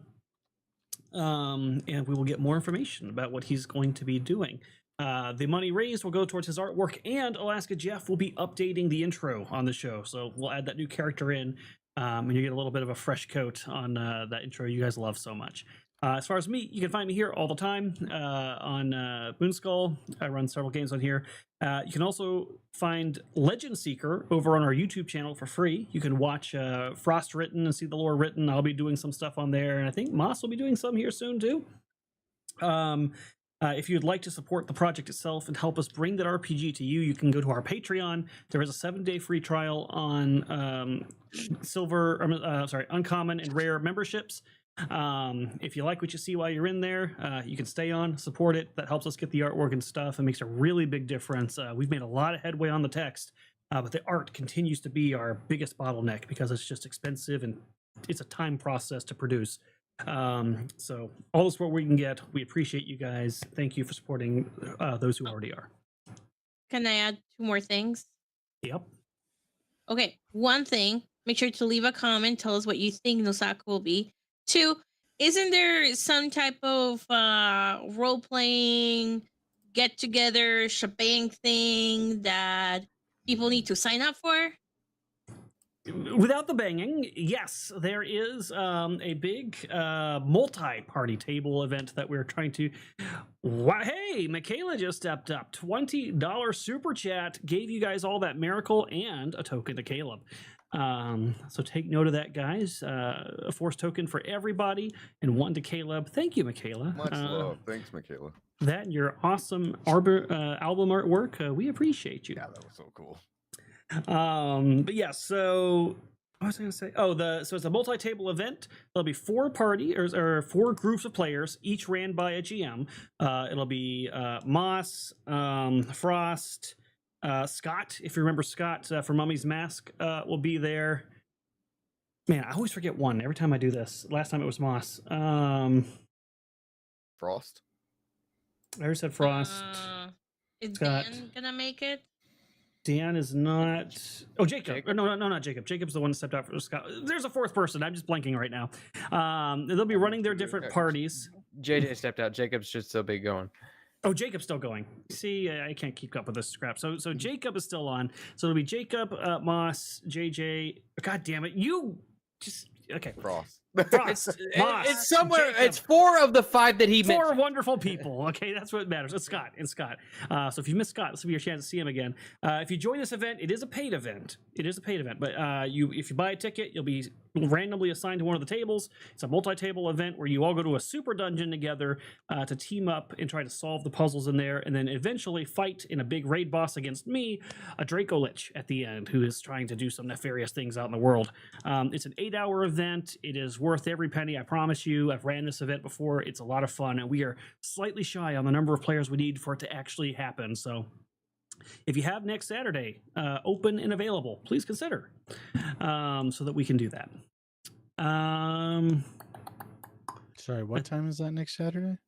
Speaker 1: And we will get more information about what he's going to be doing. The money raised will go towards his artwork, and Alaska Jeff will be updating the intro on the show. So we'll add that new character in, and you get a little bit of a fresh coat on that intro you guys love so much. As far as me, you can find me here all the time on Moonskull. I run several games on here. You can also find Legend Seeker over on our YouTube channel for free. You can watch Frost written and see the lore written. I'll be doing some stuff on there, and I think Moss will be doing some here soon too. If you'd like to support the project itself and help us bring that RPG to you, you can go to our Patreon. There is a 7-day free trial on uncommon and rare memberships. If you like what you see while you're in there, you can stay on, support it. That helps us get the artwork and stuff and makes a really big difference. We've made a lot of headway on the text, but the art continues to be our biggest bottleneck because it's just expensive and it's a time process to produce. So all the support we can get, we appreciate you guys. Thank you for supporting those who already are.
Speaker 2: Can I add 2 more things?
Speaker 1: Yep.
Speaker 2: Okay, one thing, make sure to leave a comment, tell us what you think Nosaku will be. 2, isn't there some type of role-playing, get-together, shebang thing that people need to sign up for?
Speaker 1: Without the banging, yes, there is a big multi-party table event that we're trying to. Hey, Michaela just stepped up. $20 super chat gave you guys all that miracle and a token to Caleb. So take note of that, guys. A force token for everybody and 1 to Caleb. Thank you, Michaela.
Speaker 3: Much love. Thanks, Michaela.
Speaker 1: That and your awesome album artwork. We appreciate you.
Speaker 3: Yeah, that was so cool.
Speaker 1: But yeah, so what was I gonna say? So it's a multi-table event. There'll be 4 parties or 4 groups of players, each ran by a GM. It'll be Moss, Frost, Scott. If you remember Scott from Mummy's Mask, will be there. Man, I always forget one every time I do this. Last time it was Moss.
Speaker 3: Frost.
Speaker 1: I already said Frost.
Speaker 2: Is
Speaker 1: Scott.
Speaker 2: Dan gonna make it?
Speaker 1: Dan is not. Oh, Jacob. No, not Jacob. Jacob's the one that stepped out for Scott. There's a 4th person. I'm just blanking right now. They'll be running their different parties.
Speaker 4: JJ stepped out. Jacob's should still be going.
Speaker 1: Oh, Jacob's still going. See, I can't keep up with this scrap. So Jacob is still on. So it'll be Jacob, Moss, JJ. God damn it! You just okay.
Speaker 3: Frost.
Speaker 1: Frost, Moss,
Speaker 4: It's somewhere.
Speaker 1: Jacob.
Speaker 4: It's 4 of the 5 that he
Speaker 1: 4
Speaker 4: mentioned.
Speaker 1: wonderful people. Okay, that's what matters. It's Scott. So if you miss Scott, this will be your chance to see him again. If you join this event, it is a paid event. But if you buy a ticket, you'll be randomly assigned to one of the tables. It's a multi-table event where you all go to a super dungeon together to team up and try to solve the puzzles in there, and then eventually fight in a big raid boss against me, a Draco Lich at the end, who is trying to do some nefarious things out in the world. It's an 8-hour event. It is worth every penny, I promise you. I've ran this event before. It's a lot of fun, and we are slightly shy on the number of players we need for it to actually happen. So if you have next Saturday open and available, please consider so that we can do that.
Speaker 5: Sorry, what time is that next Saturday?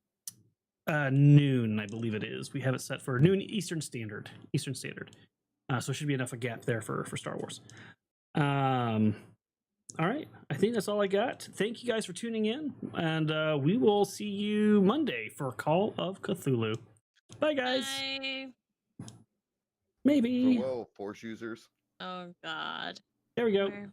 Speaker 1: noon, I believe it is. We have it set for noon Eastern Standard. So should be enough a gap there for Star Wars. All right, I think that's all I got. Thank you guys for tuning in, and we will see you Monday for Call of Cthulhu. Bye, guys.
Speaker 2: Bye.
Speaker 1: Maybe.
Speaker 3: Farewell, Force users.
Speaker 2: Oh God.
Speaker 1: There we go.
Speaker 2: Where-